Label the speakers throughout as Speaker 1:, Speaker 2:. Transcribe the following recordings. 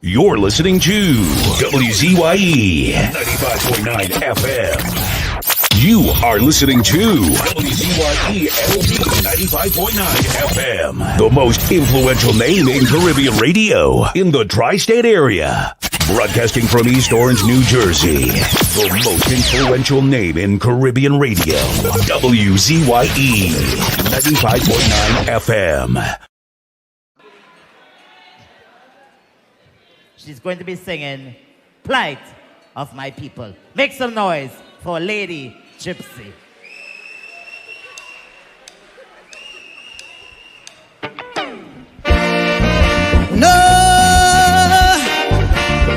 Speaker 1: You're listening to WCYE 95.9 FM. You are listening to WCYE 95.9 FM, the most influential name in Caribbean radio in the tri-state area. Broadcasting from East Orange, New Jersey, the most influential name in Caribbean radio. WCYE 95.9 FM.
Speaker 2: She's going to be singing Plight of My People. Make some noise for Lady Gypsy.
Speaker 3: No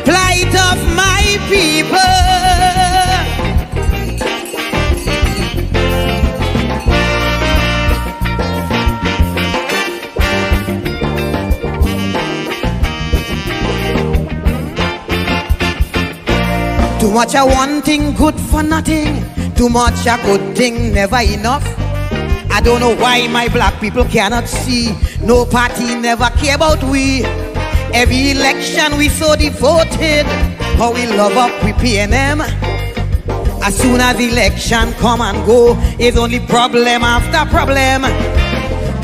Speaker 3: plight of my people. Too much a one thing, good for nothing. Too much a good thing, never enough. I don't know why my black people cannot see. No party never care about we. Every election we so devoted. How we love up we PNM. As soon as election come and go, it's only problem after problem.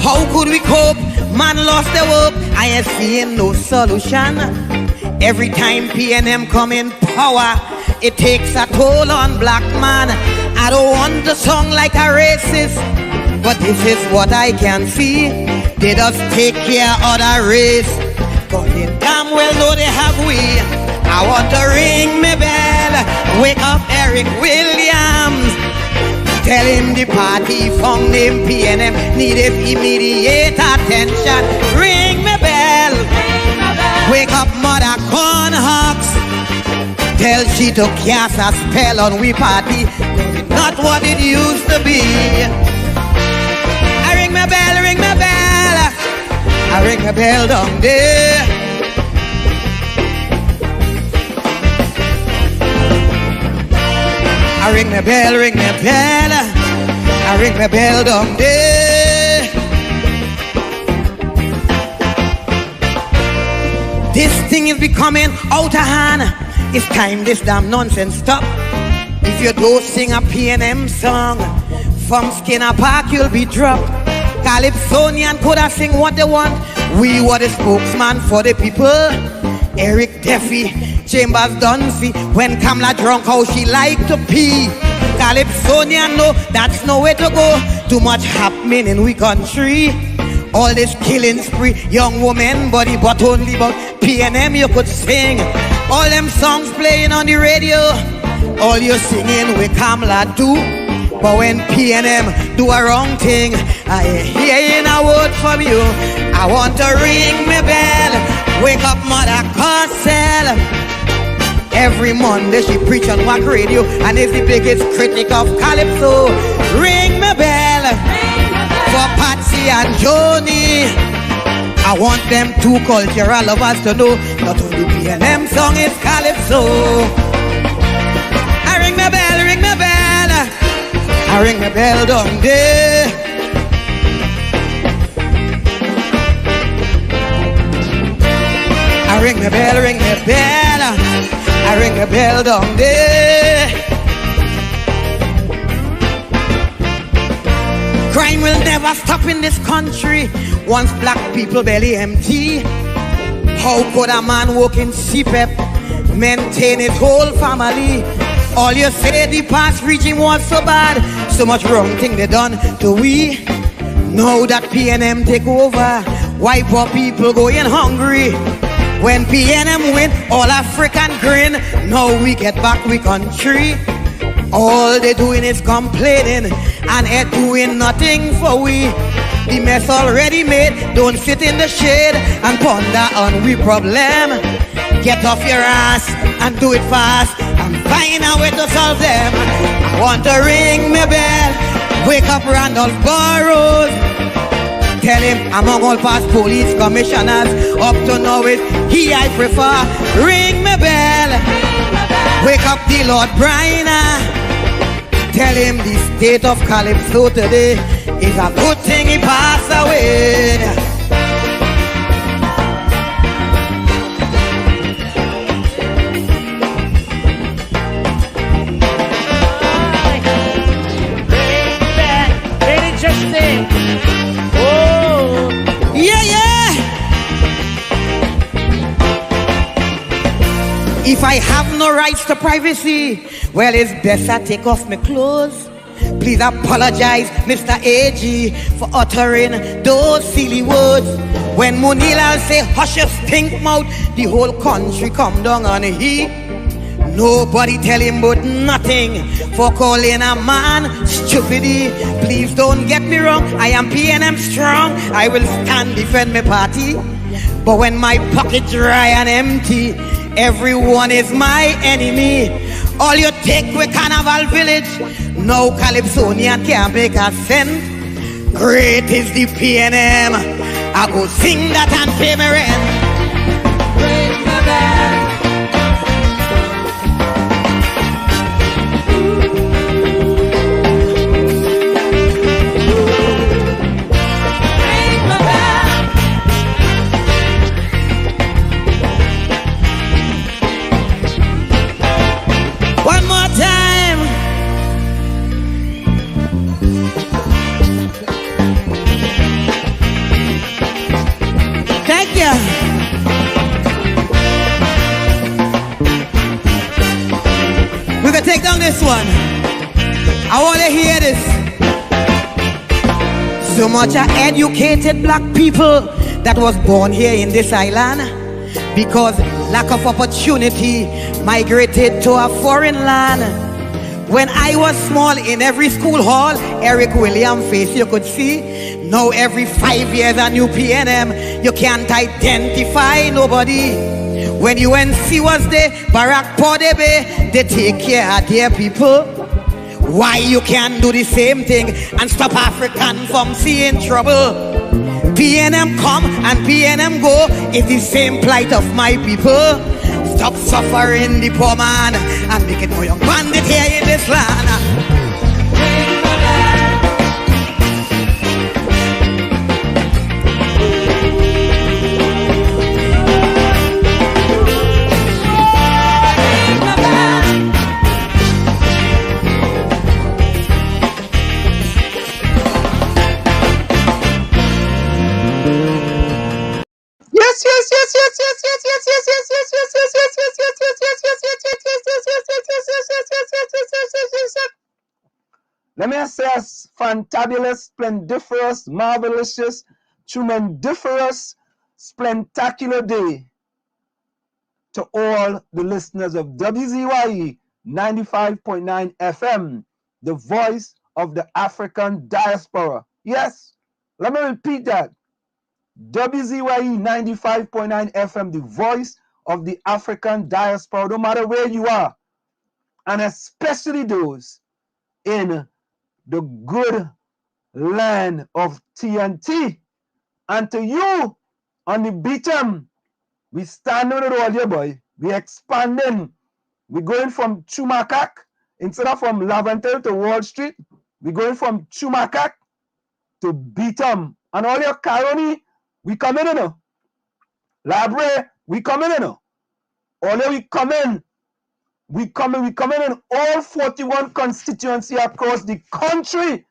Speaker 3: How could we cope? Man lost the hope. I ain't seeing no solution. Every time PNM come in power, it takes a toll on black man. I don't want to sound like a racist, but this is what I can see. They just take care of the race, but they damn well know they have we. I want to ring my bell, wake up Eric Williams. Tell him the party found him PNM needed immediate attention. Ring my bell, wake up Mother Cornhawks. Tell she to cast a spell on we party, not what it used to be. I ring my bell, ring my bell. I ring my bell down there. I ring my bell, ring my bell. I ring my bell down there. This thing is becoming out of hand. It's time this damn nonsense stop. If you don't sing a PNM song, from Skinner Park you'll be dropped. Calypsonian could have sing what they want. We were the spokesman for the people. Eric Duffy, Chambers Dunphy. When Kamala drunk, how she like to pee. Calypsonian, no, that's no way to go. Too much happening in we country. All this killing spree, young woman body, but only about PNM you could sing. All them songs playing on the radio, all you singing with Kamala do. But when PNM do a wrong thing, I ain't hearing a word from you. I want to ring my bell, wake up Mother Cosell. Every Monday she preach on WAC radio and is the biggest critic of Calypso. Ring my bell, for Patsy and Joni. I want them two cultural lovers to know not only PNM song is Calypso. I ring my bell, ring my bell. I ring my bell down there. I ring my bell, ring my bell. I ring my bell down there. Crime will never stop in this country once black people belly empty. How could a man work in CPEP, maintain his whole family? All you say the past regime was so bad, so much wrong thing they done to we. Now that PNM take over, why poor people going hungry? When PNM win, all African grin. Now we get back we country. All they doing is complaining and ain't doing nothing for we. The mess already made, don't sit in the shade and ponder on we problem. Get off your ass and do it fast and find a way to solve them. I want to ring my bell, wake up Randolph Burrows. Tell him among all past police commissioners, up to now is he I prefer. Ring my bell, wake up the Lord Bryna. Tell him the state of Calypso today is a good thing he passed away. If I have no rights to privacy, well, it's best I take off my clothes. Please apologize, Mr. AG, for uttering those silly words. When Munilal say, hush your stink mouth, the whole country come down on heat. Nobody tell him but nothing for calling a man stupidity. Please don't get me wrong, I am PNM strong. I will stand defend my party. But when my pocket dry and empty, everyone is my enemy. All you take with Carnival Village, no Calypsonian can make a cent. Great is the PNM, I go sing that and pay my rent. Ring my bell. We're gonna take down this one. I want to hear this. So much of educated black people that was born here in this island, because lack of opportunity migrated to a foreign land. When I was small, in every school hall, Eric William face you could see. Now every 5 years a new PNM, you can't identify nobody. When UNC was there, Barack Podebe, they take care of their people. Why you can't do the same thing and stop African from seeing trouble? PNM come and PNM go, it's the same plight of my people. Stop suffering the poor man and make it no young bandit here in this land.
Speaker 4: Let me say a fantabulous, splendiferous, marvelous, tremendiferous, splentacular day to all the listeners of WCYE 95.9 FM, the voice of the African diaspora. Yes, let me repeat that. WCYE 95.9 FM, the voice of the African diaspora, no matter where you are, and especially those in the good land of TNT. And to you on the bottom, we stand on it all here, boy. We expanding. We're going from Chumakak, instead of from Laventille to Wall Street, we're going from Chumakak to Beatum. And all your Caroni, we come in, you know. Labre, we come in, you know. All we come in. We come in all 41 constituency across the country.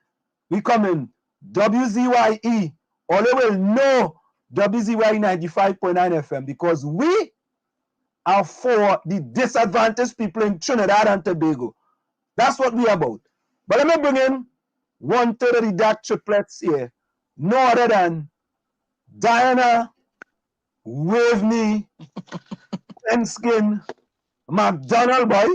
Speaker 4: We come in WCYE. All you will know WCYE 95.9 FM because we are for the disadvantaged people in Trinidad and Tobago. That's what we are about. But let me bring in 1/3 of the dark triplets here. No other than Diana, Waveney, Penskin, McDonald, boy.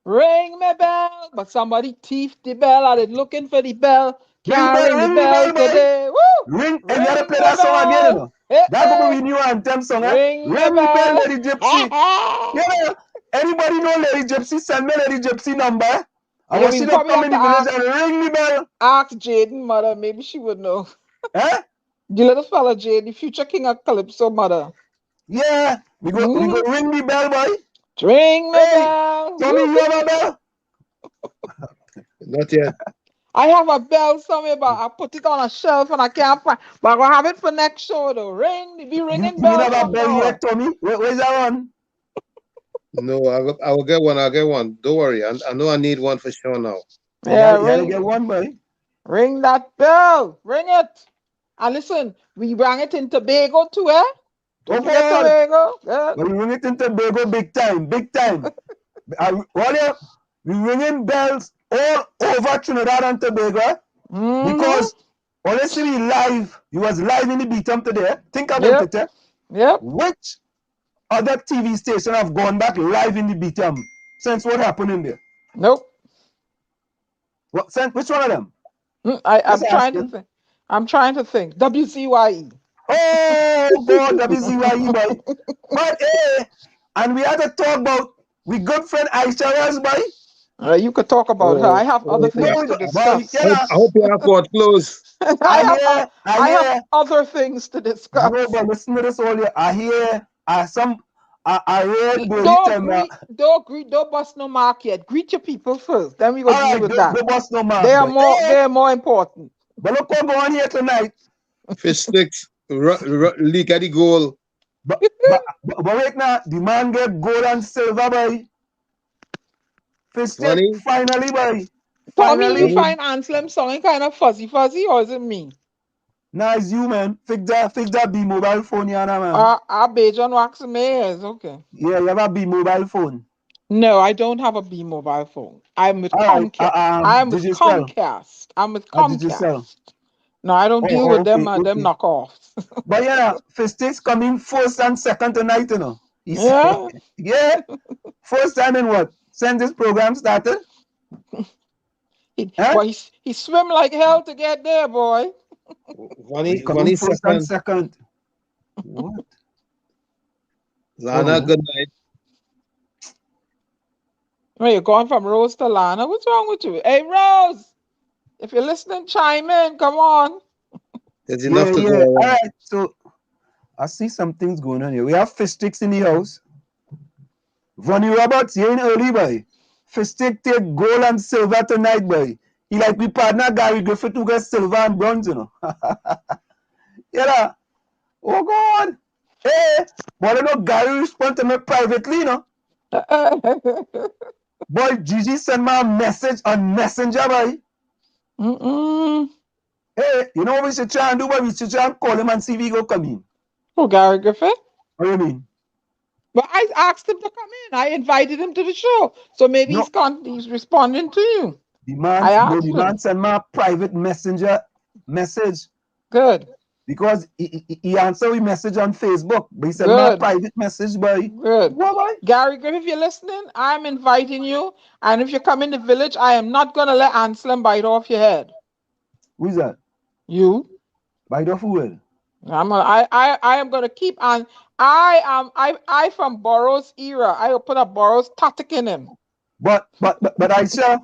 Speaker 5: Ring my bell, but somebody thief the bell. I did looking for the bell. Can't ring the bell today. Woo!
Speaker 4: Ring, and you gotta play that song again, you know. That's gonna be new anthem song, eh?
Speaker 5: Ring
Speaker 4: the bell, Lady Gypsy.
Speaker 5: Yeah.
Speaker 4: Anybody know Lady Gypsy? Send me Lady Gypsy number. I want you to come in the village and ring the bell.
Speaker 5: Ask Jaden, mother. Maybe she would know.
Speaker 4: Eh?
Speaker 5: The little fella Jaden, the future king of Calypso, mother.
Speaker 4: Yeah. We go ring the bell, boy.
Speaker 5: Ring the bell.
Speaker 4: Tommy, you have a bell?
Speaker 6: Not yet.
Speaker 5: I have a bell somewhere, but I put it on a shelf and I can't find. But I'm gonna have it for next show though. Ring, be ringing bells.
Speaker 4: You have a bell yet, Tommy? Where's that one?
Speaker 6: No, I will get one. I'll get one. Don't worry. I know I need one for sure now.
Speaker 5: Yeah,
Speaker 4: you gotta get one, boy.
Speaker 5: Ring that bell. Ring it. And listen, we rang it in Tobago too, eh?
Speaker 4: Oh,
Speaker 5: Forget
Speaker 4: God.
Speaker 5: Tobago. Yeah.
Speaker 4: But we ring it in Tobago big time, big time. We ringing bells all over Trinidad and Tobago because honestly, we live. You was live in the beat today. Think about it. Eh?
Speaker 5: Yep.
Speaker 4: Which other TV station have gone back live in the beat since what happened in there?
Speaker 5: Nope.
Speaker 4: What? Which one of them?
Speaker 5: I'm trying to think. I'm trying to think. WCYE.
Speaker 4: Oh God, WCYE, boy. But and we had to talk about we good friend Aisha, boy.
Speaker 5: You could talk about her. I have other things to discuss.
Speaker 6: I hope you have got close.
Speaker 5: I have other things to discuss.
Speaker 4: No, but listen to this all here. I hear I heard
Speaker 5: don't bust no mark yet. Greet your people first. Then we go deal with that.
Speaker 4: Don't bust no mark.
Speaker 5: They are more important.
Speaker 4: But look what going on here tonight.
Speaker 6: Fish sticks, leak at the goal.
Speaker 4: But right now, the man get gold and silver, boy. Fish stick, finally, boy.
Speaker 5: Tommy, you find Anselm sounding kind of fuzzy, or is it me?
Speaker 4: Nah, it's you, man. Fix that B mobile phone, yeah, man.
Speaker 5: I Bejan wax mares, okay.
Speaker 4: Yeah, you have a B mobile phone.
Speaker 5: No, I don't have a B mobile phone. I'm with Comcast. I'm with Comcast.
Speaker 4: Did you sell?
Speaker 5: No, I don't deal with them knockoffs.
Speaker 4: But yeah, Fistics coming first and second tonight, you know. Yeah. First time in what? Since this program started?
Speaker 5: He swim like hell to get there, boy.
Speaker 6: Funny
Speaker 4: second. What?
Speaker 6: Lana, good night.
Speaker 5: Well, you're going from Rose to Lana. What's wrong with you? Hey, Rose, if you're listening, chime in. Come on.
Speaker 6: There's enough to go.
Speaker 4: All right, so I see some things going on here. We have fish sticks in the house. Vonnie Roberts, here in early, boy. Fish stick take gold and silver tonight, boy. He like we partner Gary Griffith who gets silver and bronze, you know. Yeah. Oh, God. Hey, but I know Gary respond to me privately, you know. Boy, Gigi sent me a message on Messenger, boy. Hey, you know what we should try and do? Boy? We should try and call him and see if he go come in.
Speaker 5: Oh, Gary Griffith?
Speaker 4: What do you mean?
Speaker 5: But I asked him to come in. I invited him to the show. So maybe he's responding to you.
Speaker 4: The man sent me a private messenger message.
Speaker 5: Good.
Speaker 4: Because he answered a message on Facebook. But he sent me a private message, boy.
Speaker 5: Good. What, boy? Gary Griffith, if you're listening, I'm inviting you. And if you come in the village, I am not going to let Anselm bite off your head.
Speaker 4: Who's that?
Speaker 5: You.
Speaker 4: Bite off who will?
Speaker 5: I am going to keep on. I from Burroughs era. I will put a Burroughs tactic in him.
Speaker 4: But Aisha.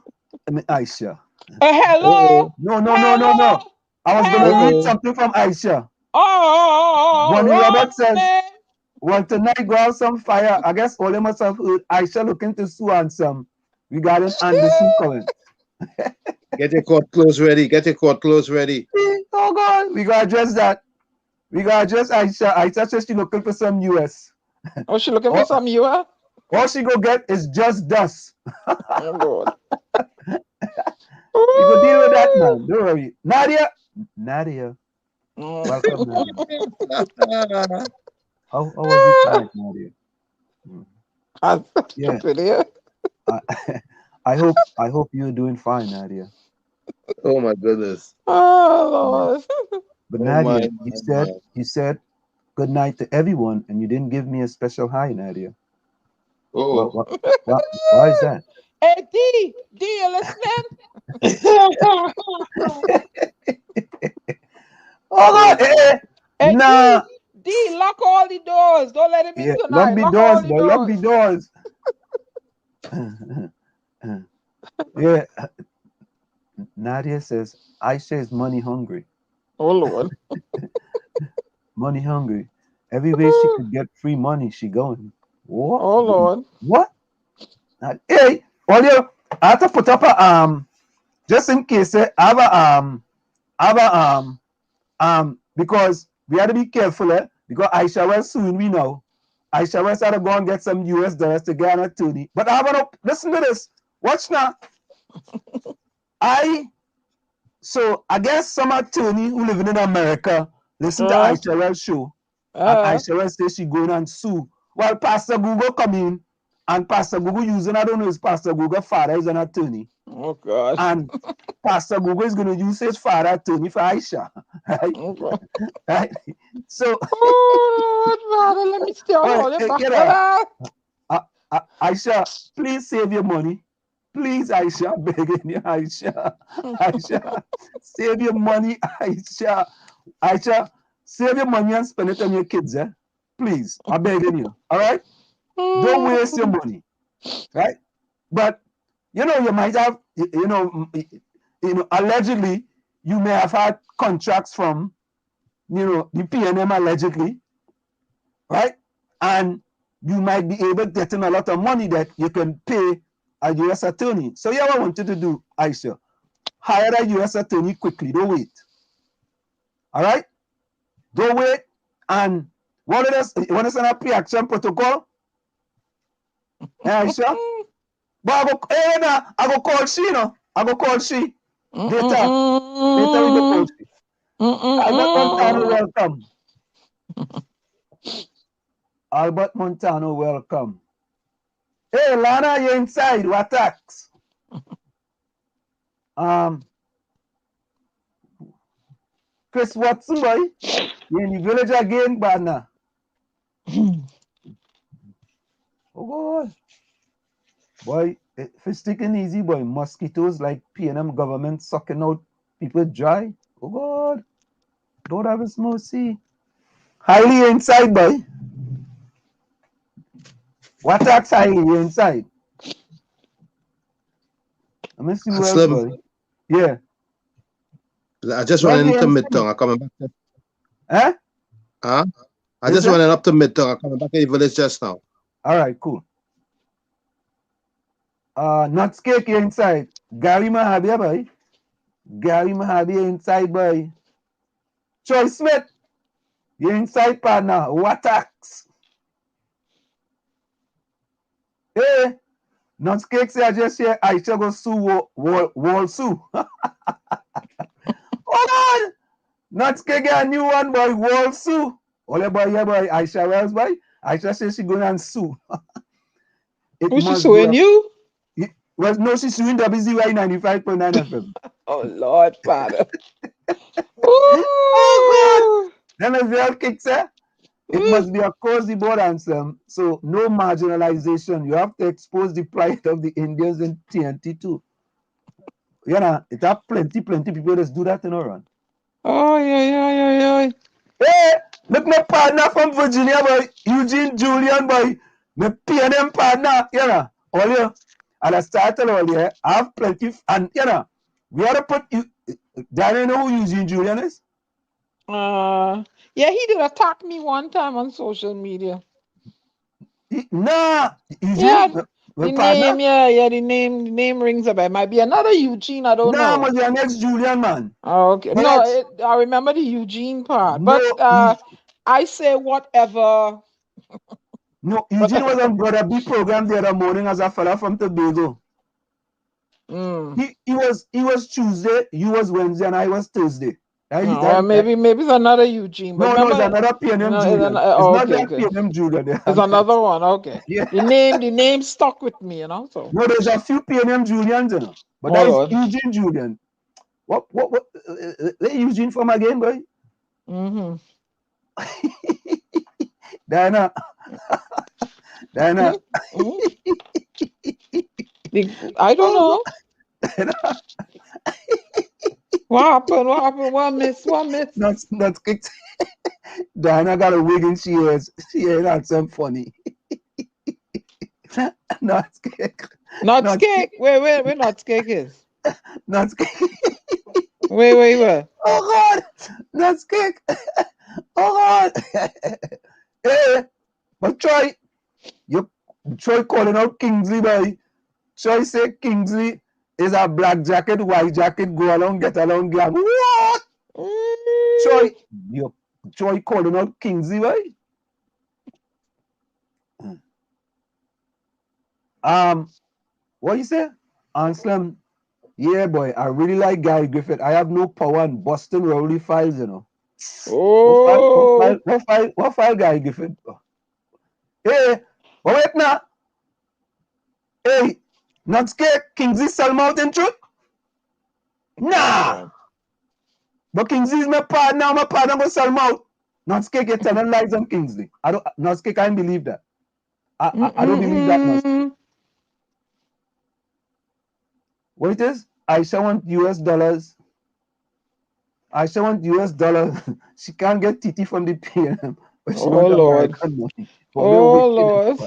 Speaker 5: Hello.
Speaker 4: No. I was going to read something from Aisha. Bonnie Robert says, well, tonight go out some fire. I guess all of us have heard Aisha looking to sue and some regarding Anderson comment.
Speaker 6: Get your court clothes ready.
Speaker 4: Oh, God. We got to address that. We got to address Aisha. Aisha says she's looking for some US.
Speaker 5: Oh, she looking for some US?
Speaker 4: All she go get is just dust.
Speaker 5: Oh, God.
Speaker 4: You go deal with that, man. Don't worry. Nadia. Welcome, Nadia. How was it tonight, Nadia? Yeah. I hope you're doing fine, Nadia.
Speaker 6: Oh my goodness.
Speaker 5: Oh, Lord.
Speaker 4: But Nadia, you said good night to everyone, and you didn't give me a special hi, Nadia.
Speaker 6: Oh.
Speaker 4: Why is that?
Speaker 5: Hey, D, you listening?
Speaker 4: Oh, God.
Speaker 5: Hey,
Speaker 4: nah.
Speaker 5: D, lock all the doors. Don't let him in tonight.
Speaker 4: Lock the doors. Yeah. Nadia says, Aisha is money hungry.
Speaker 5: Oh, Lord.
Speaker 4: Money hungry. Every way she could get free money, she going. What?
Speaker 5: Oh, Lord.
Speaker 4: What? Hey, I have to put up a just in case I have a because we have to be careful, because Aisha will soon we know. Aisha will start to go and get some US dollars to get an attorney. But I want to listen to this. Watch now. I guess some attorney who living in America listen to Aisha Wells show. And Aisha will say she going and sue. Well, Pastor Google come in, and Pastor Google using, I don't know, his Pastor Google father is an attorney.
Speaker 5: Oh God.
Speaker 4: And Pastor Google is going to use his father attorney for Aisha. Right?
Speaker 5: Okay.
Speaker 4: Right? So,
Speaker 5: Oh, Lord, let me stay on
Speaker 4: Aisha, please save your money. Please, Aisha, I'm begging you, Aisha. Aisha, save your money, Aisha. Aisha, save your money and spend it on your kids, eh? Please, I'm begging you. All right? Don't waste your money. Right? But, you might have, allegedly, you may have had contracts from, the PNM allegedly, right? And you might be able to get in a lot of money that you can pay a U.S. attorney. So, yeah, what I want you to do, Aisha, hire a U.S. attorney quickly. Don't wait. All right? Don't wait. And what it is, you want to send a pre-action protocol? Yeah, Aisha? But I go call she, I go call she. Later we go call she. Albert Montano, welcome. Albert Montano, welcome. Hey, Lana, you're inside. What tax? Chris Watson, boy. You're in the village again, Bana. Oh, God. Boy, fish taking easy, boy. Mosquitoes like PNM government sucking out people dry. Oh, God. Lord have his mercy. Highly inside, boy. What tax highly inside? Let me see who else, boy. Yeah.
Speaker 6: I just went into Midtown. I'm coming back.
Speaker 4: Eh?
Speaker 6: Huh? I just went up to Midtown. I'm coming back to the village just now.
Speaker 4: All right, cool. Nuts cake inside. Gary Mahabia, boy. Gary Mahabia inside, boy. Troy Smith, you inside, partner. What tax? Hey, Nuts cake say I just hear Aisha go sue wall sue. Oh, God. Nuts cake get a new one, boy. Wall sue. Ole boy, yeah, boy. Aisha Wells, boy. Aisha says she going and sue.
Speaker 5: Who's she suing you?
Speaker 4: Well, no, she's suing WCYE 95.9 FM.
Speaker 5: Oh, Lord, Father.
Speaker 4: Oh, God. Then as well kicks her. It must be a cozy board answer. So no marginalization. You have to expose the plight of the Indians in TNT too. You know, it have plenty people that do that in our run.
Speaker 5: Oh, yeah.
Speaker 4: Hey, look, my partner from Virginia, boy. Eugene Julian, boy. My PNM partner, you know. All you. And I started all here. I have plenty. And, you know, we ought to put you. Do you know who Eugene Julian is?
Speaker 5: Yeah, he did attack me one time on social media.
Speaker 4: Nah, Eugene.
Speaker 5: Yeah. The name rings a bell. Might be another Eugene, I don't know.
Speaker 4: Nah, but your next Julian, man.
Speaker 5: Oh, okay. No, I remember the Eugene part. No, but I say whatever.
Speaker 4: No, Eugene was on Brother B program the other morning as a fella from Tobago. He was Tuesday, you was Wednesday, and I was Thursday.
Speaker 5: Maybe it's another Eugene. But
Speaker 4: no, it's another PNM Julian. It's not that PNM Julian.
Speaker 5: It's another one. Okay. Yeah. The name stuck with me, you know. So
Speaker 4: no, there's a few PNM Julians, you know. But that is Eugene Julian. What? Let Eugene from again, boy. Diana.
Speaker 5: I don't know. What happened? What miss?
Speaker 4: Not kicked. Diana got a wig and she had some funny. Nuts cake.
Speaker 5: Nuts cake. Where nuts cake is?
Speaker 4: Nuts cake.
Speaker 5: Where?
Speaker 4: Oh, God. Nuts cake. Oh, God. Hey, but Troy calling out Kingsley, boy. Troy say Kingsley is a black jacket, white jacket, go along, get along, gang. What? Troy calling out Kingsley, boy. What you say? Anselm, yeah, boy, I really like Gary Griffith. I have no power in Boston Rowley files, you know.
Speaker 5: Oh.
Speaker 4: What file guy give it? Hey, wait now. Hey, not scared. Kingsley sell mouth in truth? Nah. But Kingsley is my partner. My partner go sell mouth. Not scared get telling lies on Kingsley. Not scared can't believe that. I don't believe that. Not what it is? Aisha want US dollars. Aisha want US dollars. She can't get TT from the PNM. But she want American money.
Speaker 5: Oh, Lord.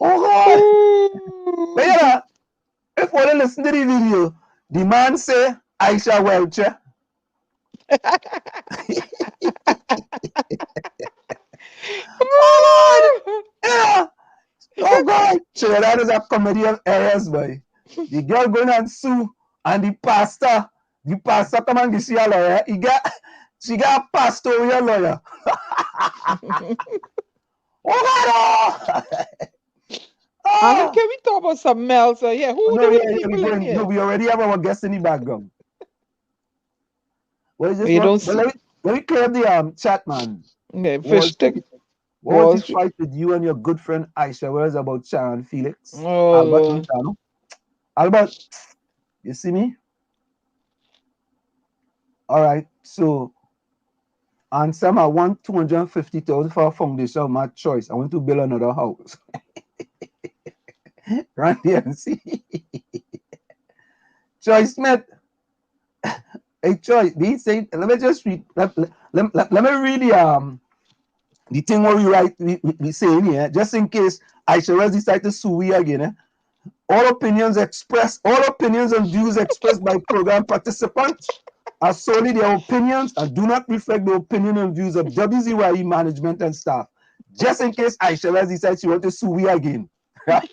Speaker 4: Oh, God. But yeah, if you listen to the video, the man say, Aisha Welcher. Oh, God. Yeah. Oh, God. So that is a comedy of errors, boy. The girl going and sue, and the pastor come and give she a lawyer. She got a pastoral lawyer. Oh, God.
Speaker 5: And can we talk about something else? Yeah, who do we people in here?
Speaker 4: No, we already have our guest in the background. What is this?
Speaker 5: We don't see.
Speaker 4: Let me clear up the chat, man.
Speaker 5: Okay, fish stick.
Speaker 4: What was the fight with you and your good friend Aisha? Where is about Sharon Felix?
Speaker 5: Oh,
Speaker 4: Albert Montano. Albert, you see me? All right, so and some I want 250,000 for a foundation of my choice. I want to build another house. Right here and see. Troy Smith. Hey Troy, they say, let me just read. Let me read the thing what we say in here, just in case I shall decide to sue we again. All opinions and views expressed by program participants are solely their opinions and do not reflect the opinion and views of WCYE management and staff. Just in case Aisha decides she wants to sue we again. Right?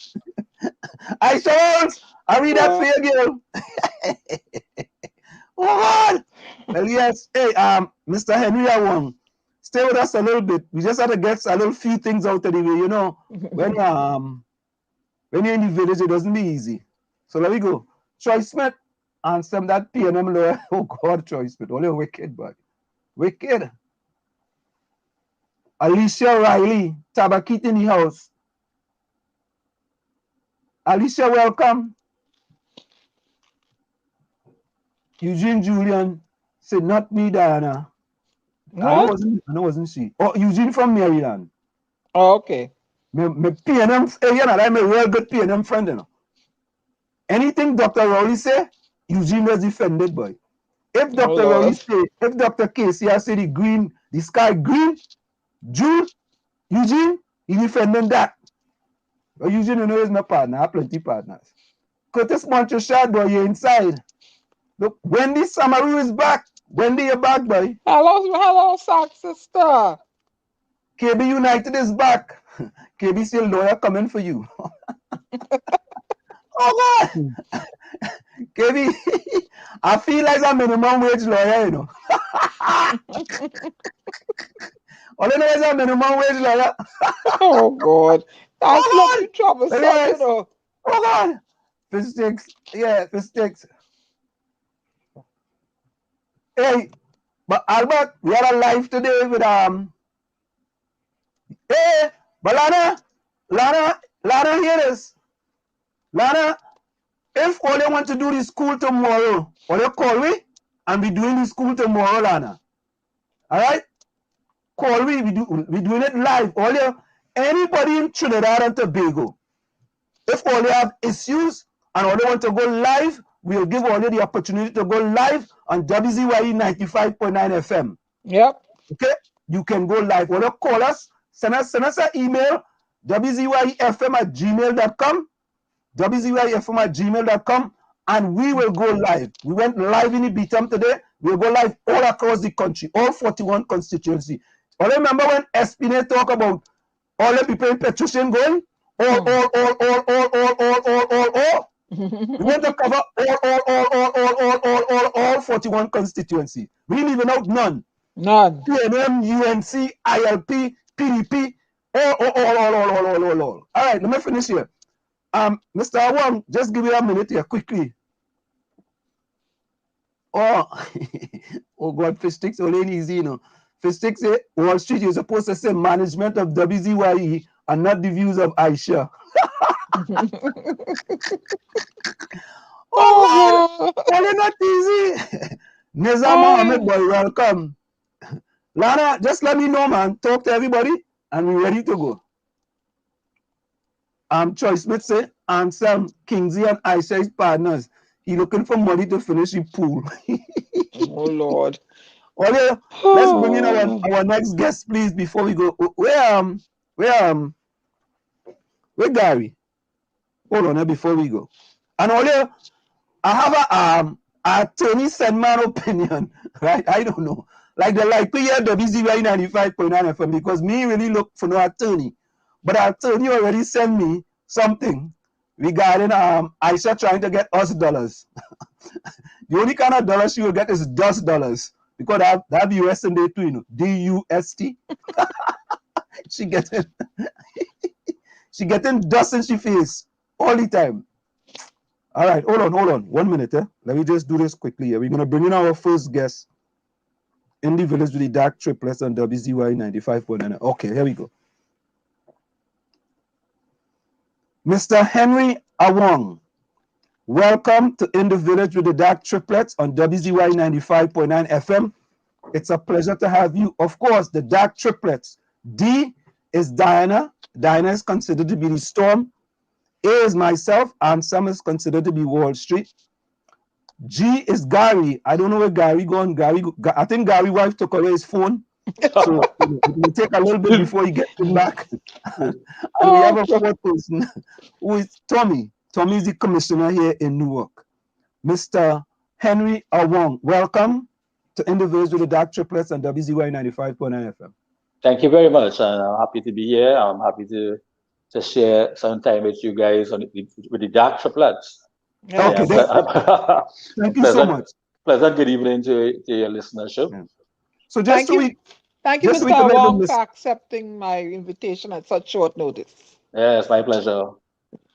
Speaker 4: Aisha, I read that for you, girl. Oh, God. Well, yes. Hey, Mr. Henry Awong, stay with us a little bit. We just had to get a little few things out of the way. You know, when you're in the village, it doesn't be easy. So let me go. Troy Smith and some that PNM lawyer. Oh, God, Troy Smith. Only a wicked boy. Wicked. Alicia Riley, Tabaquite in the house. Alicia, welcome. Eugene Julian said, not me, Diana. I know wasn't she. Oh, Eugene from Maryland.
Speaker 5: Oh, okay.
Speaker 4: My PNM, you know, I'm a real good PNM friend, you know. Anything Dr. Rowley say, Eugene was defended, boy. If Dr. Rowley say, if Dr. Casey say the sky green, June, Eugene, he defending that. But Eugene, you know, is my partner. I have plenty partners. Curtis Montreal, boy, you're inside. Look, Wendy Samaru is back. Wendy, you're back, boy.
Speaker 5: Hello, Sax sister.
Speaker 4: KB United is back. KB still lawyer coming for you. Oh, God. KB, I feel like a minimum wage lawyer, you know. All I know is a minimum wage lawyer.
Speaker 5: Oh, God. That's looking troublesome, you know.
Speaker 4: Oh, God. Fistics. Yeah, fistics. Hey, but Albert, we are alive today with Hey, but Lana, hear this. Lana, if all you want to do this school tomorrow, all you call me and be doing this school tomorrow, Lana. All right? Call me, we doing it live. Anybody in Trinidad and Tobago, if all you have issues and all you want to go live, we'll give all you the opportunity to go live on WCYE 95.9 FM.
Speaker 5: Yep.
Speaker 4: Okay? You can go live. All you call us, send us an email, wcyefm@gmail.com, wcyefm@gmail.com, and we will go live. We went live in the Beatum today. We'll go live all across the country, all 41 constituency. All remember when Espinay talk about all the people in petition going? All. We want to cover all 41 constituency. We leaving out none.
Speaker 5: None.
Speaker 4: PNM, UNC, ILP, PDP, all. All right, let me finish here. Mr. Awong, just give me a minute here quickly. Oh, Oh God, Fish Sticks, all ain't easy, you know. Fish Sticks say Wall Street, you're supposed to say management of WCYE and not the views of Aisha. Oh God, all ain't not easy. Nizam Mohammed, boy, welcome. Lana, just let me know, man. Talk to everybody, and we're ready to go. Troy Smith say, Ansem, Kingsley, and Aisha is partners. He looking for money to finish the pool.
Speaker 5: Oh Lord.
Speaker 4: Okay, let's bring in our next guest, please, before we go. Where Gary? Hold on, before we go. And Ole, I have a attorney send my opinion, right? I don't know. Like they like to hear WCYE 95.9 FM because me really look for no attorney. But our attorney already sent me something regarding Aisha trying to get us dollars. The only kind of dollars she will get is $dollars. Because that US in there too, you know. DUST. she getting dust in she face all the time. All right, hold on. 1 minute. Let me just do this quickly here. We're going to bring in our first guest in the village with the dark triplets on WCYE 95.9. Okay, here we go. Mr. Henry Awong, welcome to In the Village with the Dark Triplets on WCYE 95.9 FM. It's a pleasure to have you. Of course, the Dark Triplets. D is Diana. Diana is considered to be the storm. A is myself, and Sam is considered to be Wall Street. G is Gary. I don't know where Gary gone. I think Gary's wife took away his phone. So it will take a little bit before he gets him back. And we have a fourth person who is Tommy. Tommy is the commissioner here in Newark. Mr. Henry Awong, welcome to Individuals with the Dark Triplets and WCYE 95.9 FM.
Speaker 7: Thank you very much. I'm happy to be here. I'm happy to share some time with you guys with the Dark Triplets.
Speaker 4: Okay, thank you so much.
Speaker 7: Pleasant good evening to your listenership.
Speaker 4: Yeah. So thank you,
Speaker 5: Mr. Awong, for accepting my invitation at such short notice.
Speaker 7: Yes, my pleasure.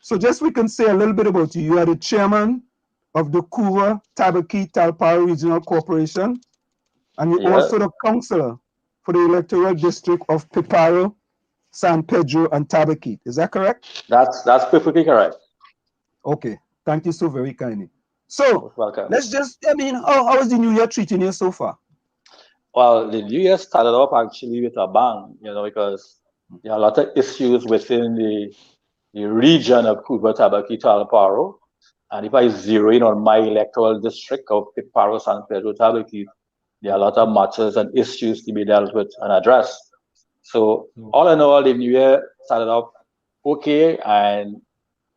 Speaker 4: So just we can say a little bit about you. You are the chairman of the Couva, Tabaquite, Talparo Regional Corporation, and you're also the councillor for the electoral district of Piparo, San Pedro, and Tabaquite. Is that correct?
Speaker 7: That's perfectly correct.
Speaker 4: Okay, thank you so very kindly. So
Speaker 7: welcome.
Speaker 4: Let's just, how is the new year treating you so far?
Speaker 7: Well, the new year started off actually with a bang, because there are a lot of issues within the region of Couva, Tabaquite, Talparo. And if I zero in on my electoral district of Piparo, San Pedro, Tabaquite, there are a lot of matters and issues to be dealt with and addressed. So all in all, the new year started off okay. And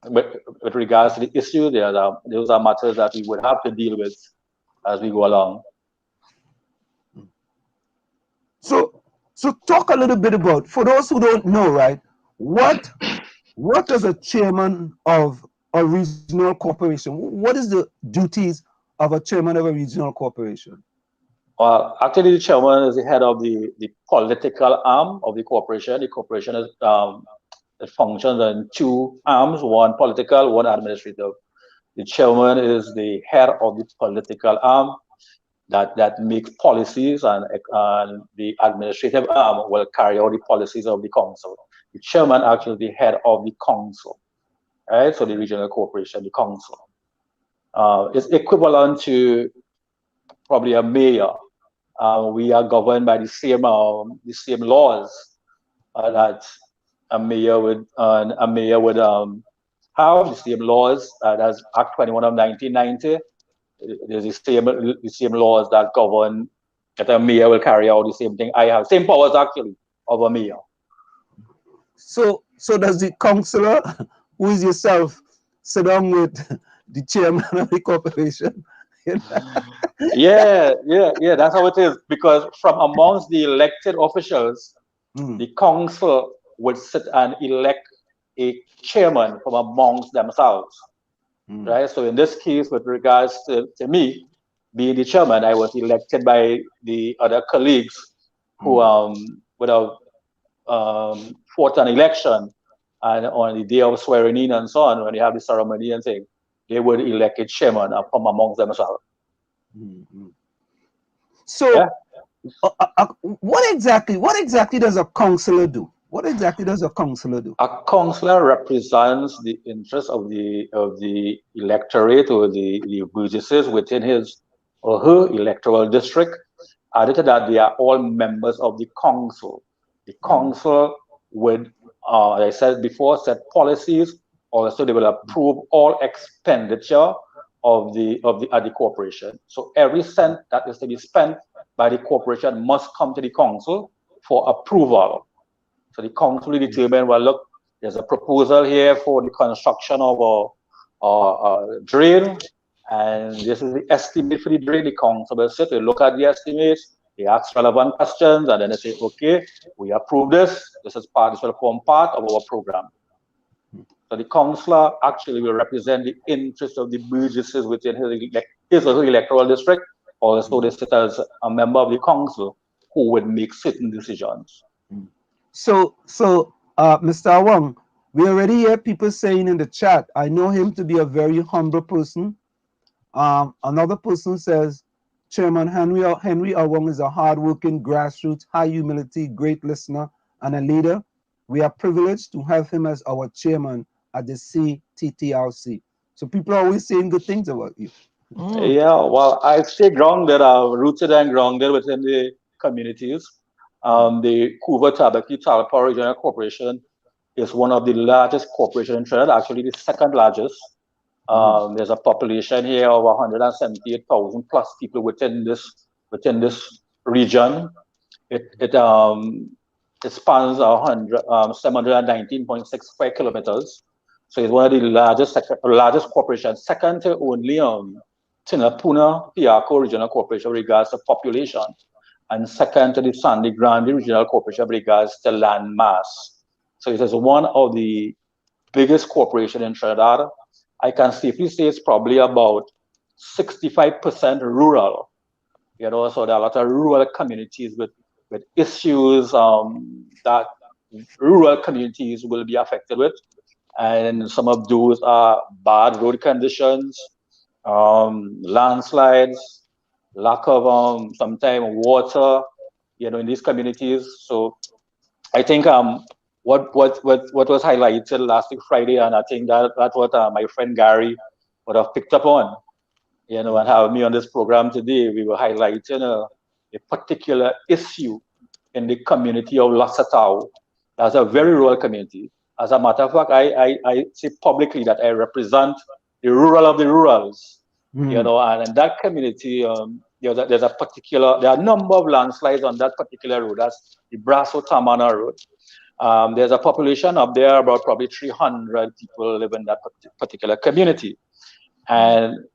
Speaker 7: with regards to the issue, those are matters that we would have to deal with as we go along.
Speaker 4: So talk a little bit about, for those who don't know, right, what does a chairman of a regional corporation, what is the duties of a chairman of a regional corporation?
Speaker 7: Well, actually, the chairman is the head of the political arm of the corporation. The corporation is it functions in two arms, one political, one administrative. The chairman is the head of the political arm that makes policies, and the administrative arm will carry out the policies of the council. The chairman actually is the head of the council, right? So the regional corporation, the council, is equivalent to probably a mayor. We are governed by the same laws that a mayor would have, the same laws as Act 21 of 1990. There's the same laws that govern that a mayor will carry out the same thing. I have same powers actually of a mayor.
Speaker 4: So does the councillor, who is yourself, sit down with the chairman of the corporation?
Speaker 7: Yeah, that's how it is. Because from amongst the elected officials, the council would sit and elect a chairman from amongst themselves. Right. So in this case, with regards to me being the chairman, I was elected by the other colleagues who would have fought an election, and on the day of swearing in and so on, when they have the ceremony and thing, they would elect a chairman from amongst themselves.
Speaker 4: So, what exactly does a councillor do? What exactly does a councillor do?
Speaker 7: A councillor represents the interests of the electorate or the burgesses within his or her electoral district. Added to that, they are all members of the council. The council would, as I said before, set policies. Also, they will approve all expenditure of the corporation. So every cent that is to be spent by the corporation must come to the council for approval. So the council will determine, well, look, there's a proposal here for the construction of a drain, and this is the estimate for the drain. The council will sit, they look at the estimates, they ask relevant questions, and then they say, okay, we approve this. This will form part of our program. So the councillor actually will represent the interests of the burgesses within his or her electoral district. Also, they sit as a member of the council who would make certain decisions.
Speaker 4: So, Mr. Awong, we already hear people saying in the chat, I know him to be a very humble person. Another person says, Chairman Henry Awong is a hardworking, grassroots, high humility, great listener, and a leader. We are privileged to have him as our chairman at the CTTRC. So people are always saying good things about you.
Speaker 7: Yeah, well, I stay grounded, rooted and grounded within the communities. The Couva Tabaquite Talparo Regional Corporation is one of the largest corporations in Trinidad, actually the second largest. There's a population here of 178,000 plus people within this region. It spans 719.6 square kilometers. So it's one of the largest corporations, second to only Tinapuna Piaco Regional Corporation regards to population, and second to the Sandy Grande Regional Corporation regards to land mass. So it is one of the biggest corporations in Trinidad. I can safely say it's probably about 65% rural. So there are a lot of rural communities with issues that rural communities will be affected with. And some of those are bad road conditions, landslides, lack of sometimes water, in these communities. So I think what was highlighted last week Friday, and I think that's what my friend Gary would have picked up on, and have me on this program today. We were highlighting a particular issue in the community of Lasatau. That's a very rural community. As a matter of fact, I say publicly that I represent the rural of the rurals, and in that community, there are a number of landslides on that particular road. That's the Brasso-Tamana Road. There's a population up there, about probably 300 people live in that particular community. And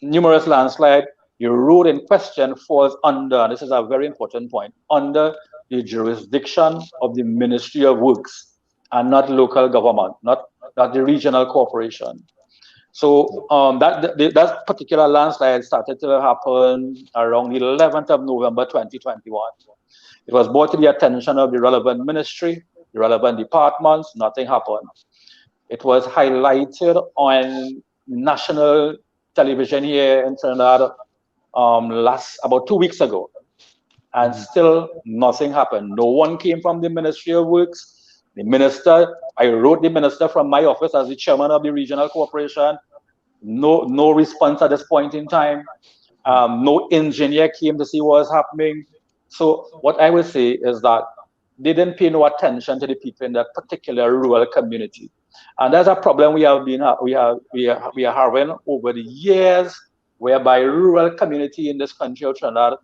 Speaker 7: numerous landslide, the road in question falls under, and this is a very important point, under the jurisdiction of the Ministry of Works and not local government, not the regional corporation. So that particular landslide started to happen around the 11th of November 2021. It was brought to the attention of the relevant ministry, the relevant departments, nothing happened. It was highlighted on national television here in Trinidad about 2 weeks ago, and still nothing happened. No one came from the Ministry of Works. The minister, I wrote the minister from my office as the chairman of the regional corporation. No response at this point in time. No engineer came to see what was happening. So what I would say is that they didn't pay no attention to the people in that particular rural community, and that's a problem we are having over the years, whereby rural community in this country of Trinidad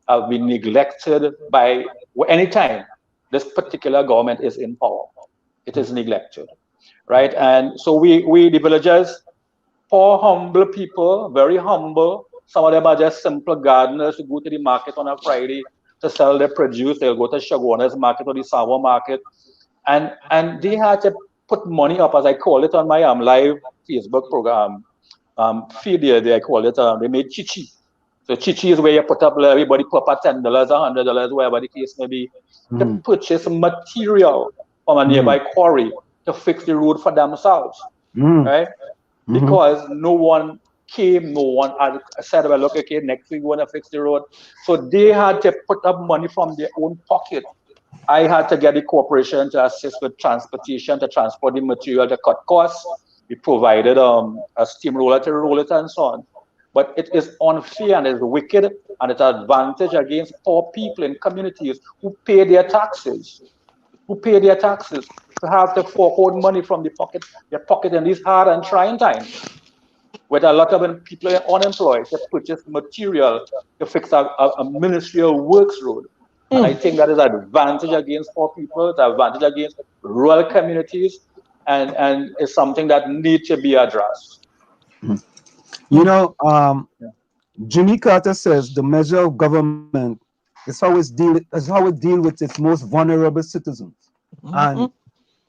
Speaker 7: have been neglected by any time this particular government is in power. It is neglected, right? And so we the villagers, poor, humble people, very humble. Some of them are just simple gardeners who go to the market on a Friday to sell their produce. They'll go to Shaguana's market or the Sawa market. And they had to put money up, as I call it, on my live Facebook program feed there. I call it, they made chichi. So chichi is where you put up, everybody put up $10, $100, whatever the case may be, to purchase material from a nearby quarry to fix the road for themselves, right? Because no one came, no one had said, well, look, okay, next week we're going to fix the road. So they had to put up money from their own pocket. I had to get the corporation to assist with transportation, to transport the material, to cut costs. We provided a steamroller to roll it and so on. But it is unfair and it's wicked, and it's an advantage against poor people in communities who pay their taxes, to have to fork out money from their pocket in these hard and trying times, with a lot of people are unemployed, to purchase material to fix a ministerial works road. And I think that is an advantage against poor people, it's an advantage against rural communities, and it's something that needs to be addressed.
Speaker 4: You know, Jimmy Carter says the measure of government is how it deal with its most vulnerable citizens. And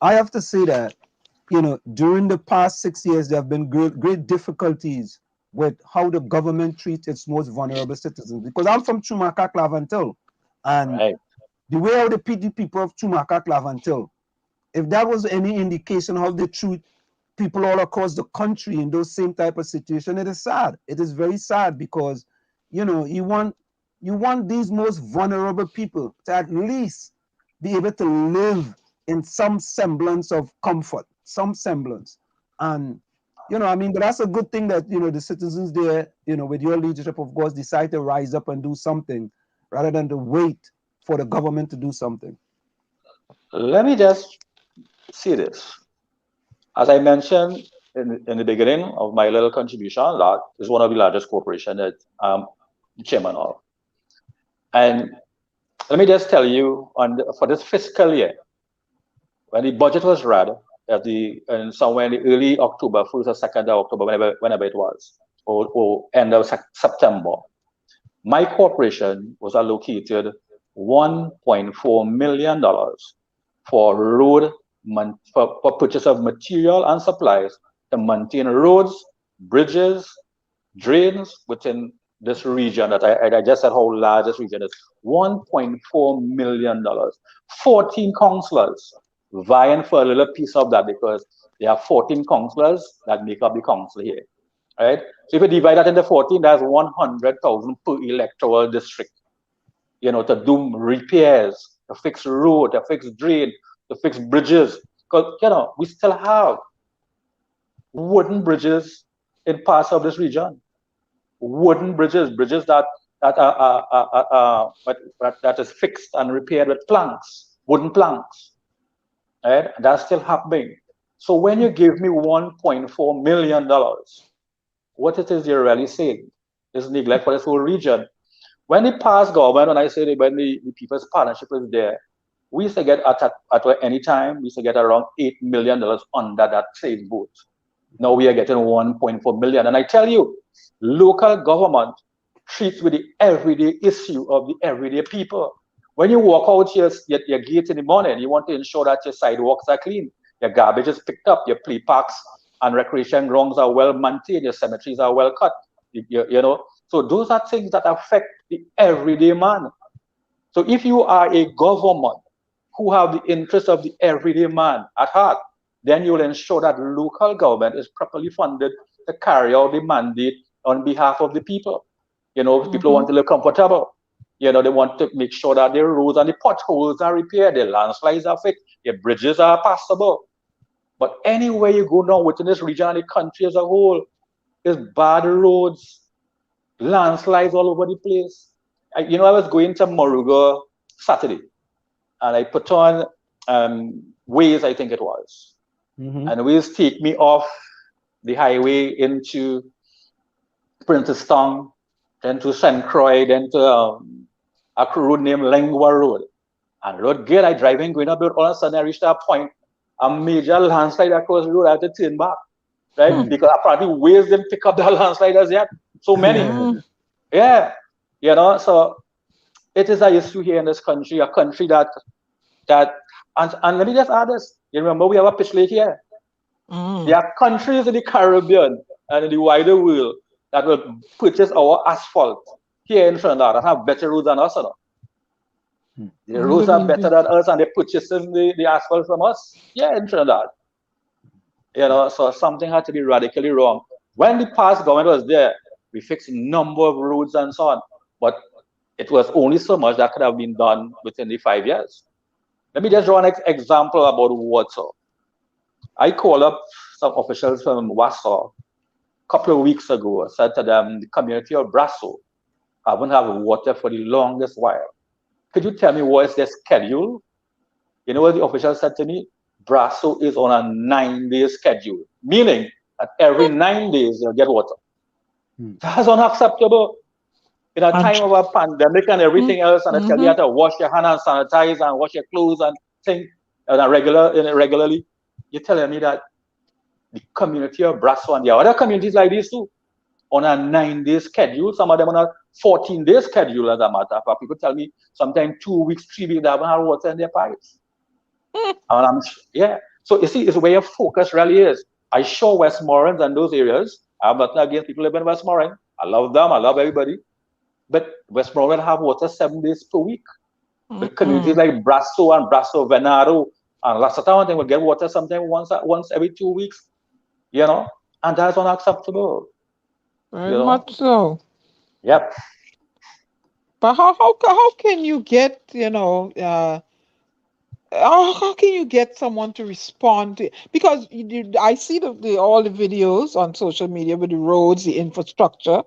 Speaker 4: I have to say that, you know, during the past 6 years, there have been great difficulties with how the government treats its most vulnerable citizens. Because I'm from Chumaka Clavantil, and the way how they treat the people of Chumaka Clavantil, if that was any indication how they treat people all across the country in those same type of situation, it is sad. It is very sad, because, you know, you want these most vulnerable people to at least be able to live in some semblance of comfort, some semblance. And, you know, I mean, but that's a good thing that, you know, the citizens there, you know, with your leadership, of course, decide to rise up and do something rather than to wait for the government to do something.
Speaker 7: Let me just see this. As I mentioned in the beginning of my little contribution, that is one of the largest corporations that I'm chairman of. And let me just tell you, for this fiscal year, when the budget was read, somewhere in the early October, 1st or 2nd of October, whenever it was, or end of September, my corporation was allocated $1.4 million for for purchase of material and supplies to maintain roads, bridges, drains within this region that I just said how large this region is. $1.4 million. 14 councillors vying for a little piece of that, because there are 14 councillors that make up the council here. Right? So if you divide that into 14, that's 100,000 per electoral district. You know, to do repairs, to fix road, to fix drain, to fix bridges, because, you know, we still have wooden bridges in parts of this region. Wooden bridges that is fixed and repaired with planks, wooden planks. Right? That's still happening. So when you give me $1.4 million, what it is you're really saying is neglect for this whole region. When the past government, when I say when the People's Partnership was there, we used to get at any time, we used to get around $8 million under that same vote. Now we are getting 1.4 million. And I tell you, local government treats with the everyday issue of the everyday people. When you walk out your gate in the morning, you want to ensure that your sidewalks are clean, your garbage is picked up, your play parks and recreation grounds are well maintained, your cemeteries are well cut. You know, so those are things that affect the everyday man. So if you are a government who have the interest of the everyday man at heart, then you will ensure that local government is properly funded to carry out the mandate on behalf of the people. You know, people want to live comfortable. You know, they want to make sure that their roads and the potholes are repaired, their landslides are fixed, their bridges are passable. But anywhere you go now within this region and the country as a whole, there's bad roads, landslides all over the place. You know, I was going to Moruga Saturday, and I put on Waze, I think it was. And Waze take me off the highway into Princeton, then to St. Croix, then to a road named Lengua Road. And road good, I driving, going up, all of a sudden I reached that point, a major landslide across the road, I had to turn back. Right? Because apparently Waze didn't pick up the landslide as yet. So many. Yeah. You know, so it is an issue here in this country, a country that and let me just add this. You remember we have a pitch lake here. There are countries in the Caribbean and in the wider world that will purchase our asphalt here in Trinidad that have better roads than us. You know? The roads are better than us, and they're purchasing the asphalt from us here in Trinidad. You know, so something had to be radically wrong. When the past government was there, we fixed a number of roads and so on, but it was only so much that could have been done within the 5 years. Let me just draw an example about water. I called up some officials from Warsaw a couple of weeks ago. I said to them, the community of Brasso haven't had water for the longest while. Could you tell me what is their schedule? You know what the official said to me? Brasso is on a 9-day schedule, meaning that every 9 days they'll get water. That's unacceptable. In a time of a pandemic and everything else, and I tell you have to wash your hands and sanitize and wash your clothes and things regularly. You're telling me that the community of Brasso and the other communities like this too, on a 9-day schedule, some of them on a 14-day schedule, as a matter of fact. People tell me sometimes 2 weeks, 3 weeks, they haven't had water in their pipes. So you see, it's where your focus really is. I show Westmoreland and those areas. I have nothing against people living in Westmoreland. I love them. I love everybody. But Westmoreland have water 7 days per week. But communities like Brasso and Brasso Venado and Lasatan, they will get water sometimes once every 2 weeks. And that's unacceptable.
Speaker 5: Very much so.
Speaker 7: Yep.
Speaker 5: But how can you get how can you get someone to respond to, because I see all the videos on social media with the roads, the infrastructure.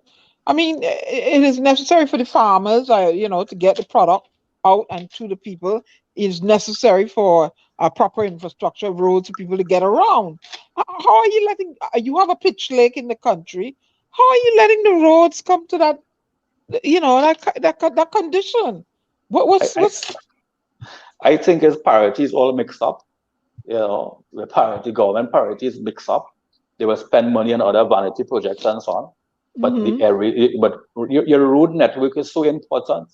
Speaker 5: I mean, it is necessary for the farmers, to get the product out and to the people. It is necessary for a proper infrastructure, roads for people to get around. How are you letting? You have a pitch lake in the country. How are you letting the roads come to that? That condition.
Speaker 7: I think his priorities all mixed up. The government priorities mixed up. They will spend money on other vanity projects and so on. But your road network is so important.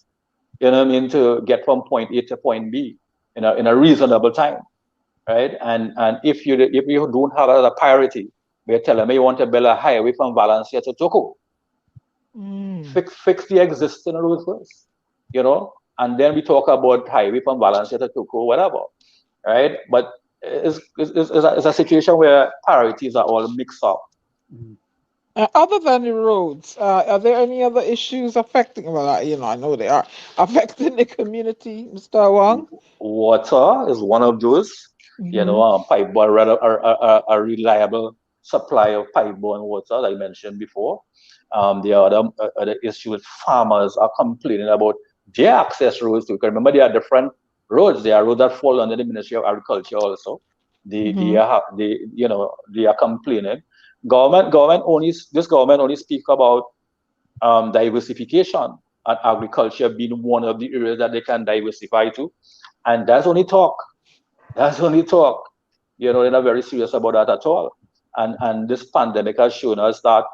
Speaker 7: You know what I mean, to get from point A to point B in a reasonable time, right? And if you don't have that as a priority, you're telling me you want to build a highway from Valencia to Toco. Fix the existing road first, and then we talk about highway from Valencia to Toco, whatever, right? But it's a situation where priorities are all mixed up.
Speaker 5: Other than the roads, are there any other issues affecting? Well, I know they are affecting the community, Mr. Awong.
Speaker 7: Water is one of those. Pipeborne, a reliable supply of pipeborne water, like I mentioned before. The other issue with farmers are complaining about their access roads too. Because remember, there are different roads. There are roads that fall under the Ministry of Agriculture also. They are complaining. This government only speak about diversification and agriculture being one of the areas that they can diversify to, and that's only talk. They're not very serious about that at all. And this pandemic has shown us that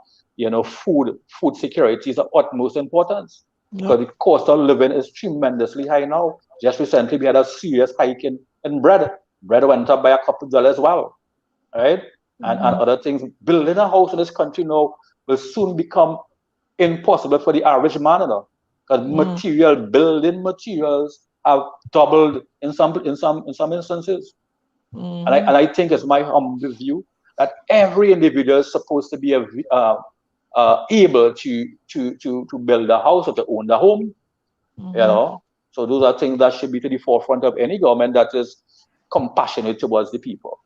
Speaker 7: food security is of utmost importance, because the cost of living is tremendously high now. Just recently we had a serious hike in bread. Bread went up by a couple of dollars as well, right? And other things. Building a house in this country now will soon become impossible for the average man, because building materials have doubled in some instances. And I think it's my humble view that every individual is supposed to be able to build a house or to own a home. So those are things that should be to the forefront of any government that is compassionate towards the people.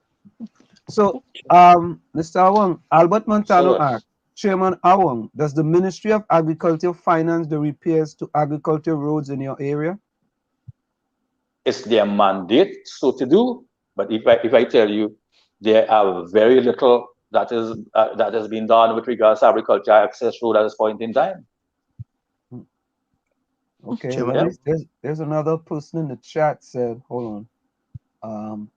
Speaker 4: So, Mr. Awong, Albert Montano asked, Chairman Awong, does the Ministry of Agriculture finance the repairs to agricultural roads in your area?
Speaker 7: It's their mandate so to do, but if I tell you, there are very little that has been done with regards to agriculture access road at this point in time.
Speaker 4: Okay, there's another person in the chat said, hold on.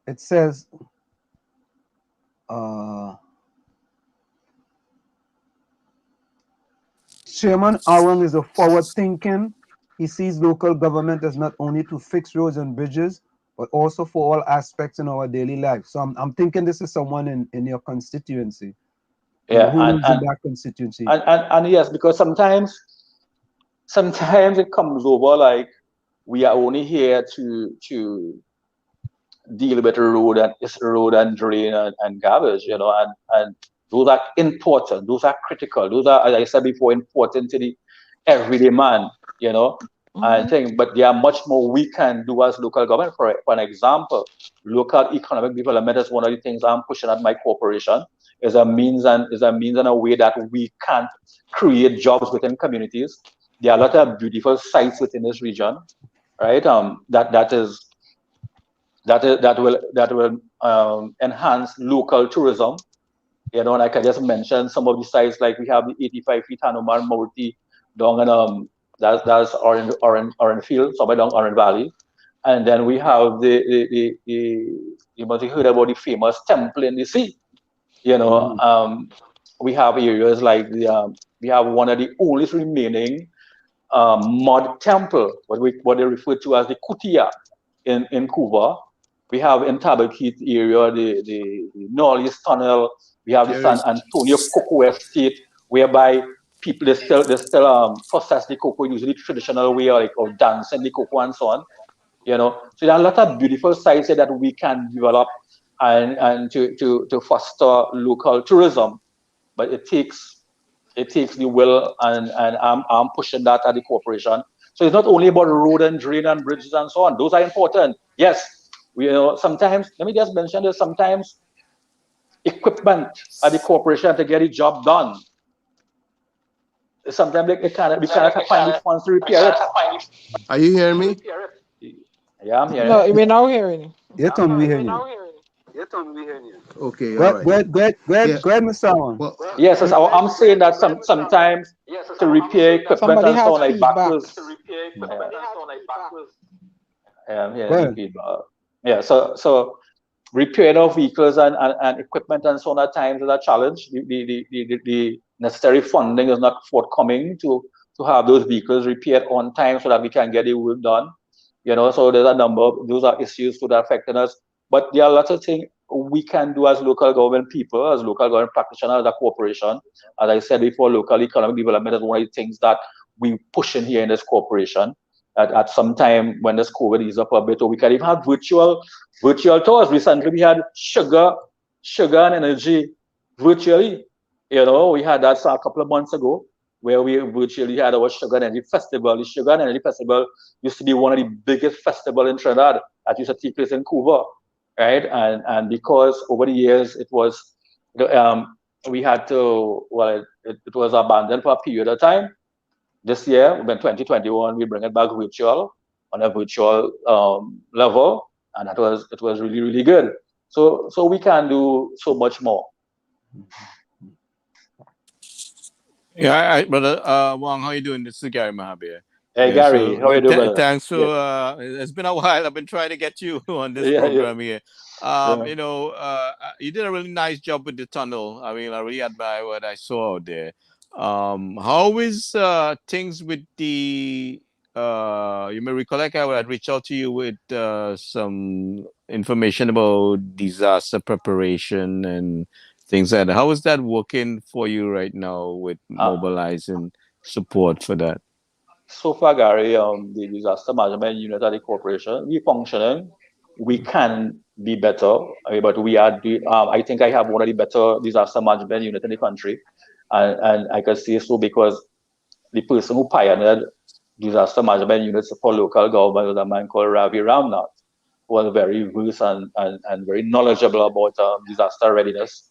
Speaker 4: It says, Chairman Awong is a forward-thinking. He sees local government as not only to fix roads and bridges, but also for all aspects in our daily life. So I'm thinking this is someone in your constituency.
Speaker 7: Yeah,
Speaker 4: who lives in that constituency.
Speaker 7: And yes, because sometimes it comes over like we are only here to deal with road and drain and garbage, and Those are important. Those are critical. Those are, as I said before, important to the everyday man, you know. I think, but there are much more we can do as local government. For an example, local economic development is one of the things I'm pushing at my corporation. Is a means and a way that we can create jobs within communities. There are a lot of beautiful sites within this region, right? That will enhance local tourism. You know, and I can just mention some of the sites, like we have the 85 feet Hanuman Murti down in that's Orange Field, somewhere down Orange Valley. And then we have the you must have heard about the famous temple in the sea. You know, we have areas like we have one of the oldest remaining mud temple, what they refer to as the Kutia in Couva. We have in Tabaquite area the Northeast Tunnel. We have the San Antonio Cocoa Estate, whereby people they still process the cocoa using the traditional way, like of dancing the cocoa and so on. You know, so there are a lot of beautiful sites here that we can develop and to foster local tourism, but it takes the will, and I'm pushing that at the corporation. So it's not only about road and drain and bridges and so on. Those are important. Yes, we, you know, sometimes, let me just mention this, sometimes equipment at the corporation to get the job done. Sometimes we cannot find the funds to repair it.
Speaker 6: Are you hearing me?
Speaker 7: Yeah, I'm hearing.
Speaker 5: No, we're now hearing you.
Speaker 4: Yeah, Tom, we hearing you.
Speaker 6: Okay,
Speaker 4: Go
Speaker 6: all right.
Speaker 4: ahead, Mr. Awong.
Speaker 6: Well,
Speaker 7: Yes, I'm saying that sometimes to repair equipment
Speaker 5: Somebody
Speaker 7: and so
Speaker 5: has
Speaker 7: on, like
Speaker 5: feedback.
Speaker 7: backwards. Yeah, so repairing of vehicles and equipment and so on at times is a challenge. The necessary funding is not forthcoming to have those vehicles repaired on time so that we can get the work done. You know, so there's a number of those are issues that are affecting us. But there are lots of things we can do as local government people, as local government practitioners, as a corporation. As I said before, local economic development is one of the things that we push in here in this corporation. At some time when this COVID is up a bit, or we can even have virtual tours. Recently, we had sugar and energy virtually. You know, we had that a couple of months ago, where we virtually had our Sugar and Energy Festival. The Sugar and Energy Festival used to be one of the biggest festivals in Trinidad that used to take place in Couva, right? And because over the years it was, we had to, well, it was abandoned for a period of time. This year, in 2021, we bring it back virtual, on a virtual level, and it was really, really good. So we can do so much more.
Speaker 8: Yeah, brother Wong, how you doing? This is Gary Mahabir.
Speaker 7: Hey,
Speaker 8: Yeah,
Speaker 7: Gary, how are you doing, brother?
Speaker 8: Thanks for it's been a while. I've been trying to get you on this program here. You know, you did a really nice job with the tunnel. I mean, I really admire what I saw out there. How is things with the you may recollect I would reach out to you with some information about disaster preparation and things like that. How is that working for you right now with mobilizing support for that?
Speaker 7: So far, Gary, the disaster management unit at the corporation, we functioning. We can be better, but we are. I think I have one of the better disaster management units in the country, and I can say so because the person who pioneered disaster management units for local government was a man called Ravi Ramnath, who was very versed and very knowledgeable about disaster readiness.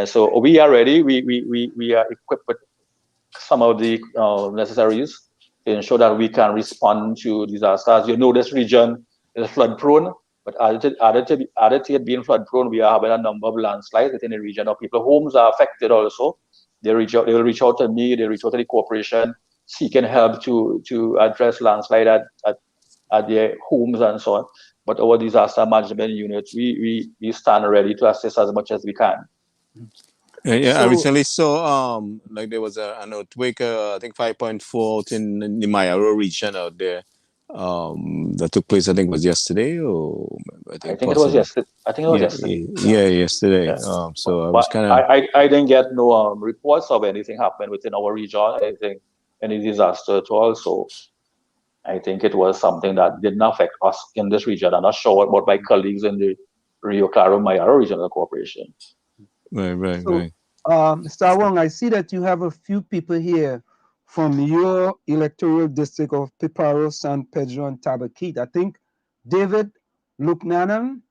Speaker 7: So we are ready. We are equipped with some of the necessaries to ensure that we can respond to disasters. You know, this region is flood prone, but added to it being flood prone, we are having a number of landslides within the region. Of people, homes are affected also. They will reach out to me, they reach out to the corporation, seeking help to address landslide at their homes and so on. But our disaster management units, we stand ready to assist as much as we can.
Speaker 8: Yeah, so, I recently saw like there was an earthquake, I think 5.4 out in the Mayaro region out there. That took place, I think it was yesterday, or
Speaker 7: I think it was yesterday. I think it was yesterday.
Speaker 8: Yeah, yesterday. Yeah. So I was kind of.
Speaker 7: I didn't get no reports of anything happening within our region. I think any disaster at all. So I think it was something that didn't affect us in this region. I'm not sure about my colleagues in the Rio Claro Mayaro regional corporation.
Speaker 8: Right.
Speaker 4: Mr. Awong, I see that you have a few people here from your electoral district of Talparo, San Pedro, and Tabaquite. I think David Luknanan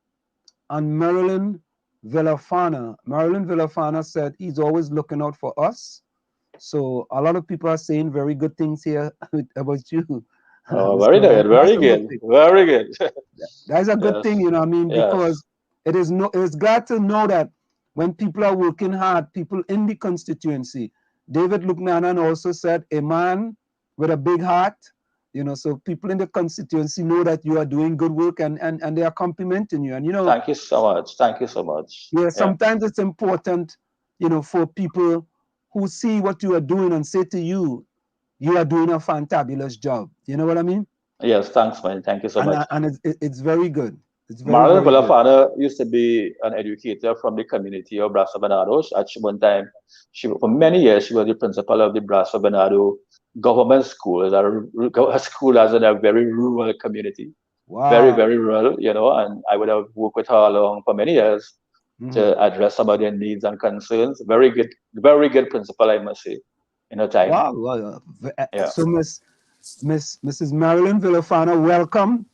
Speaker 4: and Marilyn Villafana. Marilyn Villafana said he's always looking out for us. So a lot of people are saying very good things here about you.
Speaker 7: Oh, very good, very good, very good.
Speaker 4: That's a good thing, you know what I mean? Because it's glad to know that when people are working hard, people in the constituency. David Luknanan also said, a man with a big heart, you know, so people in the constituency know that you are doing good work and they are complimenting you. And, you know,
Speaker 7: thank you so much. Thank you so much.
Speaker 4: Yeah, sometimes it's important, you know, for people who see what you are doing and say to you, you are doing a fantabulous job. You know what I mean?
Speaker 7: Yes, thanks, man. Thank you so much.
Speaker 4: And it's very good. It's
Speaker 7: Marilyn Villafana used to be an educator from the community of Brasso Bernardo. At one time, for many years, she was the principal of the Brasso Bernardo government school, a school as in a very rural community. Wow. Very, very rural, you know, and I would have worked with her along for many years to address some of their needs and concerns. Very good principal, I must say, in her time.
Speaker 4: Wow. So Mrs. Marilyn Villafana, welcome.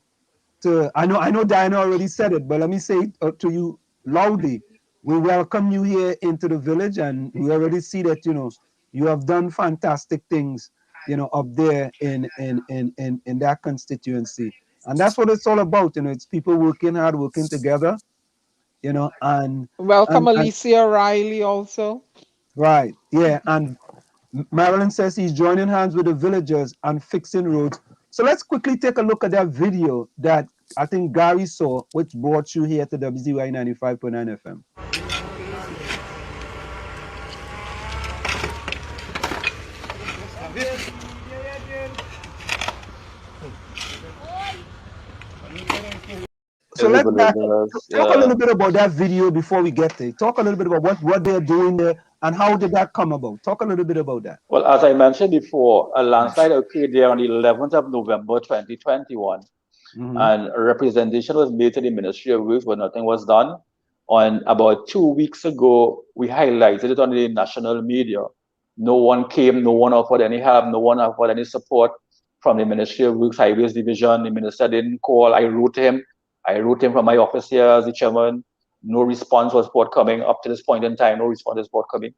Speaker 4: I know Diana already said it, but let me say it to you loudly. We welcome you here into the village, and we already see that, you know, you have done fantastic things, you know, up there in that constituency. And that's what it's all about, you know, it's people working hard, working together, you know, and
Speaker 5: welcome Alicia Riley also.
Speaker 4: Right, yeah, and Marilyn says he's joining hands with the villagers and fixing roads. So let's quickly take a look at that video that I think Gary saw, which brought you here to WCYE 95.9 FM. So let's talk a little bit about that video before we get there. Talk a little bit about what they're doing there and how did that come about. Talk a little bit about that.
Speaker 7: Well, as I mentioned before, a landslide occurred there on the 11th of November 2021. And a representation was made to the Ministry of Works, but nothing was done. On about 2 weeks ago, we highlighted it on the national media. No one came, no one offered any help, no one offered any support from the Ministry of Works Highways Division. The minister didn't call. I wrote him from my office here as the chairman. No response was forthcoming up to this point in time. No response is forthcoming.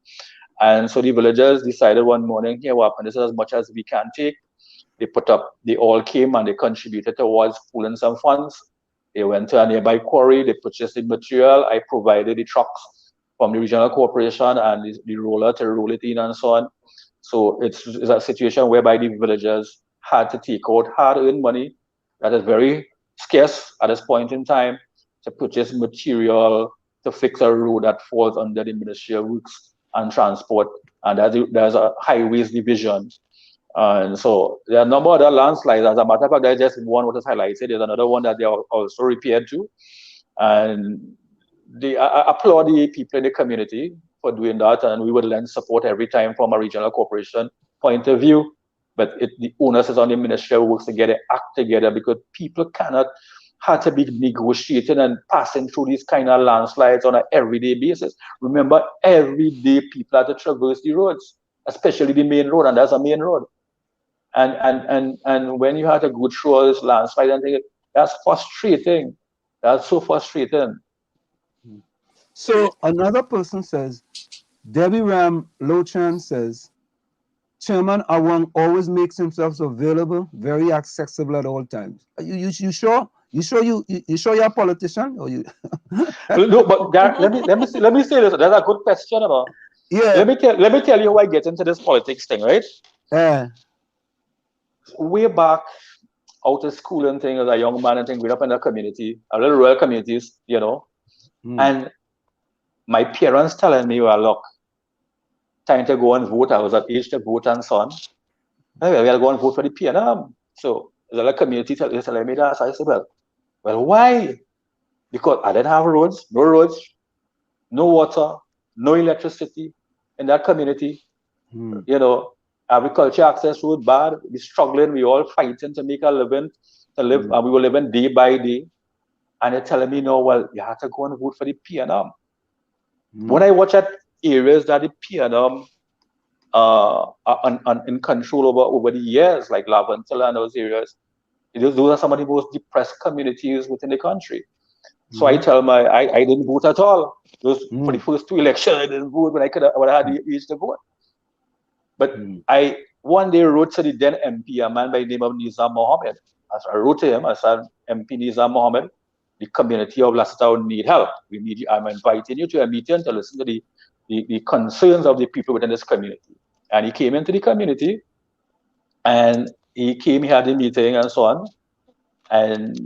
Speaker 7: And so the villagers decided one morning, here, what happened? This is as much as we can take. They all came and they contributed towards pooling some funds. They went to a nearby quarry, they purchased the material. I provided the trucks from the regional corporation and the roller to roll it in and so on. So it's a situation whereby the villagers had to take out hard-earned money that is very scarce at this point in time to purchase material to fix a road that falls under the Ministry of Works and Transport, and there's a highways division. And so there are a number of other landslides. As a matter of fact, there's just one what is highlighted. There's another one that they are also repaired to. And I applaud the people in the community for doing that, and we would lend support every time from a regional corporation point of view. But the onus is on the Ministry of Works to get their act together, because people cannot have to be negotiating and passing through these kind of landslides on an everyday basis. Remember, every day people have to traverse the roads, especially the main road, and that's a main road. And when you have to go through all this landslide and things, that's frustrating. That's so frustrating.
Speaker 4: So another person says, Debbie Ram Lochan says, Chairman Awong always makes himself available, very accessible at all times. You sure? You sure you're a politician? Or you?
Speaker 7: No, but Gareth, let me say this. That's a good question about.
Speaker 4: Yeah.
Speaker 7: Let me tell you how I get into this politics thing, right?
Speaker 4: Yeah.
Speaker 7: Way back out of school and thing, as a young man and thing, growing up in a community, a little rural communities, you know, and my parents telling me, well, look, time to go and vote. I was at age to vote and so on. Anyway, we are going to vote for the PNM. So the other community telling me that. So I said, well, why? Because I didn't have roads, no water, no electricity in that community. You know, agriculture access road bad. We're struggling. We all fighting to make a living, and we were living day by day. And they're telling me, no, well, you have to go and vote for the PNM. When I watch at areas that the PNM are in control over the years, like Laventilla and those areas, those are some of the most depressed communities within the country. So I tell I didn't vote at all. For the first 2 elections, I didn't vote when I had the age to vote. But I one day wrote to the then MP, a man by the name of Nizam Mohammed. As I wrote to him, I said, MP Nizam Mohammed, the community of Lasatown need help. I'm inviting you to a meeting to listen to the concerns of the people within this community. And he came into the community, and he had the meeting and so on. And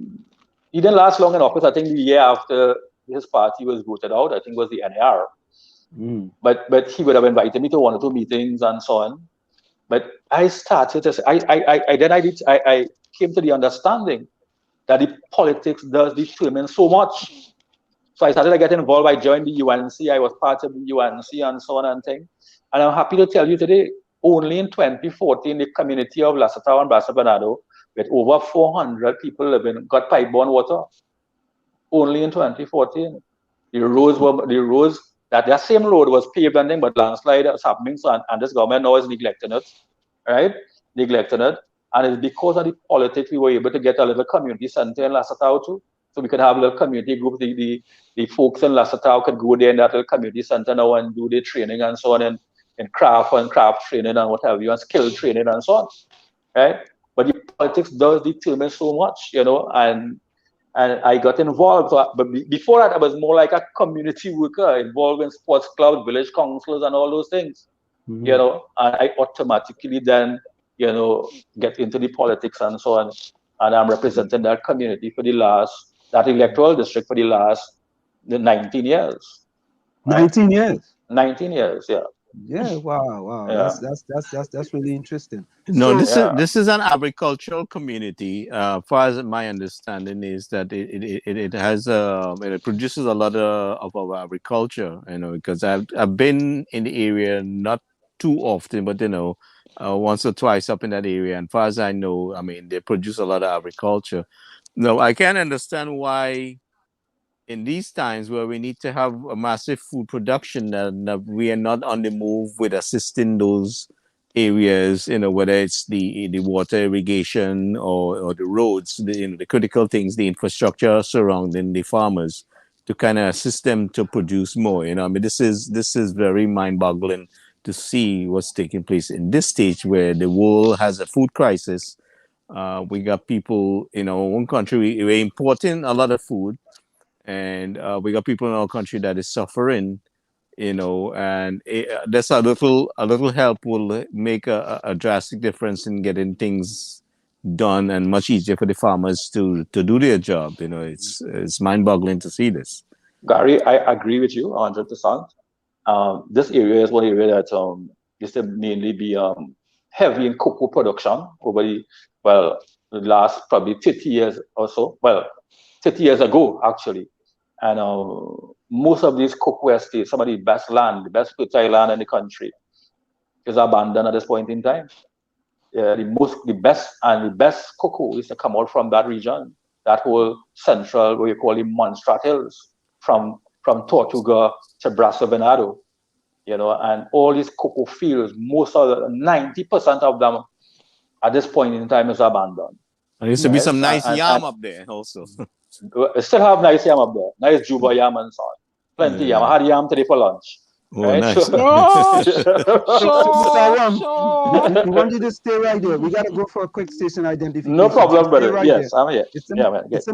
Speaker 7: he didn't last long in office. I think the year after his party was voted out, I think it was the NAR. But he would have invited me to 1 or 2 meetings and so on. But I started to say, I came to the understanding that the politics does determine so much. So I started to get involved. I joined the UNC. I was part of the UNC and so on and things. And I'm happy to tell you today, only in 2014, the community of Lasatown and Brasso Bernardo, with over 400 people living, got pipe-borne water. Only in 2014. That same road was paved and thing, but landslide was happening, and this government now is neglecting it, right? Neglecting it. And it's because of the politics we were able to get a little community center in Lasatown too. So we could have a little community group. The folks in Lasatown could go there in that little community center now and do their training and so on, and craft training and what have you, and skill training and so on, right? But the politics does determine so much, and I got involved. But before that, I was more like a community worker, involved in sports clubs, village councils, and all those things, and I automatically then, get into the politics and so on. And I'm representing that community for that electoral district for the last 19 years.
Speaker 4: 19 years?
Speaker 7: 19 years, yeah.
Speaker 4: Yeah, wow. Yeah. That's really interesting.
Speaker 8: No, this is an agricultural community. Far as my understanding is that it has it produces a lot of our agriculture. Because I've been in the area not too often, but once or twice up in that area, and far as I know, they produce a lot of agriculture. No, I can understand why in these times where we need to have a massive food production, that we are not on the move with assisting those areas, whether it's the water irrigation or the roads, the critical things, the infrastructure surrounding the farmers, to kind of assist them to produce more. This is very mind-boggling to see what's taking place in this stage where the world has a food crisis. We got people in our own country, we're importing a lot of food, and we got people in our country that is suffering, and there's a little help will make a drastic difference in getting things done, and much easier for the farmers to do their job. It's mind-boggling to see this.
Speaker 7: Gary, I agree with you 100%. This area is one area that used to mainly be heavy in cocoa production over the last probably 30 years or so. 30 years ago, actually. And most of these cocoa estates, some of the best fertile land in the country, is abandoned at this point in time. The best cocoa is to come out from that region, that whole central, what you call the Montserrat Hills, from Tortuga to Brasso Bernardo, and all these cocoa fields, 90% of them at this point in time is abandoned.
Speaker 8: There used to be some nice yam up there also.
Speaker 7: We still have nice yam up there, nice Juba yam and so on. Plenty yam. I had yam today for lunch.
Speaker 8: Oh, right? Nice.
Speaker 4: We want you to stay right there. We got to go for a quick station identification.
Speaker 7: No problem, brother. Right, yes, I'm here.
Speaker 4: It's in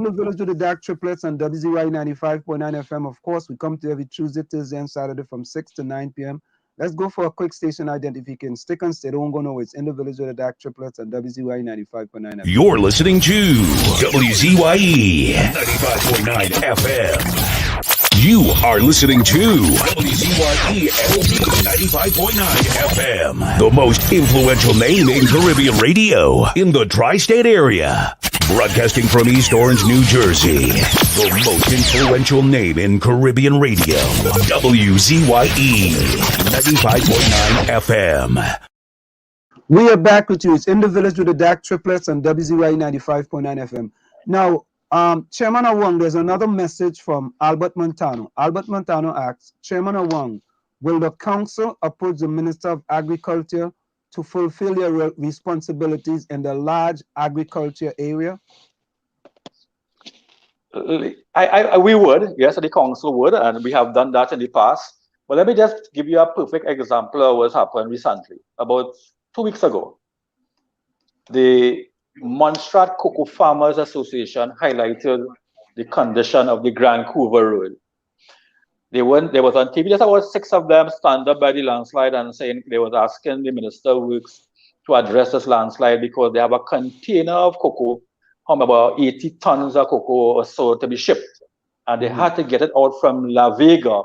Speaker 4: the village with the dark triplets on WCYE 95.9 FM. Of course, we come to every Tuesday, Thursday, and Saturday from 6 to 9 p.m. Let's go for a quick station identification. Stick and stay. Don't go nowhere. It's in the village with the dark triplets on WCYE 95.9 FM.
Speaker 1: You're listening to WCYE 95.9 FM. You are listening to WCYE 95.9 FM, the most influential name in Caribbean radio in the tri-state area. Broadcasting from East Orange, New Jersey, the most influential name in Caribbean radio, WCYE 95.9 FM.
Speaker 4: We are back with you. It's in the village with the dark triplets on WCYE 95.9 FM. Now, Chairman Awong, there's another message from Albert Montano. Albert Montano asks, Chairman Awong, Will the council approach the Minister of Agriculture to fulfill their responsibilities in the large agriculture area?
Speaker 7: We would, yes, the council would, and we have done that in the past. But let me just give you a perfect example of what's happened recently. About 2 weeks ago, the Montserrat Cocoa Farmers Association highlighted the condition of the Grand Couva Road. There was on TV, just about 6 of them stand up by the landslide and saying they was asking the Minister of Works to address this landslide because they have a container of cocoa, about 80 tons of cocoa or so to be shipped. And they had to get it out from La Vega,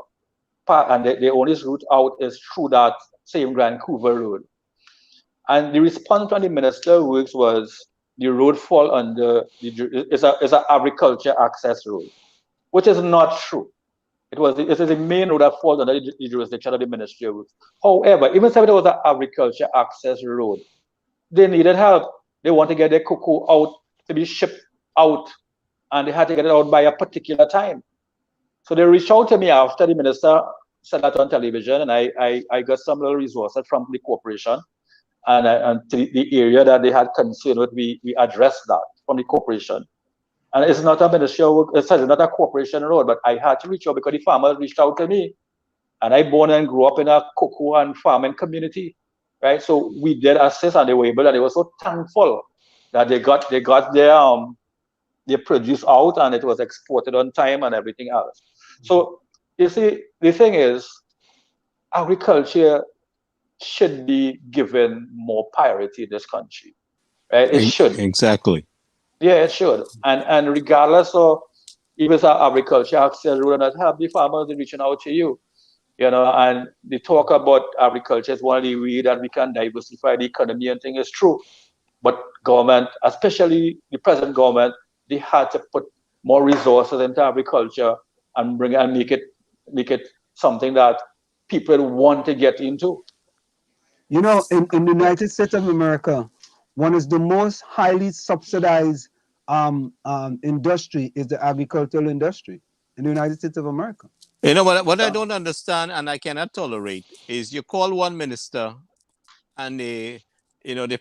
Speaker 7: and the only route out is through that same Grand Couva Road. And the response from the Minister of Works was the road fall under, it's an agriculture access road, which is not true. It is the main road that falls under the jurisdiction of the Ministry of Works. However, even if it was an agriculture access road, they needed help. They want to get their cocoa out to be shipped out, and they had to get it out by a particular time. So they reached out to me after the minister said that on television, and I got some little resources from the corporation and the area that they had concern with. We addressed that from the corporation. And it's not a Ministry of Work, it's not a corporation road, but I had to reach out because the farmers reached out to me. And I born and grew up in a cocoa and farming community, right? So we did assist, and they were able, and they were so thankful that they got their produce out, and it was exported on time and everything else. So you see, the thing is, agriculture should be given more priority in this country, right? It should.
Speaker 8: Exactly.
Speaker 7: Yeah, it should. And regardless of if it's an agriculture access road or not, have the farmers reaching out to you, and the talk about agriculture is one of the ways that we can diversify the economy, and thing is true. But government, especially the present government, they had to put more resources into agriculture and make it something that people want to get into.
Speaker 4: In the United States of America, one is the most highly subsidized industry is the agricultural industry in the United States of America.
Speaker 8: What I don't understand and I cannot tolerate is you call one minister and they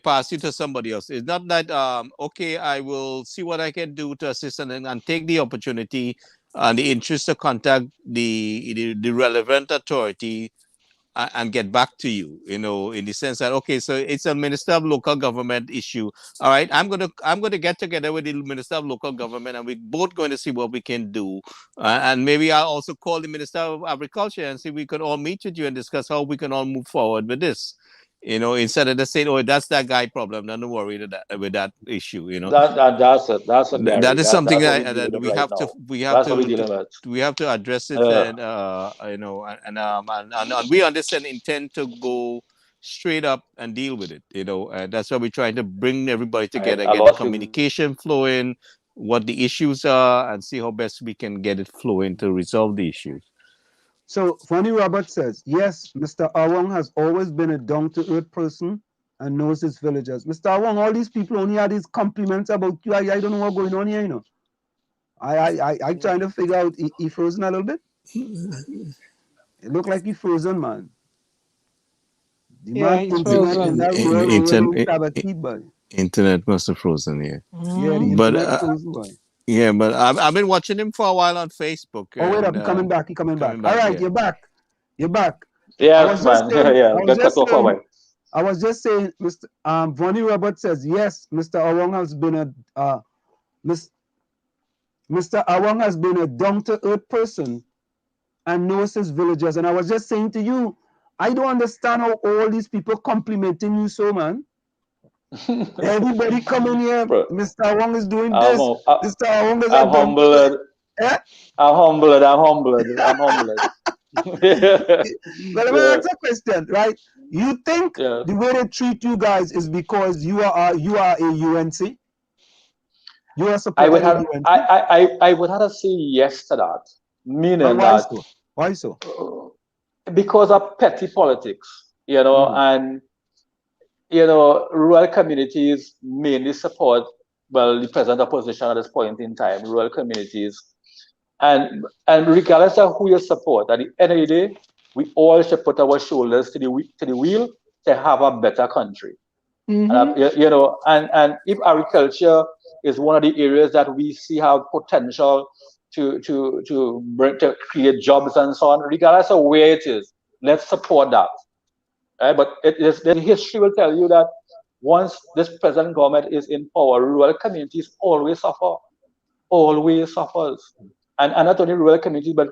Speaker 8: pass you to somebody else. It's not that, okay, I will see what I can do to assist and take the opportunity and the interest to contact the relevant authority and get back to you, in the sense that, okay, so it's a Minister of Local Government issue. All right, I'm gonna get together with the Minister of Local Government, and we're both going to see what we can do. And maybe I'll also call the Minister of Agriculture and see if we can all meet with you and discuss how we can all move forward with this. Instead of just saying, "Oh, that's that guy problem," don't worry with that issue.
Speaker 7: That's it.
Speaker 8: That is something that we have to address it, and we understand intend to go straight up and deal with it. And that's why we're trying to bring everybody together, get the communication flowing, what the issues are, and see how best we can get it flowing to resolve the issues.
Speaker 4: So Vonnie Roberts says, yes, Mr. Awong has always been a down-to-earth person and knows his villagers. Mr. Awong, all these people only had these compliments about you. I don't know what's going on here, I'm trying to figure out, he frozen a little bit? It looked like he frozen, man.
Speaker 5: He's frozen.
Speaker 8: Internet must have frozen, yeah.
Speaker 4: Yeah, the internet frozen, boy.
Speaker 8: Yeah, but I've been watching him for a while on Facebook.
Speaker 4: Oh, wait up, coming back. All right, yeah. You're back.
Speaker 7: Yeah, man.
Speaker 4: I was just saying, Mr. Vonnie Roberts says, yes, Mr. Awong has been Mr. Awong has been a down-to-earth person and knows his villagers. And I was just saying to you, I don't understand how all these people complimenting you so, man. Everybody coming here, bro. Mr. Awong is doing this. Mr. Awong is
Speaker 7: I'm humbled. I'm humbled.
Speaker 4: But let me ask a question, right? You think the way they treat you guys is because you are a UNC? You are supporting UNC?
Speaker 7: I would have to say yes to that. Meaning that.
Speaker 4: Why so?
Speaker 7: Because of petty politics, and rural communities mainly support, the present opposition at this point in time, rural communities. And regardless of who you support, at the end of the day, we all should put our shoulders to the wheel to have a better country. And, and if agriculture is one of the areas that we see have potential to create jobs and so on, regardless of where it is, let's support that. Right? But the history will tell you that once this present government is in power, rural communities always suffer, always suffers. And not only rural communities, but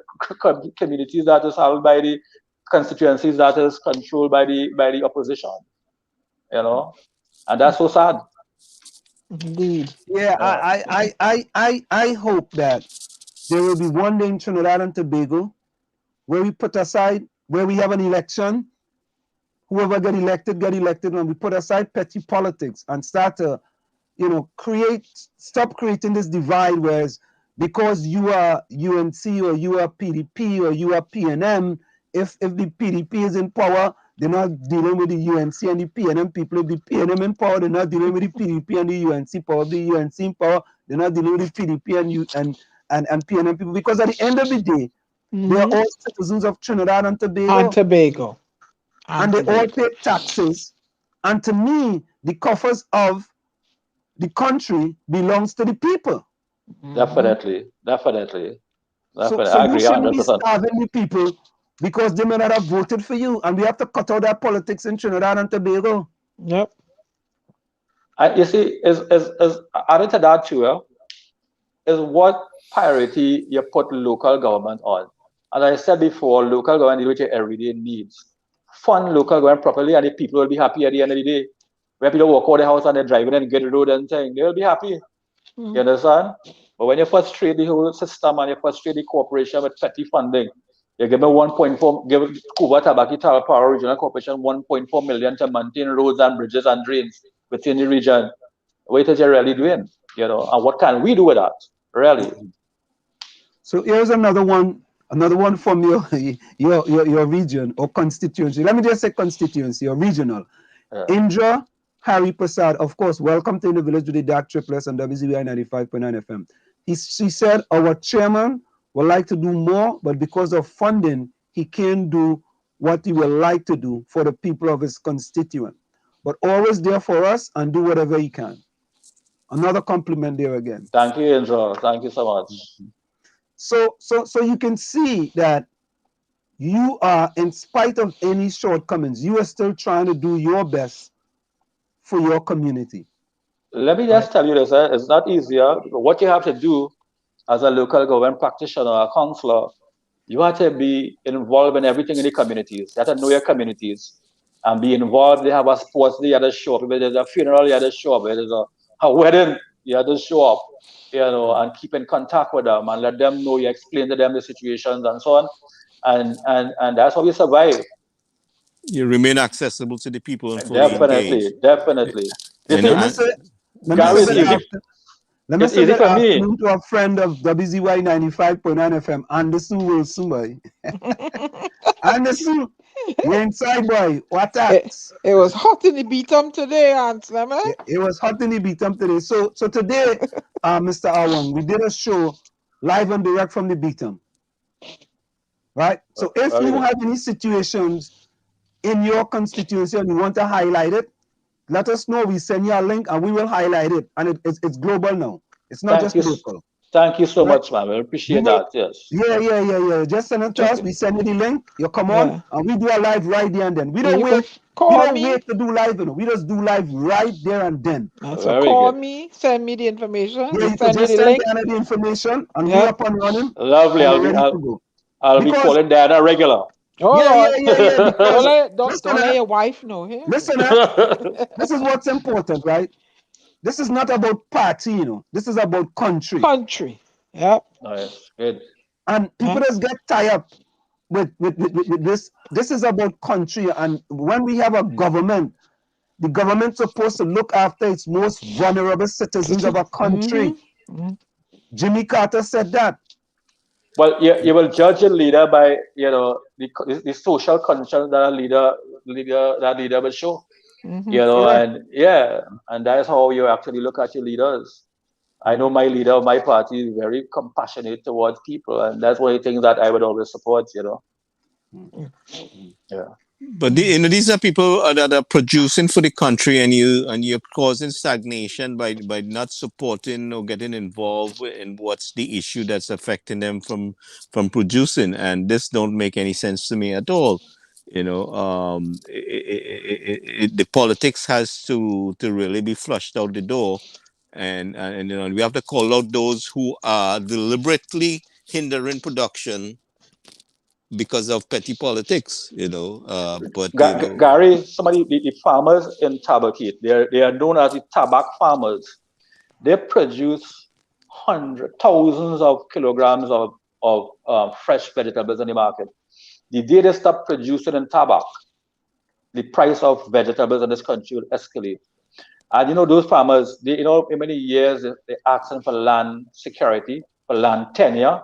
Speaker 7: communities that is held by the constituencies that is controlled by the opposition. And that's so sad.
Speaker 5: Indeed.
Speaker 4: Yeah, I hope that there will be one day in Trinidad and Tobago where we put aside, where we have an election, whoever get elected, and we put aside petty politics and start to, stop creating this divide, whereas because you are UNC or you are PDP or you are PNM, if the PDP is in power, they're not dealing with the UNC and the PNM people. If the PNM in power, they're not dealing with the PDP and the UNC power. If the UNC in power, they're not dealing with the PDP and PNM people. Because at the end of the day, they are all citizens of Trinidad and Tobago. And they all pay taxes. And to me, the coffers of the country belongs to the people.
Speaker 7: Definitely.
Speaker 4: So
Speaker 7: I agree.
Speaker 4: you shouldn't be starving the people because they may not have voted for you, and we have to cut out that politics in Trinidad and Tobago.
Speaker 5: Yep.
Speaker 7: You see, is added to that too, is what priority you put local government on. As I said before, local government deal with your everyday needs. Fund local government properly, and the people will be happy at the end of the day. When people walk out the house and they're driving and get the road and thing, they will be happy. You understand? But when you frustrate the whole system and you frustrate the corporation with petty funding, you give me 1.4, give Couva, Tabaquite, Talparo Regional Corporation 1.4 million to maintain roads and bridges and drains within the region. What is you really doing? And what can we do with that? Really?
Speaker 4: So here's another one from your region or constituency. Let me just say constituency or regional. Yeah. Indra Harry Prasad, of course, welcome to In the Village with the Dark Triplets on WCYE 95.9 FM. She said, our chairman would like to do more, but because of funding, he can't do what he would like to do for the people of his constituent. But always there for us and do whatever he can. Another compliment there again.
Speaker 7: Thank you, Indra. Thank you so much.
Speaker 4: So you can see that you are, in spite of any shortcomings, you are still trying to do your best for your community.
Speaker 7: Let me just tell you this, it's not easier. What you have to do as a local government practitioner or counselor, you have to be involved in everything in the communities. You have to know your communities and be involved. They have a sports day, you have to show up. If there's a funeral, you have to show up. If there's a wedding, you have to show up, and keep in contact with them and let them know, you explain to them the situations and so on. And that's how we survive.
Speaker 8: You remain accessible to the people and fully
Speaker 7: definitely.
Speaker 4: Let me say that afternoon to a friend of WCYE 95.9 FM, Anderson Wilson, boy. Anderson, you're inside, boy. What else?
Speaker 5: It was hot in the beatum today, Ansel, man.
Speaker 4: It was hot in the beatum today. So today, Mr. Awong, we did a show live and direct from the beatum. Right? So if you have any situations in your constituency and you want to highlight it, let us know. We send you a link and we will highlight it. And it's global now. It's not just local.
Speaker 7: Thank you so much, man. I appreciate that. Yes.
Speaker 4: Yeah. Just send it to us. We send you the link. You come on and we do a live right there and then. We don't wait. We don't wait to do live. We just do live right there and then.
Speaker 5: So call me, send me the information.
Speaker 4: Yeah, you can just send Diana the information and we're up and running.
Speaker 7: Lovely. I'll be calling Diana regular.
Speaker 5: Yeah. Don't let your wife know. Hey?
Speaker 4: Listen, this is what's important, right? This is not about party, This is about country.
Speaker 5: Yep.
Speaker 7: Nice. Good.
Speaker 4: And people just get tied up with this. This is about country. And when we have a government, the government's supposed to look after its most vulnerable citizens of a country. Jimmy Carter said that.
Speaker 7: Well, you will judge a leader by the social conscience that that leader will show. And that's how you actually look at your leaders. I know my leader of my party is very compassionate towards people, and that's one of the things that I would always support. Yeah.
Speaker 8: But these are people that are producing for the country, and you're causing stagnation by not supporting or getting involved in what's the issue that's affecting them from producing. And this don't make any sense to me at all. The politics has to really be flushed out the door, and we have to call out those who are deliberately hindering production because of petty politics, but
Speaker 7: Gary, the farmers in Tabaquite, they are known as the tabac farmers. They produce thousands of kilograms of fresh vegetables in the market. The day they stop producing in tabac, the price of vegetables in this country will escalate. And those farmers, in many years they asking for land security, for land tenure,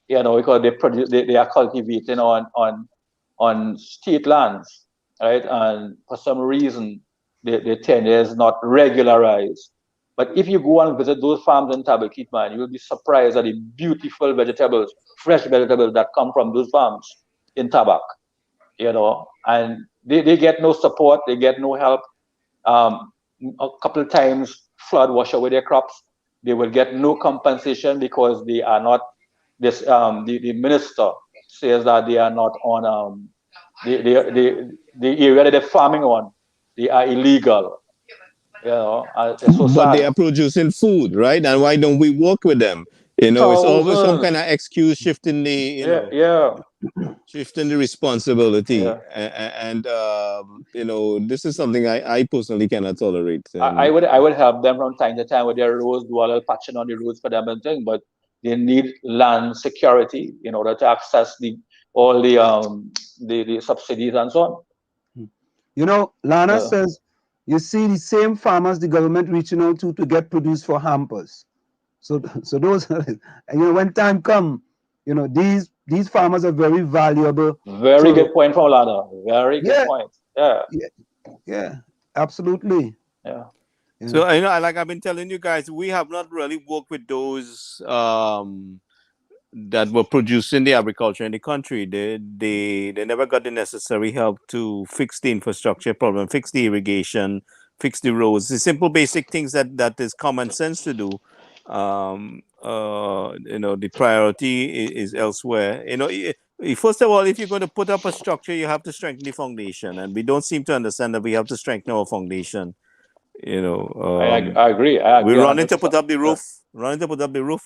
Speaker 7: because they are cultivating on state lands, right? And for some reason, the tenure is not regularized. But if you go and visit those farms in Tabaquite, man, you will be surprised at the beautiful vegetables, fresh vegetables that come from those farms in Tabac, and they get no support, they get no help. A couple of times flood wash away their crops. They will get no compensation because they are not this. The minister says that they are not on the area that they're farming on. They are illegal.
Speaker 8: But they are producing food, right? And why don't we work with them? It's always some kind of excuse shifting the shifting the responsibility. And this is something I personally cannot tolerate.
Speaker 7: I would help them from time to time with their roads, do a little patching on the roads for them and things, but they need land security in order to access all the subsidies and so on.
Speaker 4: Lana says, you see the same farmers the government reaching out to get produce for hampers. So those, when time come, these farmers are very valuable.
Speaker 7: Very good point from Lana. Very good point.
Speaker 4: Yeah, absolutely.
Speaker 7: Yeah.
Speaker 8: So like I've been telling you guys, we have not really worked with those that were producing the agriculture in the country. They never got the necessary help to fix the infrastructure problem, fix the irrigation, fix the roads, the simple basic things that is common sense to do. The priority is elsewhere. First of all, if you're going to put up a structure, you have to strengthen the foundation, and we don't seem to understand that we have to strengthen our foundation.
Speaker 7: I agree.
Speaker 8: We're running to put up the roof,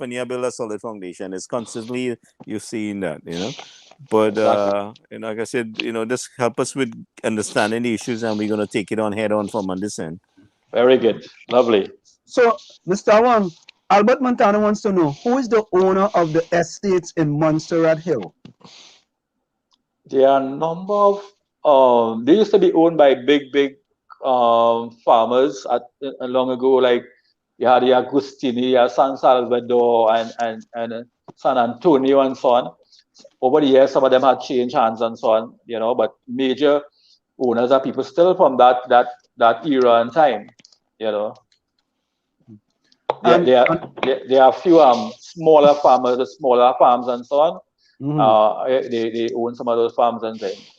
Speaker 8: and you build a solid foundation. It's constantly you're seeing that, But like I said, just help us with understanding the issues, and we're going to take it on head on from this end.
Speaker 7: Very good, lovely.
Speaker 4: So, Mr. Awong, Albert Montana wants to know, who is the owner of the estates in Montserrat Hill?
Speaker 7: There are a number of, they used to be owned by big farmers long ago, like you had the Agustini, you had San Salvador and San Antonio and so on. Over the years, some of them had changed hands and so on, but major owners are people still from that era and time, There are a few smaller farmers, the smaller farms and so on. They own some of those farms and things.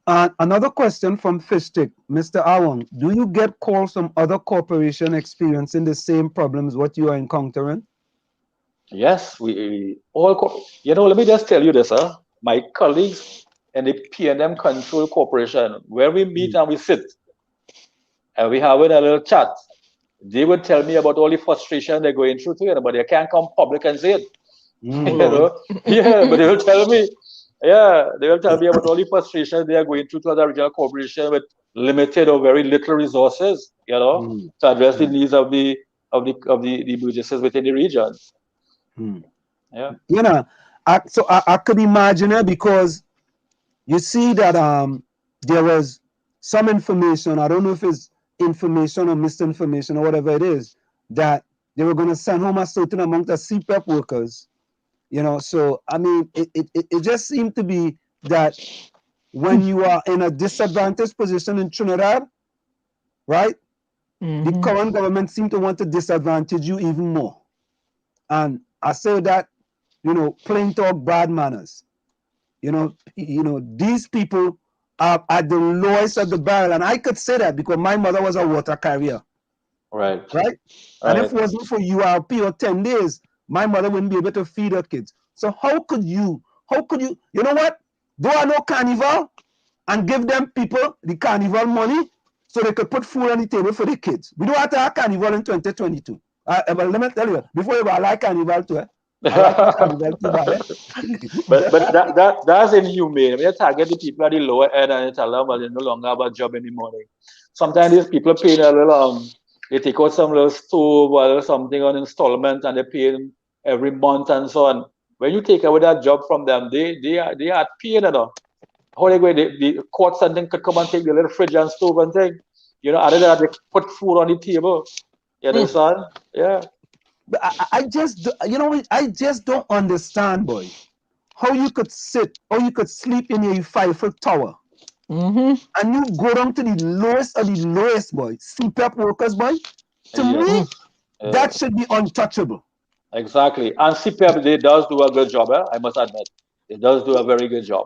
Speaker 4: Another question from Fishstick, Mr. Awong, do you get calls from other corporations experiencing the same problems what you are encountering?
Speaker 7: Yes, we all. Let me just tell you this, my colleagues in the P&M Control Corporation, where we meet and we sit, and we have a little chat, they would tell me about all the frustration they're going through too, but they can't come public and say it. But they will tell me. Yeah, they will tell me about all the frustration they are going through to other regional corporation with limited or very little resources, to address the needs of the businesses within the region.
Speaker 4: I could imagine it, because you see that there was some information, I don't know if it's information or misinformation or whatever it is, that they were going to send home a certain amount of CPEP workers. So I mean, it just seemed to be that when you are in a disadvantaged position in Trinidad, right? The current government seemed to want to disadvantage you even more. And I say that, plain talk, bad manners. these people are at the lowest of the barrel, and I could say that because my mother was a water carrier.
Speaker 7: Right.
Speaker 4: And if it wasn't for URP or 10 days, my mother wouldn't be able to feed her kids. So how could you, you know what? Do I know carnival and give them people the carnival money so they could put food on the table for the kids? We don't have to have carnival in 2022. But let me tell you, before you go, I like carnival too. I like carnival too,
Speaker 7: but that's inhumane. I mean, you target the people at the lower end and you tell them, well, they no longer have a job in the morning. Sometimes these people pay a little, they take out some little stove or something on installment and they pay them every month and so on. When you take away that job from them, they are paying it. How they go, the court something could come and take the little fridge and stove and thing. Other than that, they put food on the table. You understand? Yeah.
Speaker 4: But I just don't understand, boy, how you could sit or you could sleep in a 5-foot tower. And you go down to the lowest of the lowest, boy. CPAP workers, boy. To me, that should be untouchable.
Speaker 7: Exactly. And CPAP, they does do a good job, I must admit. It does do a very good job.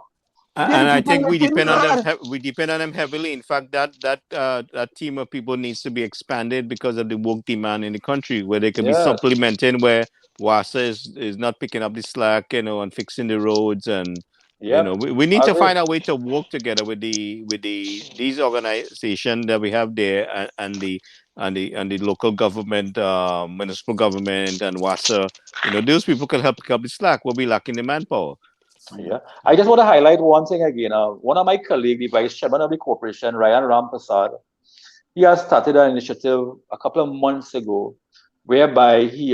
Speaker 8: And I think we depend on them. We depend on them heavily. In fact, that team of people needs to be expanded because of the work demand in the country, where they can be supplementing where WASA is not picking up the slack, and fixing the roads, and we need to find a way to work together with these organizations that we have there and the local government, municipal government, and WASA. Those people can help pick up the slack. We'll be lacking the manpower.
Speaker 7: Yeah, I just want to highlight one thing again. One of my colleagues, the vice chairman of the corporation, Ryan Rampasad, he has started an initiative a couple of months ago, whereby he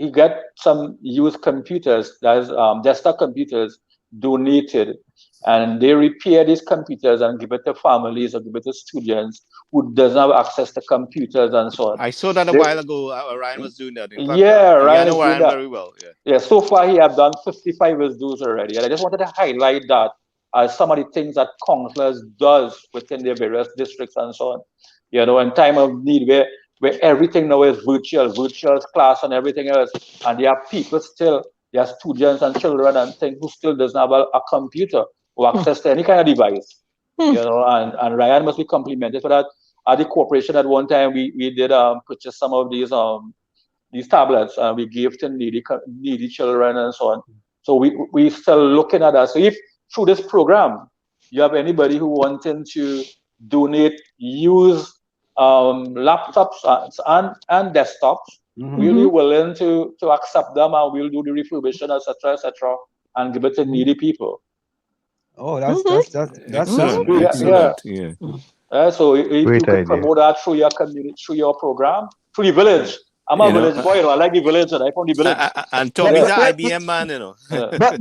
Speaker 7: got some used computers, that is desktop computers, donated, and they repair these computers and give it to families or give it to students who doesn't have access to computers and so on.
Speaker 8: I saw that a while ago. Ryan was doing that. In fact,
Speaker 7: Ryan
Speaker 8: is doing that very well.
Speaker 7: Yeah, so far he have done 55 those already, and I just wanted to highlight that as some of the things that councillors does within their various districts and so on. In time of need, where everything now is virtual class and everything else, and there are people still, there are students and children and things who still doesn't have a computer or access to any kind of device. And Ryan must be complimented for that. At the corporation at one time, we did purchase some of these tablets and we gave to needy children and so on. So we still looking at that. So if through this program you have anybody who wanting to donate used laptops and desktops, we'll be willing to accept them and we'll do the refurbishment, etc., and give it to needy people.
Speaker 4: Oh, that's
Speaker 8: excellent.
Speaker 7: So if you could promote that through your community, through your program, through the village. I'm a village boy, I like the village, and I'm from the village.
Speaker 8: And Tommy's an IBM man,
Speaker 4: But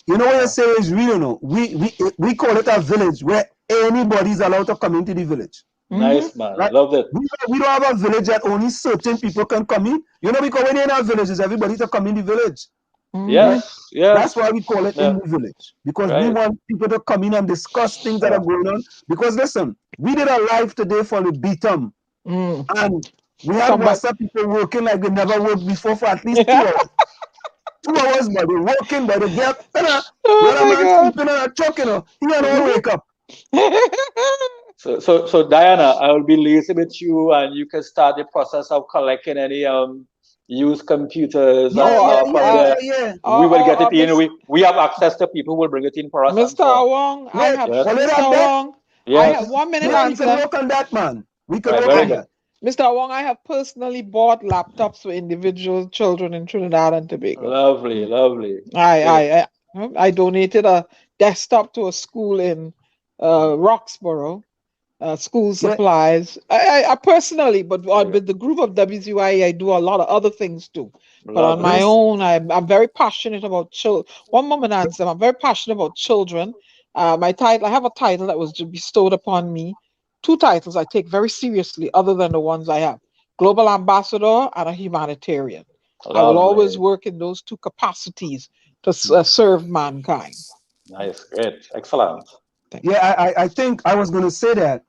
Speaker 4: what you say is real, we call it a village where anybody's allowed to come into the village.
Speaker 7: Nice, man. Right? Love it.
Speaker 4: We don't have a village that only certain people can come in. Because when you're in our villages, everybody to come in the village.
Speaker 7: Yes.
Speaker 4: That's why we call it in the village. Because we want people to come in and discuss things that are going on. Because listen, we did a live today for the BTM. And we had WhatsApp people working like they never worked before for at least 2 hours. 2 hours, but they're working, but they get man sleeping on a truck, he don't wake up.
Speaker 7: So Diana, I will be liaising with you, and you can start the process of collecting any used computers. We will get it in. We have access to people who will bring it in for us.
Speaker 5: Mr. Awong, I have 1 minute answer.
Speaker 4: We can work on that, man. We can work on that.
Speaker 5: Mr. Awong, I have personally bought laptops for individual children in Trinidad and Tobago.
Speaker 7: Lovely.
Speaker 5: I donated a desktop to a school in Roxborough, school supplies. I personally, but with the group of WCYE, I do a lot of other things too. But on my own, I'm very passionate about children. One moment answer. I'm very passionate about children. My title, I have a title that was bestowed upon me. 2 titles I take very seriously, other than the ones I have: Global Ambassador and a Humanitarian. Lovely. I will always work in those 2 capacities to serve mankind.
Speaker 7: Nice, great, excellent.
Speaker 4: I think I was going to say that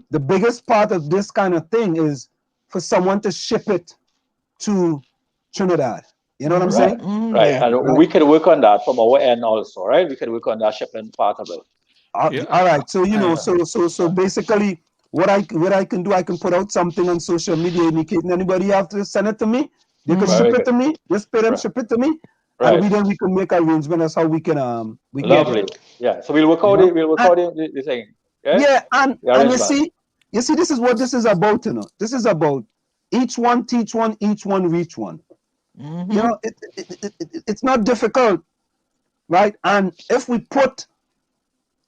Speaker 4: the biggest part of this kind of thing is for someone to ship it to Trinidad. You know what I'm saying?
Speaker 7: Right.
Speaker 5: Yeah.
Speaker 7: And we can work on that from our end also, right? We can work on that shipping part of it.
Speaker 4: All right. So so basically, what I can do, I can put out something on social media indicating anybody have to send it to me. They can ship it to me. Just pay them, ship it to me, and we can make arrangement. That's how we can
Speaker 7: Lovely. Yeah. So we'll work out the thing.
Speaker 4: Yeah, and you see, this is what this is about. You know, this is about each one teach one, each one reach one. You know, it's not difficult, right? And if we put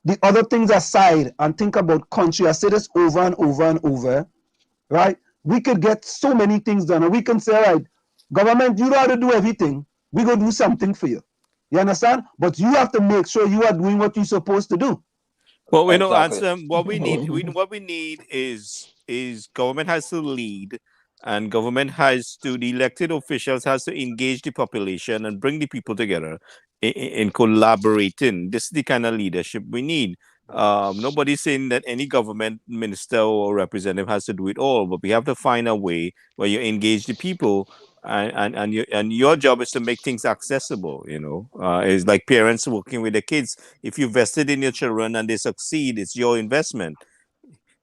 Speaker 4: the other things aside and think about country, I say this over and over and over, right? We could get so many things done. And we can say, right, government, you don't have to do everything. We go do something for you. You understand? But you have to make sure you are doing what you're supposed to do.
Speaker 8: Well, we know, what we need is government has to lead, and government has to, the elected officials has to engage the population and bring the people together in collaborating. This is the kind of leadership we need. Nobody's saying that any government minister or representative has to do it all, but we have to find a way where you engage the people, and your job is to make things accessible. You know, it's like parents working with the kids. If you invested in your children and they succeed, it's your investment.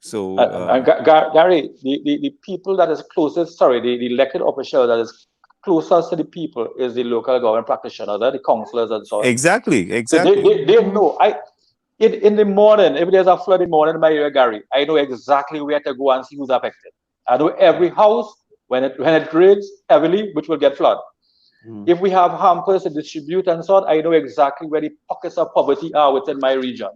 Speaker 8: So
Speaker 7: Gary, the people that is closest, the elected official that is closest to the people is the local government practitioners, the councillors and so on.
Speaker 8: Exactly.
Speaker 7: So they know. In the morning, if there's a flood in the morning in my area, Gary, I know exactly where to go and see who's affected. I know every house when it rains heavily, which will get flood. If we have hampers to distribute and so on, I know exactly where the pockets of poverty are within my region.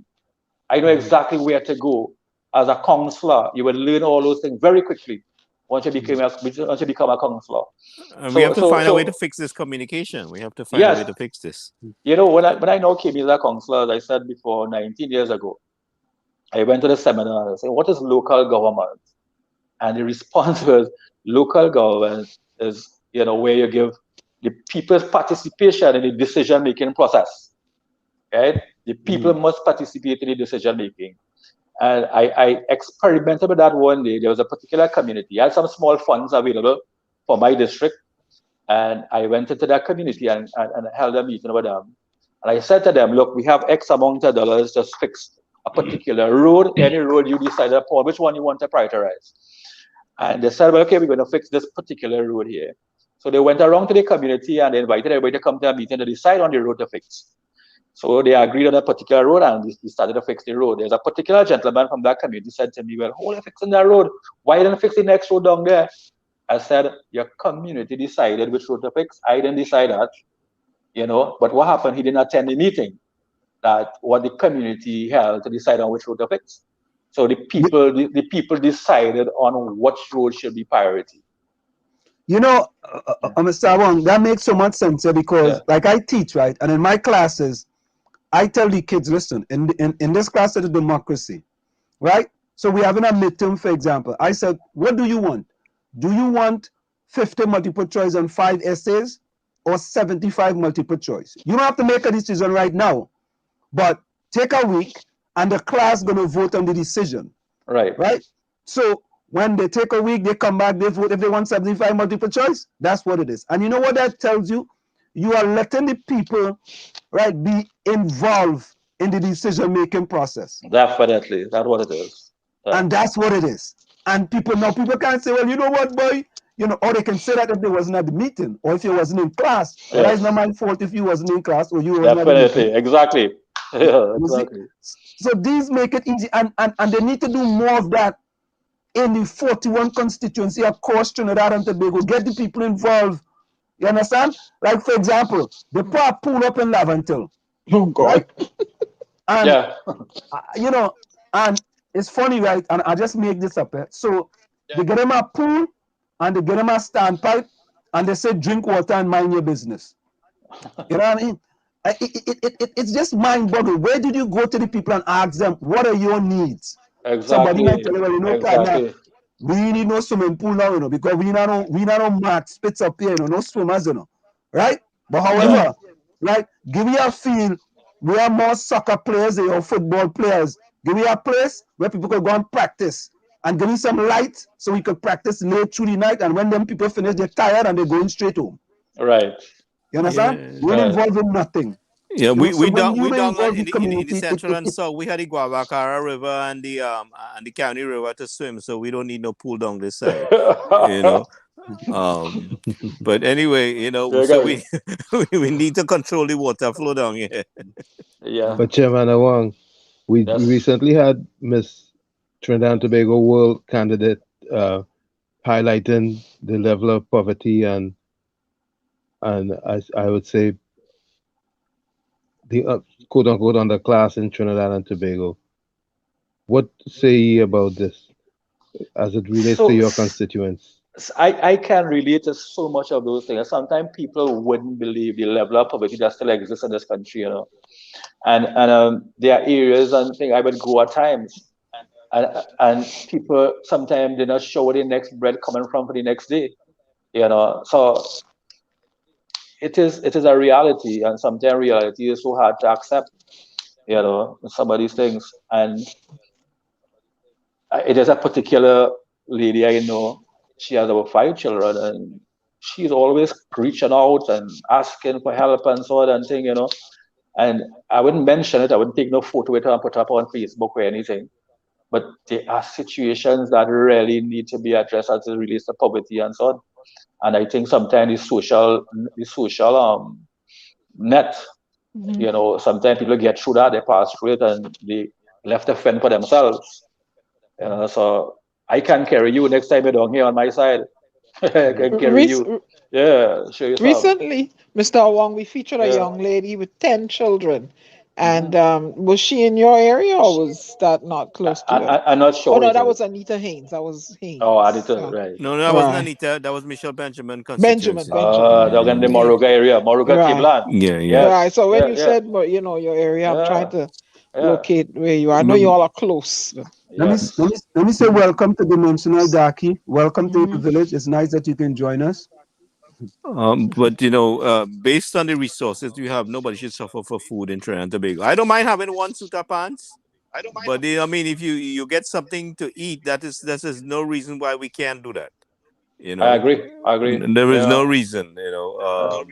Speaker 7: I know exactly where to go. As a councillor, you will learn all those things very quickly once you become a councillor.
Speaker 8: And we have to find a way to fix this communication. We have to find a way to fix this.
Speaker 7: You know, when I now came as a councillor, as I said before, 19 years ago, I went to the seminar and I said, what is local government? And the response was, local government is, where you give the people's participation in the decision-making process. Right? The people must participate in the decision-making. And I experimented with that one day. There was a particular community. I had some small funds available for my district. And I went into that community and held a meeting with them. And I said to them, look, we have X amount of dollars to fix a particular road, any road you decide upon, which one you want to prioritize. And they said, well, okay, we're going to fix this particular road here. So they went around to the community and they invited everybody to come to a meeting to decide on the road to fix. So they agreed on a particular road and we started to fix the road. There's a particular gentleman from that community said to me, well, how are you fixing that road? Why didn't you fix the next road down there? I said, your community decided which road to fix. I didn't decide that, But what happened? He didn't attend the meeting that what the community held to decide on which road to fix. So the people decided on which road should be priority.
Speaker 4: Mr. Awong, that makes so much sense because, like, I teach, right, and in my classes, I tell the kids, listen, in this class of democracy, right? So we have in a midterm, for example. I said, what do you want? Do you want 50 multiple choice and 5 essays or 75 multiple choice? You don't have to make a decision right now, but take a week and the class going to vote on the decision.
Speaker 7: Right.
Speaker 4: Right? So when they take a week, they come back, they vote if they want 75 multiple choice. That's what it is. And you know what that tells you? You are letting the people, right, be involved in the decision-making process.
Speaker 7: Definitely. That's what it is.
Speaker 4: Yeah. And that's what it is. And people can't say, well, you know what, boy? Or they can say that if they wasn't at the meeting or if you wasn't in class. Yes. Well, that's not my fault if you wasn't in class or you wasn't at the meeting.
Speaker 7: Exactly. Yeah, exactly.
Speaker 4: So these make it easy. And they need to do more of that in the 41 constituency across Trinidad and Tobago. Get the people involved. You understand? Like, for example, they put a pool up in Laventil.
Speaker 5: Oh, God.
Speaker 4: Right? And, and it's funny, right? And I just make this up. So they get them a pool and they get them a standpipe and they say, drink water and mind your business. You know what I mean? It's just mind-boggling. Where did you go to the people and ask them, what are your needs?
Speaker 7: Exactly.
Speaker 4: Somebody might tell you, exactly. We need no swimming pool now, because we not no mat spits up here, no swimmers, right? But however, right, give me a field. We are more soccer players or football players. Give me a place where people can go and practice, and give me some light so we could practice late through the night. And when them people finish, they're tired and they're going straight home.
Speaker 7: Right.
Speaker 4: You understand?
Speaker 8: Yeah.
Speaker 4: We're involved in nothing.
Speaker 8: Yeah,
Speaker 4: You know, so
Speaker 8: we
Speaker 4: when
Speaker 8: down
Speaker 4: you were involved
Speaker 8: in
Speaker 4: in
Speaker 8: the
Speaker 4: community,
Speaker 8: central and south. We had the Guavacara River and the County River to swim, so we don't need no pool down this side. You know. But anyway, you know, so we we need to control the water flow down here.
Speaker 7: Yeah.
Speaker 6: But Chairman Awong, we recently had Miss Trinidad and Tobago World candidate highlighting the level of poverty and I would say the quote unquote underclass in Trinidad and Tobago. What say ye about this as it relates to your constituents?
Speaker 7: I can relate to so much of those things. Sometimes people wouldn't believe the level of poverty that still exists in this country, you know. And there are areas and things I would go at times, and people sometimes they're not sure where the next bread coming from for the next day, you know. So it is a reality, and sometimes reality is so hard to accept, you know, some of these things. And it is a particular lady I know. She has about 5 children, and she's always reaching out and asking for help and so on and thing, you know. And I wouldn't mention it. I wouldn't take no photo with her and put it up on Facebook or anything. But there are situations that really need to be addressed as it relates to poverty and so on. And I think sometimes the social net, you know, sometimes people get through that, they pass through it, and they left to fend for themselves. You know, so I can carry you next time you're down here on my side. I can carry you. Yeah, show yourself.
Speaker 5: Recently, Mr. Awong, we featured a young lady with 10 children. And was she in your area, or was that not close to you?
Speaker 7: I'm not sure.
Speaker 5: Oh, no, that was Anita Haynes. That was Haynes.
Speaker 7: Oh, Anita, right.
Speaker 8: No, that wasn't Anita. That was Michelle Benjamin.
Speaker 5: Benjamin.
Speaker 7: Down in the Moruga area, Moruga Tablan.
Speaker 8: Yeah.
Speaker 5: Right. So when you said, you know, your area, I'm trying to locate where you are. I know you all are close.
Speaker 4: Let me say welcome to Dimensional Daki. Welcome to the village. It's nice that you can join us.
Speaker 8: But you know, based on the resources we have, nobody should suffer for food in Trinidad and Tobago. I don't mind having one suit of pants. But I mean, if you get something to eat, that is no reason why we can't do that. You know,
Speaker 7: I agree.
Speaker 8: There is no reason. You know,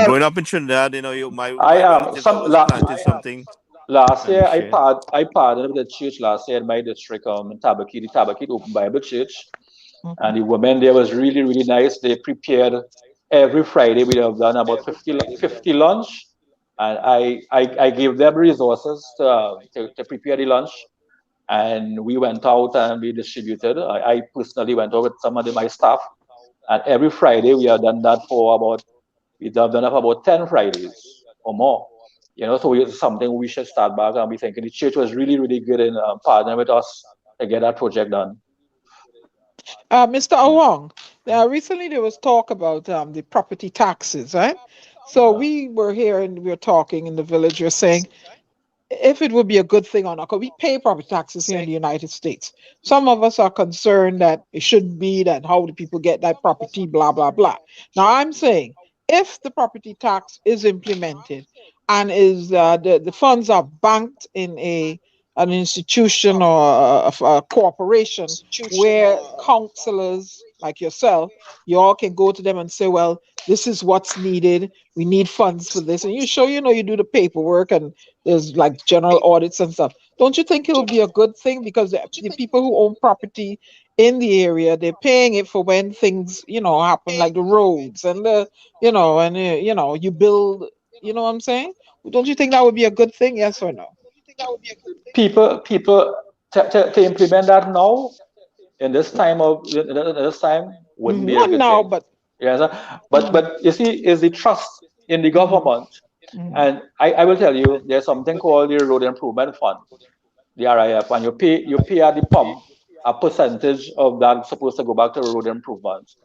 Speaker 8: growing up in Trinidad, you know, my relatives planted something.
Speaker 7: Last year, I partnered with the church last year in my district, in Tabaquite, the Tabaquite Open Bible Church. And the women there was really, really nice. They prepared every Friday. We have done about 50 lunch. And I gave them resources to prepare the lunch. And we went out and we distributed. I personally went out with some of my staff. And every Friday we have done that we've done that for about 10 Fridays or more. You know, so it's something we should start back, and we think the church was really, really good in partnering with us to get that project done.
Speaker 5: Mr. Awong, recently there was talk about the property taxes, right? So we were here and we were talking in the village. You're saying if it would be a good thing or not, because we pay property taxes here in the United States. Some of us are concerned that it shouldn't be, that how do people get that property, blah, blah, blah. Now I'm saying if the property tax is implemented and is the funds are banked in an institution or a corporation where counselors like yourself, you all can go to them and say, well, this is what's needed. We need funds for this. And you show, you know, you do the paperwork and there's like general audits and stuff. Don't you think it'll be a good thing? Because the people who own property in the area, they're paying it for when things, you know, happen, like the roads and you build, you know what I'm saying? Don't you think that would be a good thing? Yes or no?
Speaker 7: People to implement that now in this time wouldn't be a good
Speaker 5: now,
Speaker 7: thing.
Speaker 5: but
Speaker 7: but you see, is the trust in the government. And I will tell you, there's something called the Road Improvement Fund, the RIF, and you pay at the pump a percentage of that supposed to go back to road improvements.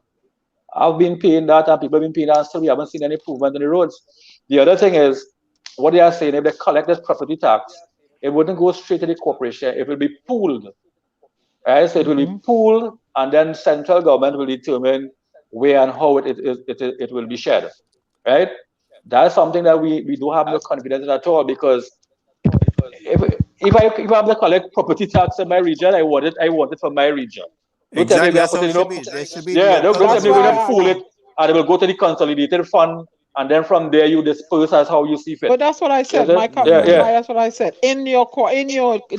Speaker 7: I've been paying that, and people have been paying that, so we haven't seen any improvement in the roads. The other thing is, what they are saying, if they collect this property tax, it wouldn't go straight to the corporation, it will be pooled. Right? So it will be pooled, and then central government will determine where and how it will be shared. Right? That's something that we don't have no confidence in at all, because if I have to collect property tax in my region, I want it for my region.
Speaker 8: Exactly, that's how it should be. There should be
Speaker 7: don't tell me we're going to pool it and it will go to the consolidated fund, and then from there you disperse as how you see fit.
Speaker 5: But that's what I said. That's what I said. In your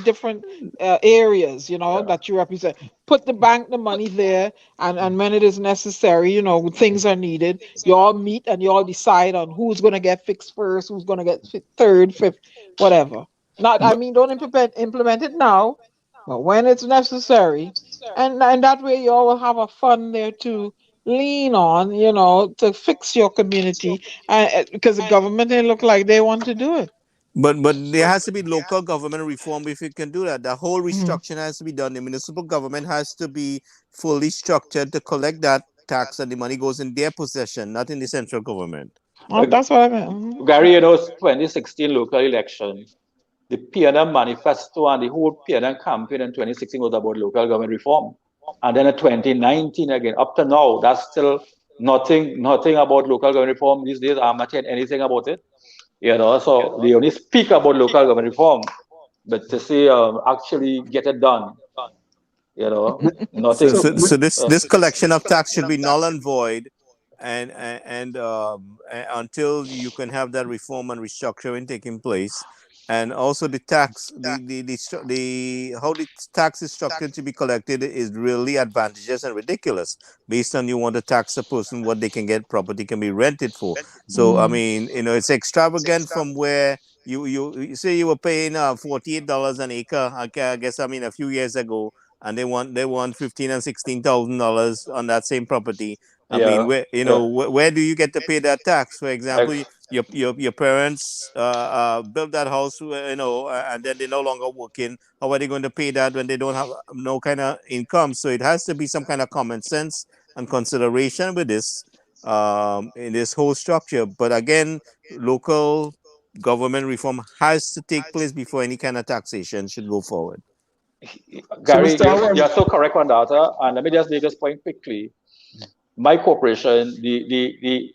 Speaker 5: different areas, that you represent, put the money there, and when it is necessary, things are needed. You all meet and you all decide on who's going to get fixed first, who's going to get third, fifth, whatever. Don't implement it now, but when it's necessary, and that way you all will have a fund there to lean on, to fix your community, because the government didn't look like they want to do it.
Speaker 8: But there has to be local government reform if it can do that. The whole restructuring has to be done. The municipal government has to be fully structured to collect that tax, and the money goes in their possession, not in the central government.
Speaker 5: That's what I meant.
Speaker 7: Gary, 2016 local election, the PNM manifesto and the whole PNM campaign in 2016 was about local government reform. And then in 2019 again, up to now, that's still nothing about local government reform these days. I'm not hearing anything about it. So they only speak about local government reform, but to say actually get it done, nothing.
Speaker 8: So this collection of tax should be null and void, and until you can have that reform and restructuring taking place. And also the tax, how the tax is structured to be collected is really advantageous and ridiculous. Based on you want to tax a person what they can get, property can be rented for. So it's extravagant from where you say you were paying $48 an acre. I guess a few years ago, and they want $15,000 and $16,000 on that same property. Where do you get to pay that tax? For example, your parents built that house, and then they're no longer working. How are they going to pay that when they don't have no kind of income? So it has to be some kind of common sense and consideration with this in this whole structure. But again, local government reform has to take place before any kind of taxation should go forward.
Speaker 7: Gary, you're so correct on that. And let me just make this point quickly. My corporation, the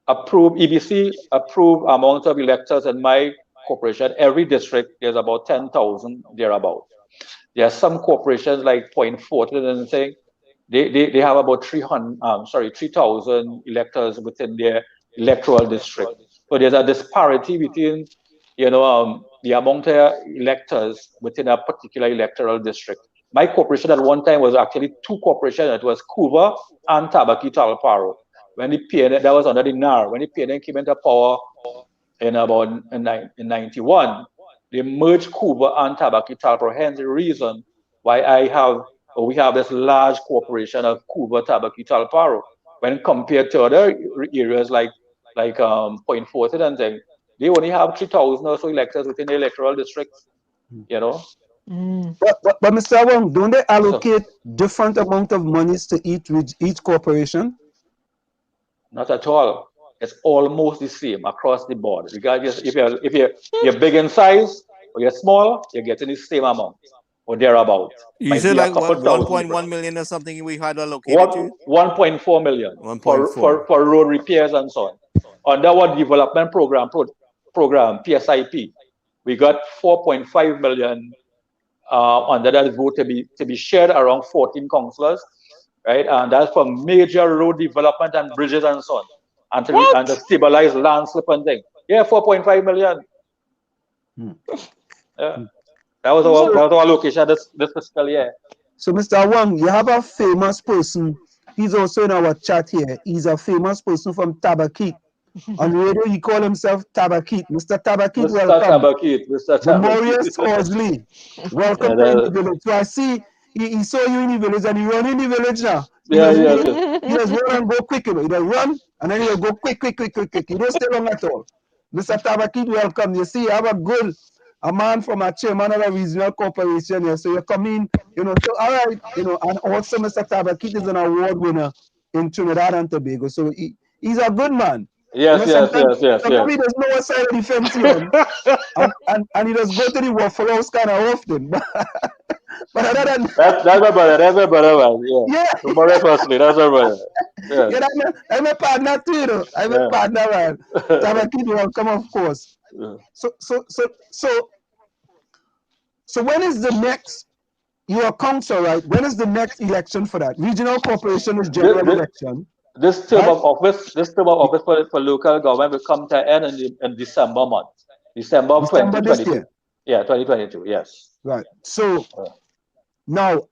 Speaker 7: approved EBC approved amount of electors in my corporation, every district there's about 10,000 thereabout. There are some corporations like Point Fortin and thing, they have about 3,000 electors within their electoral district. So there's a disparity between the amount of electors within a particular electoral district. My corporation at one time was actually two corporations. It was Couva and Tabaquite Talparo. When the PNM, that was under the NAR, when the PNM came into power in 91, they merged Couva and Tabaquite Talparo. Hence the reason why we have this large corporation of Couva, Tabaquite Talparo. When compared to other areas like Point Fortin and things, they only have 3,000 or so electors within the electoral districts,
Speaker 4: But Mr. Awong, don't they allocate different amount of monies to each corporation?
Speaker 7: Not at all. It's almost the same across the board. Regardless if you're big in size or you're small, you're getting the same amount or thereabout.
Speaker 8: You said like 1.1 million or something we had allocated to?
Speaker 7: 1.4 million for road repairs and so on. Under our development program, PSIP, we got 4.5 million under that vote to be shared around 14 councillors, right? And that's for major road development and bridges and so on, and to stabilize landslip and things. Yeah, 4.5 million. Yeah, that was our allocation this fiscal year.
Speaker 4: So, Mr. Awong, you have a famous person. He's also in our chat here. He's a famous person from Tabaquite. On radio, he called himself Tabaquite. Mr. Tabaquite, welcome.
Speaker 7: Mr. Tabaquite.
Speaker 4: Humorous Horsley. Welcome to the village. So I see he saw you in the village and he run in the village now. He just run and go quick. He just run and then he'll go quick. He don't stay long at all. Mr. Tabaquite, welcome. You see, you have a man from a chairman of a regional corporation here. So you come in, so all right, and also Mr. Tabaquite is an award winner in Trinidad and Tobago. So he's a good man.
Speaker 7: Yes.
Speaker 4: Sometimes he doesn't know what side of the fence he's on. and he does go to the Waffle House kind of often. But other than
Speaker 7: that's my brother. That's my brother, man. Yeah. Humorous Horsley, that's my brother. Yeah,
Speaker 4: I'm a partner too, I'm a partner, man. Tabaquite welcome, of course. Yeah. So when is the next? You are council, right? When is the next election for that? Regional corporation is general election.
Speaker 7: This term of office for local government will come to an end in December month. December of 2022. Yeah, 2022, yes.
Speaker 4: Right. So now,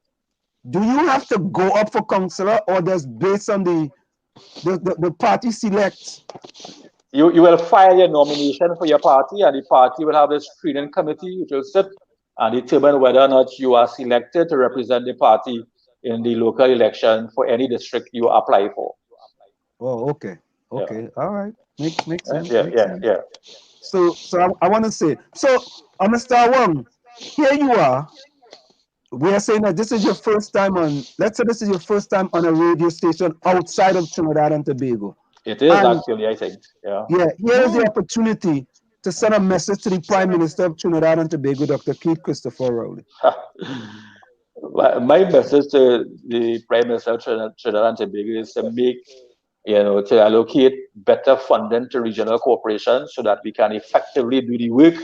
Speaker 4: do you have to go up for councillor, or does based on the party selects?
Speaker 7: You will file your nomination for your party, and the party will have a screening committee which will sit and determine whether or not you are selected to represent the party in the local election for any district you apply for.
Speaker 4: Oh, okay. Okay. Yeah. All right. Makes sense.
Speaker 7: Yeah.
Speaker 4: So I want to say, so Mr. Awong, here you are. We are saying that this is your first time on, let's say this is your first time on a radio station outside of Trinidad and Tobago.
Speaker 7: It is actually, I think. Yeah.
Speaker 4: Yeah. Here is the opportunity to send a message to the Prime Minister of Trinidad and Tobago, Dr. Keith Christopher Rowley.
Speaker 7: My message to the Prime Minister of Trinidad and Tobago is to make, to allocate better funding to regional corporations so that we can effectively do the work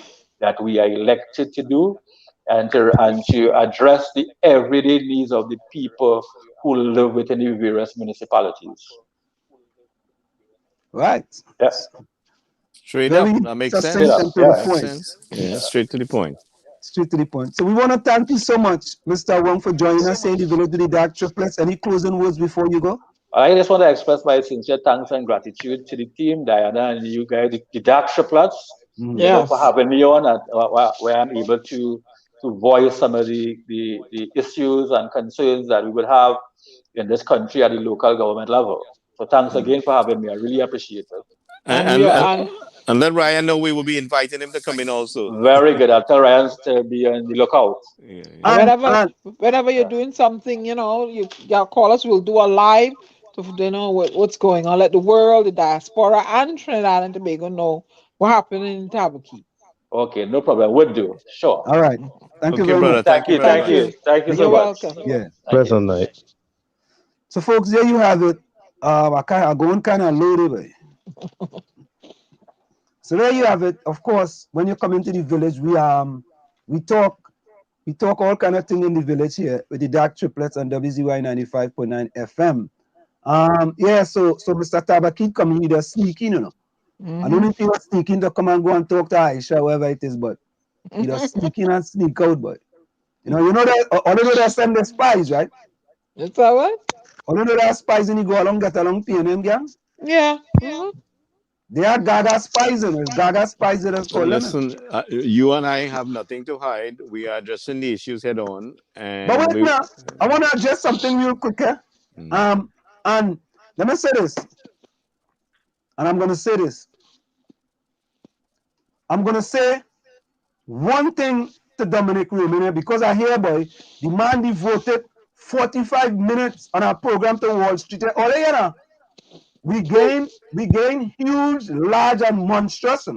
Speaker 7: that we are elected to do, and to address the everyday needs of the people who live within the various municipalities.
Speaker 4: Right.
Speaker 7: Yes.
Speaker 8: Straight up. That makes sense. Yeah, straight to the point.
Speaker 4: Straight to the point. So we want to thank you so much, Mr. Awong, for joining us here in the Village of the Dark Triplets. Any closing words before you go?
Speaker 7: I just want to express my sincere thanks and gratitude to the team, Diana, and you guys, the Dark Triplets, for having me on, where I'm able to voice some of the issues and concerns that we would have in this country at the local government level. So thanks again for having me. I really appreciate it.
Speaker 8: And let Ryan know we will be inviting him to come in also.
Speaker 7: Very good. I'll tell Ryan to be on the lookout.
Speaker 5: Whenever you're doing something, you call us. We'll do a live to know what's going on. Let the world, the diaspora, and Trinidad and Tobago know what happened in Tabaquite.
Speaker 7: Okay, no problem. We'll do. Sure.
Speaker 4: All right. Thank you very much.
Speaker 7: Thank you so much.
Speaker 5: Welcome.
Speaker 4: Yeah.
Speaker 6: Present night.
Speaker 4: So, folks, there you have it. I go on kind of loaded. So there you have it. Of course, when you come into the village, we talk all kind of thing in the village here with the Dark Triplets on WCYE 95.9 FM. So Mr. Tabaquite coming here sneaking, I don't know if he was sneaking to come and go and talk to Aisha, wherever it is, but he was sneaking and sneak out, but you know that all of them send the spies, right?
Speaker 5: It's that what?
Speaker 4: All of them spies and you go along, get along, PNM gang.
Speaker 5: Yeah.
Speaker 4: They are Gaga spies, and it's Gaga spies that is called.
Speaker 8: Listen, you and I have nothing to hide. We are addressing the issues head on.
Speaker 4: But wait now, I want to address something real quick here. And let me say this. And I'm going to say this. I'm going to say one thing to Dominic Roman, because I hear, boy, the man devoted 45 minutes on our program to Wall Street. We gain huge, large, and monstrous.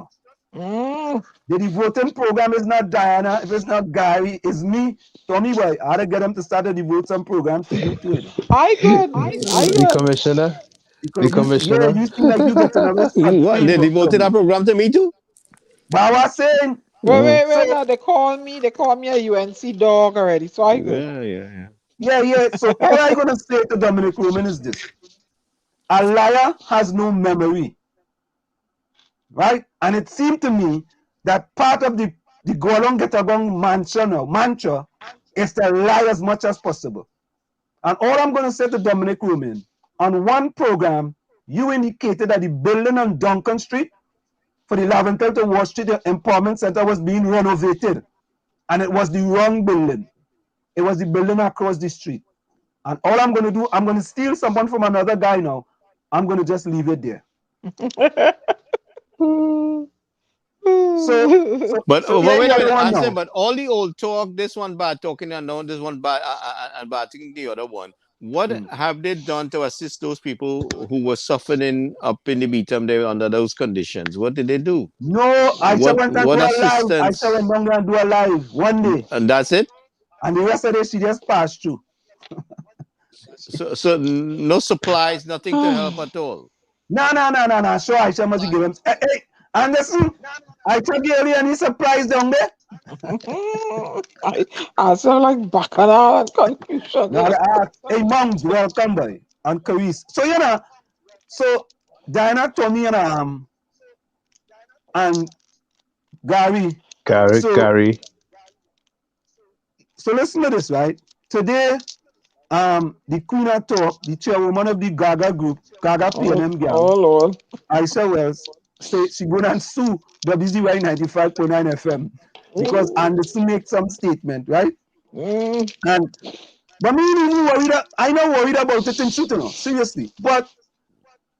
Speaker 4: The devoting program is not Diana. If it's not Gary, it's me, Tommy Boy. I had to get them to start a devoting program to you to it.
Speaker 5: I good.
Speaker 6: The commissioner.
Speaker 4: You seem like you get another.
Speaker 8: What? They devoted our program to me too?
Speaker 4: But I was saying.
Speaker 5: Wait. No, they call me a UNC dog already. So I good.
Speaker 4: Yeah. So all I'm gonna say to Dominic Roman is this. A liar has no memory, right? And it seemed to me that part of the go along get along mantra is to lie as much as possible. And all I'm going to say to Dominic Roman, on one program, you indicated that the building on Duncan Street for the Laventel to Wall Street Empowerment Center was being renovated, and it was the wrong building. It was the building across the street. And all I'm going to do, I'm going to steal someone from another guy now. I'm going to just leave it there.
Speaker 8: But wait, but all the old talk, this one bad talking unknown, this one bad and bad talking the other one. What have they done to assist those people who were suffering up in the Beatum there under those conditions? What did they do?
Speaker 4: No, I went and do a live. I went and do a live one day.
Speaker 8: And that's it?
Speaker 4: And the rest of the day, she just passed through.
Speaker 8: So no supplies, nothing to help at all.
Speaker 4: No. Sure, I must give him. Hey, Anderson, I told you earlier any supplies down there?
Speaker 5: I sound like bacchanal and confusion.
Speaker 4: Hey, Mongs, welcome, boy. And Caris. So, So Diana, Tommy, and Gary.
Speaker 6: Gary.
Speaker 4: So listen to this, right? Today, the Queen of Talk, the chairwoman of the Gaga group, Gaga P&M gang,
Speaker 5: Lord.
Speaker 4: Aisha Wells, say she go and sue WCYE 95.9 FM because Anderson made some statement, right? And but me even worried. I'm not worried about it in truth, seriously. But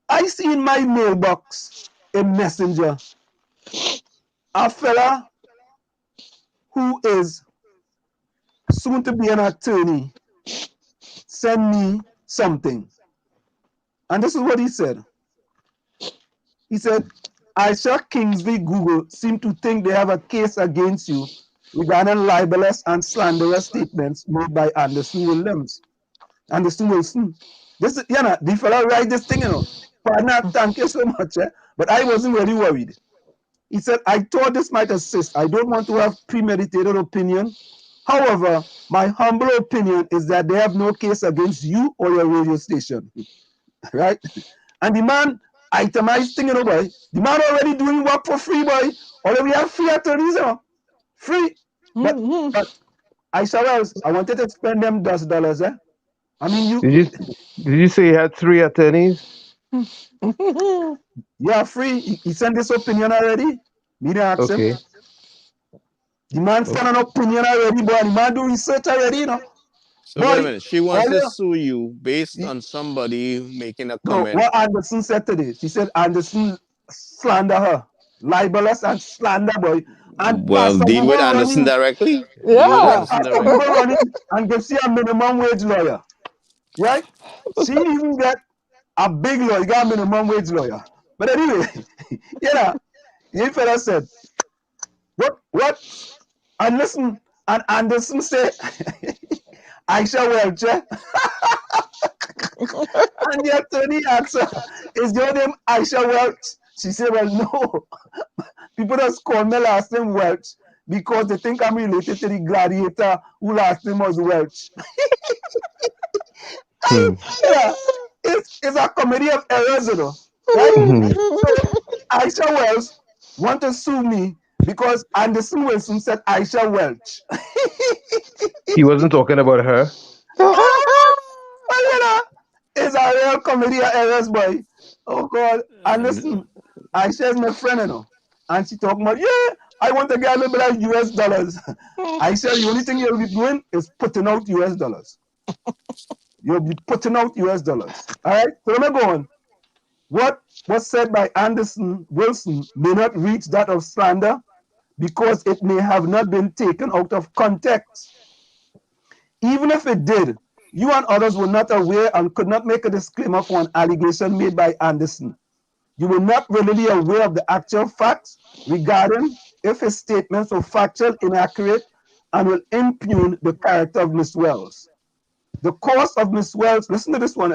Speaker 4: I see in my mailbox a messenger, a fella who is soon to be an attorney, send me something. And this is what he said. He said, Aisha Kingsley Google seem to think they have a case against you regarding libelous and slanderous statements made by Anderson Wilson. This, the fellow write this thing, Partner, thank you so much. But I wasn't really worried. He said, I thought this might assist. I don't want to have premeditated opinion. However, my humble opinion is that they have no case against you or your radio station. Right? And the man itemized thing, boy. The man already doing work for free, boy. Already have free attorneys, free. But Aisha Wells, I wanted to spend them $10, I mean,
Speaker 6: Did you say you had 3 attorneys?
Speaker 4: Yeah, free. He sent this opinion already. Me didn't ask him. The man sent an opinion already, boy. The man do research already,
Speaker 8: So wait a minute. She wants to sue you based on somebody making a comment.
Speaker 4: No, what Anderson said today. She said Anderson slander her. Libelous and slander, boy. And
Speaker 8: well, deal with Anderson directly.
Speaker 5: Yeah.
Speaker 4: Running and give she a minimum wage lawyer. Right? She even get a big lawyer, got a minimum wage lawyer. But anyway, the fella said, what? And listen, and Anderson said, Aisha Welch. And the attorney asked her, is your name Aisha Welch? She said, well, no. People just call me last name Welch because they think I'm related to the gladiator who last name was Welch. It's a comedy of errors, right? So Aisha Welch want to sue me because Anderson Wilson said Aisha Welch.
Speaker 6: He wasn't talking about her.
Speaker 4: It's a real comedy of errors, boy. Oh God! And listen, Aisha is my friend, and she talking about, I want to get a little bit of US dollars. Aisha, the only thing you'll be doing is putting out US dollars. You'll be putting out US dollars. All right. So let me go on. What was said by Anderson Wilson may not reach that of slander because it may have not been taken out of context. Even if it did, you and others were not aware and could not make a disclaimer for an allegation made by Anderson. You were not really aware of the actual facts regarding if his statements were factual, inaccurate, and will impugn the character of Miss Wells. The course of Miss Wells, listen to this one.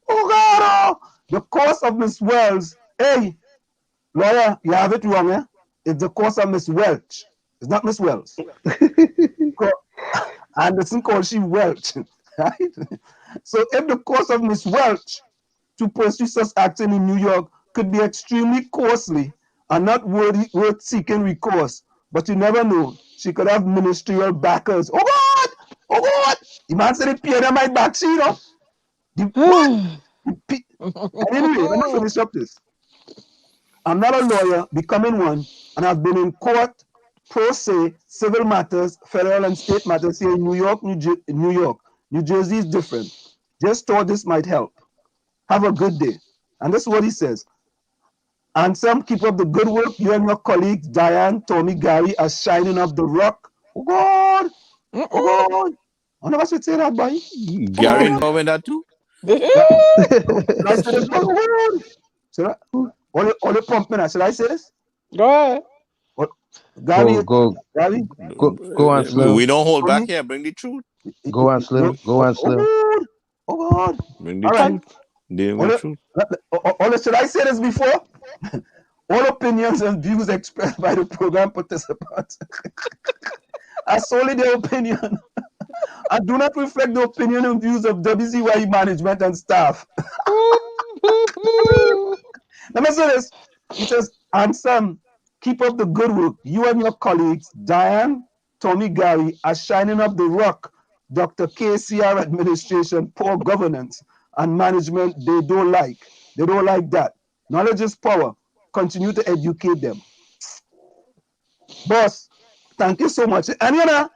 Speaker 4: Oh God, the course of Miss Wells. Hey, lawyer, you have it wrong, It's the course of Miss Welch. It's not Miss Wells. Anderson called she Welch, right? So if the course of Miss Welch to pursue such action in New York could be extremely costly and not worth seeking recourse, but you never know. She could have ministerial backers. Oh God! Oh God! The man said it appeared on my back, Anyway, let me finish up this. I'm not a lawyer, becoming one, and I've been in court, pro se, civil matters, federal and state matters here in New York, New Jersey is different. Just thought this might help. Have a good day. And this is what he says. And some keep up the good work. You and your colleagues, Diane, Tommy, Gary, are shining up the rock. Oh God! Oh God! I never should say that, boy.
Speaker 8: Gary involved in that too?
Speaker 4: Should I say this? Should I? All the pumping. Should I say this?
Speaker 5: Go ahead.
Speaker 4: Gary,
Speaker 6: Go on, Slim.
Speaker 8: We don't hold back here. Bring the truth.
Speaker 6: Go on, Slim. Go on, Slim.
Speaker 4: Oh God!
Speaker 8: Bring the truth. Deal with the truth.
Speaker 4: Should I say this before? All opinions and views expressed by the program participants are solely their opinion. and do not reflect the opinion and views of WCYE management and staff. Let me say this. It says, Ansem, keep up the good work. You and your colleagues, Diane, Tommy, Gary, are shining up the rock. Dr. KCR administration, poor governance and management, they don't like. They don't like that. Knowledge is power. Continue to educate them. Boss, thank you so much. And you know,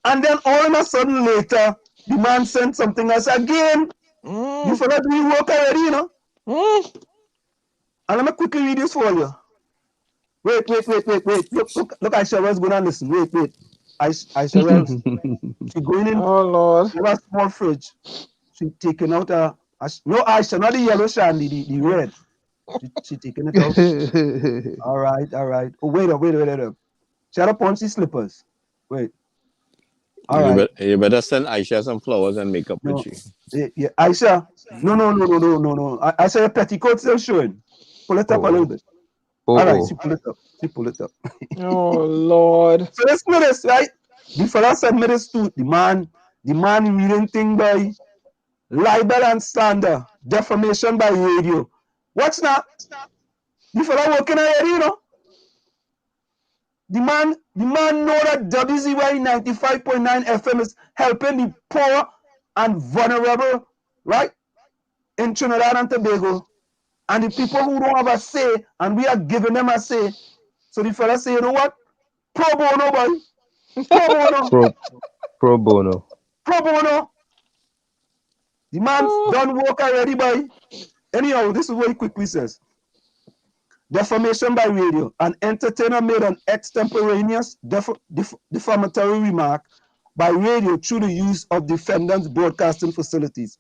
Speaker 4: and then all of a sudden later, the man sent something else again. You forgot we work already, you know? And let me quickly read this for you. Wait. Look, Aisha Wells going to listen. Wait. Aisha Wells, she going in.
Speaker 5: Oh, Lord.
Speaker 4: In a small fridge. She taking out no, Aisha, not the yellow shandy, the red. She taking it out. All right. Oh, wait. She had a punchy slippers. Wait. All right.
Speaker 8: You better send Aisha some flowers and makeup with you.
Speaker 4: Yeah, Aisha. No. Aisha, your petticoat still showing. Pull it up a little bit. All right, she pull it up.
Speaker 5: Oh, Lord.
Speaker 4: So let's do this, right? The fella sent me this too. The man reading thing by libel and slander, defamation by radio. What's that? The fella working already, you know? The man know that WCYE 95.9 FM is helping the poor and vulnerable, right? In Trinidad and Tobago. And the people who don't have a say, and we are giving them a say. So the fella say, you know what? Pro bono, boy. Pro bono.
Speaker 6: Pro bono.
Speaker 4: Pro bono. The man's done work already, boy. Anyhow, this is what he quickly says. Defamation by radio. An entertainer made an extemporaneous defamatory remark by radio through the use of defendant's broadcasting facilities.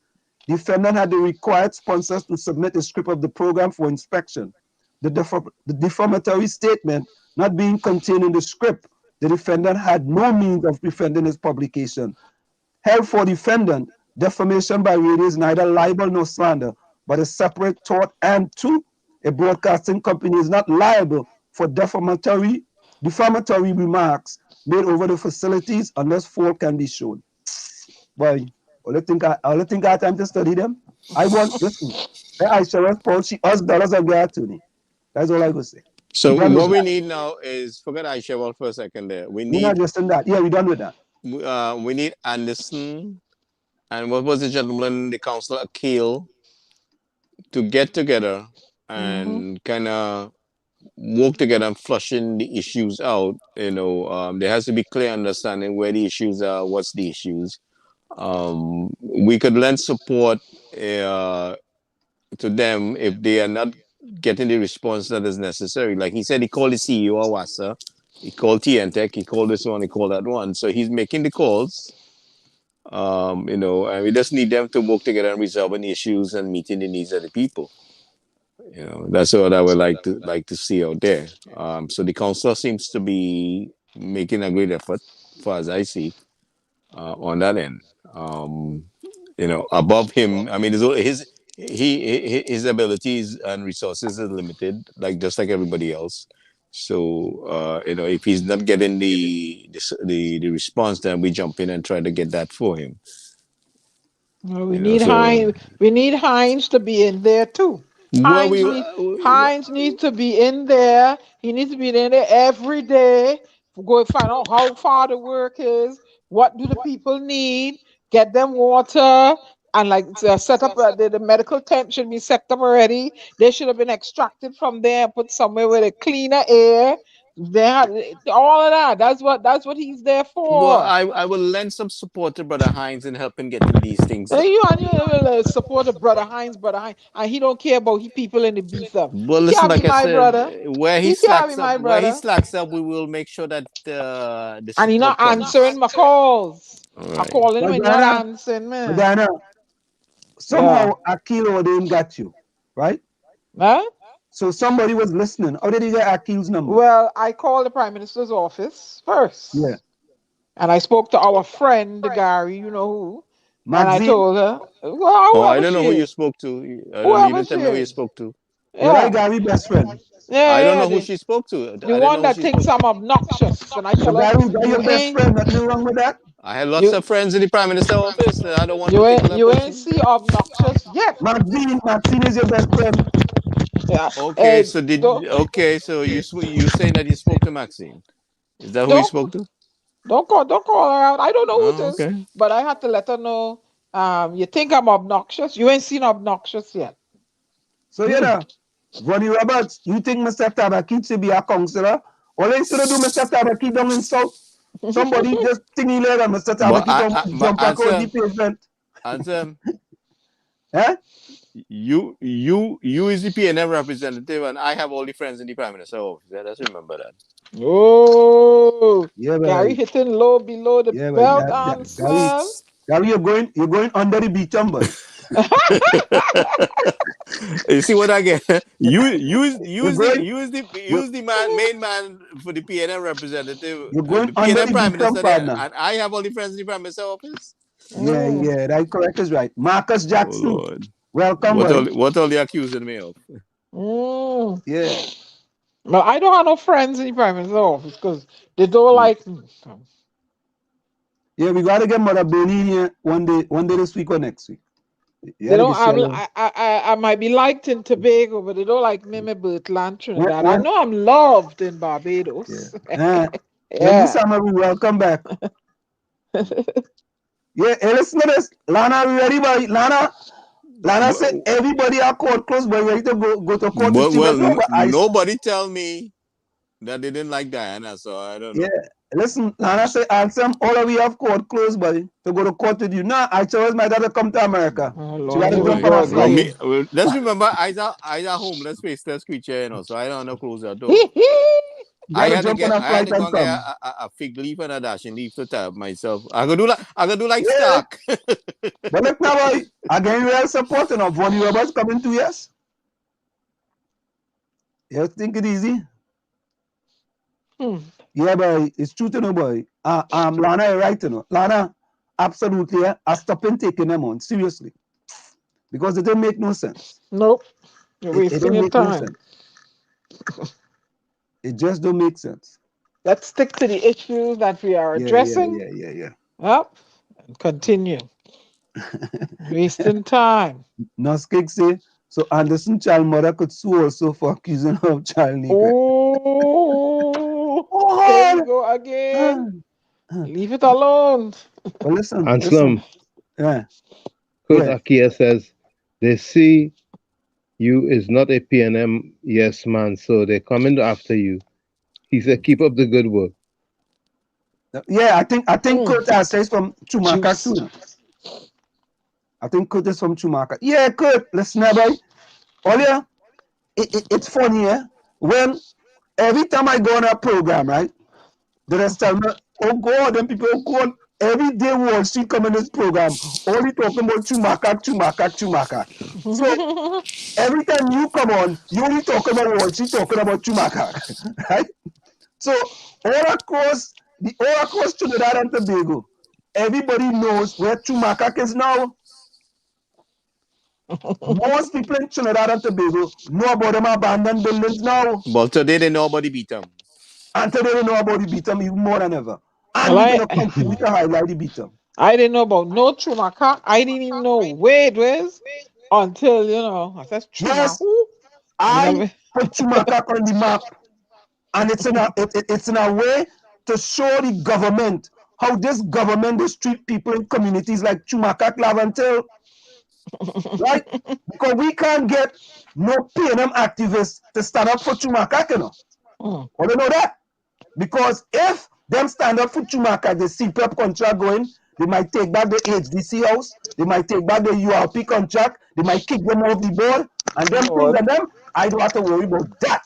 Speaker 4: Defendant had the required sponsors to submit a script of the program for inspection. The defamatory statement not being contained in the script, the defendant had no means of defending his publication. Held for defendant, defamation by radio is neither libel nor slander, but a separate tort, and two, a broadcasting company is not liable for defamatory remarks made over the facilities unless fault can be shown. Boy, I think I have time to study them. I want, listen, I shall respond, she us dollars of gratitude. That's all I go say.
Speaker 8: So what we need now is, forget Aisha Well for a second there. We're
Speaker 4: not just in that. Yeah, we're done with that.
Speaker 8: We need Anderson and what was the gentleman, the councillor Akil, to get together and kind of work together and flushing the issues out. You know, there has to be clear understanding where the issues are, what's the issues. We could lend support to them if they are not getting the response that is necessary. Like he said, he called the CEO of WASA, he called TNTech, he called this one, he called that one. So he's making the calls, you know, and we just need them to work together and resolving the issues and meeting the needs of the people. You know, that's what I would like to see out there. So the council seems to be making a great effort, as far as I see, on that end. You know, above him, I mean, his abilities and resources are limited, just like everybody else. So you know, if he's not getting the response, then we jump in and try to get that for him.
Speaker 5: Well, we need Hines to be in there too. Hines needs to be in there. He needs to be in there every day. Go and find out how far the work is. What do the people need? Get them water. And set up the medical tent should be set up already. They should have been extracted from there, put somewhere with a cleaner air. All of that. That's what he's there for.
Speaker 8: Well, I will lend some support to Brother Hines in helping getting these things.
Speaker 5: You will support Brother Hines, and he don't care about people in the beef up.
Speaker 8: Well, listen, like I said, where he slacks up, we will make sure that
Speaker 5: and he's not answering my calls. Right. I'm calling him and not answering, man.
Speaker 4: Diana, somehow Akil didn't get you, right?
Speaker 5: Huh?
Speaker 4: So somebody was listening. How did you get Akil's number?
Speaker 5: Well, I called the Prime Minister's office first.
Speaker 4: Yeah.
Speaker 5: And I spoke to our friend, Gary, you know who.
Speaker 4: Maxine?
Speaker 5: And I told her, well,
Speaker 8: I don't know who you spoke to. I don't even tell me who you spoke to.
Speaker 4: Yeah, Gary's best friend.
Speaker 5: Yeah,
Speaker 8: I don't know who she spoke to.
Speaker 5: The one that thinks I'm obnoxious. And I tell her,
Speaker 4: Gary, your best friend, nothing wrong with that?
Speaker 8: I had lots of friends in the Prime Minister office. I don't want
Speaker 5: you ain't see obnoxious yet.
Speaker 4: Maxine is your best friend.
Speaker 5: Yeah.
Speaker 8: Okay, so you saying that you spoke to Maxine? Is that who you spoke to?
Speaker 5: Don't call her out. I don't know who it is,
Speaker 8: okay.
Speaker 5: but I had to let her know. You think I'm obnoxious? You ain't seen obnoxious yet.
Speaker 4: So Vonnie Roberts, you think Mr. Tabaquite should be a counselor? All they should do Mr. Tabaquite down in South. Somebody just thingy leg on Mr. Tabaquite jump across the pavement.
Speaker 8: Answer.
Speaker 4: Eh?
Speaker 8: You is the PNM representative, and I have all the friends in the Prime Minister office. Let's remember that.
Speaker 5: Oh, yeah, Gary hitting low below the belt answer.
Speaker 4: Gary, you're going under the beach, boy.
Speaker 8: You see what I get? Use the main man for the PNM representative.
Speaker 4: You're going
Speaker 8: the PNM Prime Minister there, and I have all the friends in the Prime Minister office.
Speaker 4: Yeah, that correct is right. Marcus Jackson.
Speaker 8: Oh, Lord.
Speaker 4: Welcome.
Speaker 8: What all they accusing me of?
Speaker 4: Yeah.
Speaker 5: Well, I don't have no friends in the Prime Minister's office because they don't like me.
Speaker 4: Yeah, we gotta get Mother Bernie here one day this week or next week.
Speaker 5: They don't. I might be liked in Tobago, but they don't like me in Bertland, Trinidad. I know I'm loved in Barbados.
Speaker 4: Yeah. Samaru, welcome back. Yeah, hey, listen to this. Lana, we ready, boy? Lana said everybody are court closed, but ready to go to court.
Speaker 8: Nobody tell me that they didn't like Diana, so I don't know.
Speaker 4: Yeah, listen, Lana said, Ansem, all of we have court closed, buddy, to go to court with you. Nah, I chose my dad to come to America.
Speaker 8: Let's remember, Isa homeless, faceless creature, so I don't know close that door. I had to go and get a fig leaf and a dashing leaf to tap myself. I could do like Stark.
Speaker 4: But look now, boy, again, real support of Vonnie Roberts coming 2 years. You think it easy? Yeah, boy, it's true to know, boy. Lana, right, Lana, absolutely, I stopping taking them on, seriously. Because it didn't make no sense.
Speaker 5: Nope. You're wasting your time.
Speaker 4: It just don't make sense.
Speaker 5: Let's stick to the issues that we are addressing.
Speaker 4: Yeah.
Speaker 5: Yep. And continue. Wasting time.
Speaker 4: Noskik say, so Anderson child mother could sue also for accusing her of child neglect.
Speaker 5: There you go again. Leave it alone.
Speaker 4: Well, listen.
Speaker 6: Anselm.
Speaker 4: Yeah.
Speaker 6: Kurt Akia says, they see you is not a PNM yes man, so they're coming after you. He said, keep up the good work.
Speaker 4: Yeah, I think Kurt says from Chumaka too. I think Kurt is from Chumaka. Yeah, Kurt, listen, boy. Olia, it's funny, when every time I go on a program, right, the rest tell me, oh God, them people go on every day Wall Street come in this program, only talking about Chumaka. So every time you come on, you only talk about Wall Street, talking about Chumaka, right? So all across Trinidad and Tobago, everybody knows where Chumaka is now. Most people in Trinidad and Tobago know about them abandoned buildings now.
Speaker 8: But today they know about the beat-em.
Speaker 4: And today they know about the beat-em even more than ever. And we're going to continue to highlight the beat-em.
Speaker 5: I didn't know about no Chumaka. I didn't even know where it was until, I said Chumaka.
Speaker 4: Yes, I put Chumaka on the map. And it's in a way to show the government how this government is treat people in communities like Chumaka, Clavantel. Right? Because we can't get no PNM activists to stand up for Chumaka, you know. Or they know that? Because if them stand up for Chumaka, the CPEP contract going, they might take back the HDC house, they might take back the URP contract, they might kick them off the board, and them things and them, I don't have to worry about that.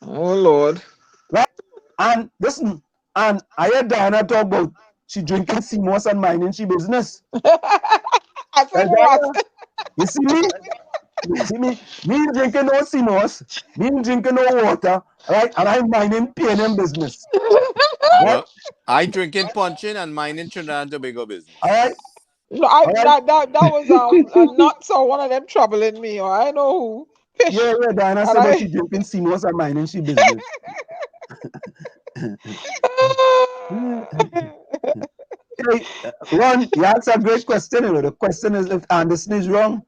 Speaker 5: Oh Lord.
Speaker 4: Right? And listen, and I heard Diana talk about she drinking CMOS and minding she business.
Speaker 5: I said what?
Speaker 4: You see me? Me drinking no CMOS, me drinking no water, right? And I'm minding PNM business.
Speaker 8: Well, I drinking punching and minding Trinidad and Tobago business.
Speaker 4: All right.
Speaker 5: No, that was not so one of them troubling me, or I know who. Fish.
Speaker 4: Yeah, Diana said that she drinking CMOS and minding she business. Hey, Ron, you asked a great question. You know. The question is if Anderson is wrong.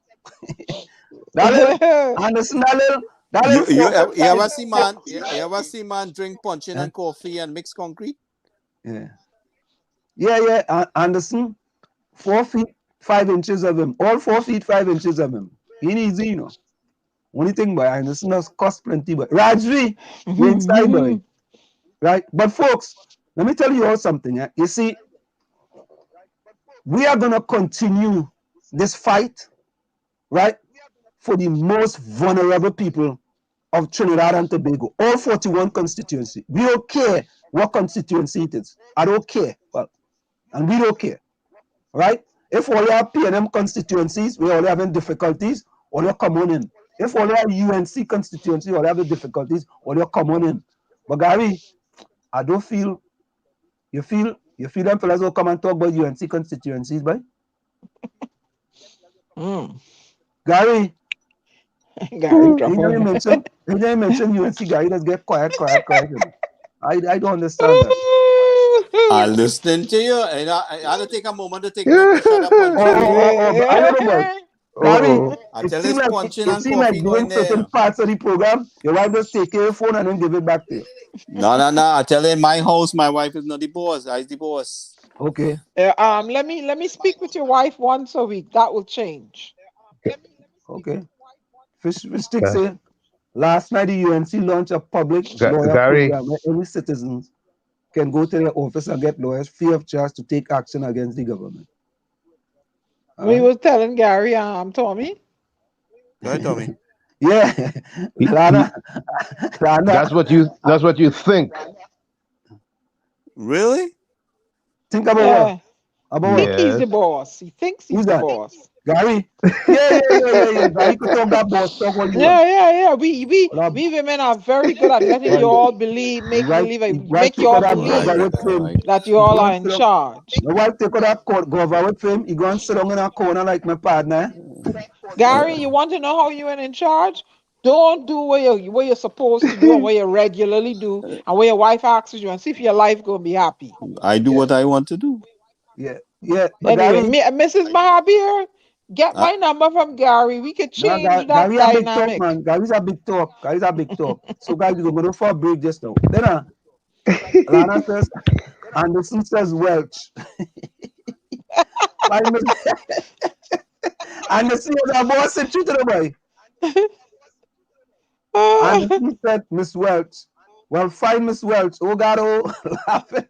Speaker 4: Anderson,
Speaker 8: you ever see man drink punching and coffee and mix concrete?
Speaker 4: Yeah. Anderson, 4 feet 5 inches of him. All 4 feet 5 inches of him. Ain't easy, you know. Only thing, boy, Anderson has cost plenty, but Rajvi, you inside, boy. Right? But folks, let me tell you all something. Yeah? You see, we are going to continue this fight, right, for the most vulnerable people of Trinidad and Tobago, all 41 constituency. We don't care what constituency it is. I don't care. Well, and we don't care, right? If all your PNM constituencies, we all having difficulties, all you come on in. If all your UNC constituency, all having difficulties, all you come on in. But Gary, I don't feel, you feel them fellas will come and talk about UNC constituencies, boy? Gary, he didn't mention UNC, Gary, let's get quiet. I don't understand that.
Speaker 8: I'm listening to you. And I had to take a moment to take to shut up on you.
Speaker 4: I don't know. Gary,
Speaker 8: I tell you, punching and coffee
Speaker 4: like
Speaker 8: going there.
Speaker 4: certain parts of the program, your wife just take your phone and then give it back to you.
Speaker 8: No. I tell you, in my house, my wife is not the boss. I'm the boss.
Speaker 4: Okay.
Speaker 5: Let me speak with your wife once a week. That will change.
Speaker 4: Okay. Fish Stick say last night the UNC launched a public lawyer program where any citizens can go to their office and get lawyers free of charge to take action against the government.
Speaker 5: We was telling Gary, Tommy.
Speaker 8: Go ahead, Tommy.
Speaker 4: Yeah. Lana.
Speaker 6: That's what you think.
Speaker 8: Really?
Speaker 4: Think about what?
Speaker 5: He's the boss. He thinks he's the boss.
Speaker 4: Gary? Yeah. Gary could talk that boss talk what you want.
Speaker 5: Yeah. We women are very good at letting you all believe, make you all believe that you all are in charge.
Speaker 4: My wife take out that Couva with him. He go and sit down in a corner like my partner.
Speaker 5: Gary, you want to know how you were in charge? Don't do what you're supposed to do and what you regularly do and what your wife asks you and see if your life gonna be happy.
Speaker 8: I do what I want to do.
Speaker 4: Yeah.
Speaker 5: Anyway, Mrs. Mahabir, get my number from Gary. We could change that
Speaker 4: Gary
Speaker 5: dynamic.
Speaker 4: Gary's a big talk. So guys, we're going to for a break just now. Then Lana says, Anderson says Welch. Anderson was a boss and treated the boy. Anderson said, Miss Welch. Well, fine, Miss Welch. Oh, God, laughing.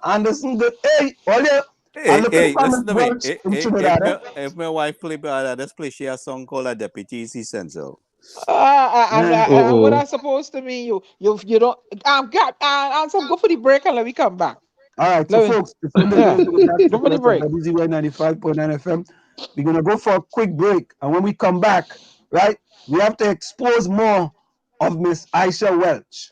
Speaker 4: Anderson good. Hey,
Speaker 8: listen to me. If my wife play this play, she has a song called Advocacy Essential.
Speaker 5: What I'm supposed to mean, you don't. Answer. Go for the break and let me come back.
Speaker 4: All right, so folks, go for the break. WCYE 95.9 FM. We're gonna go for a quick break, and when we come back, right, we have to expose more of Miss Aisha Welch.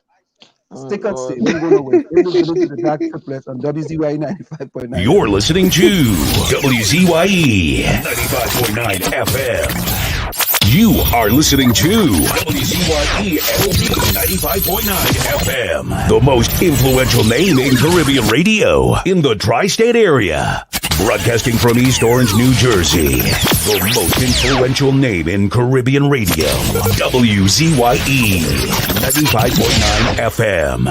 Speaker 4: Stick on stay. We're going to wait. The dark triplets on WCYE 95.9.
Speaker 1: You're listening to WCYE 95.9 FM. You are listening to WCYE 95.9 FM, the most influential name in Caribbean radio in the tri-state area. Broadcasting from East Orange, New Jersey, the most influential name in Caribbean radio, WCYE 95.9 FM.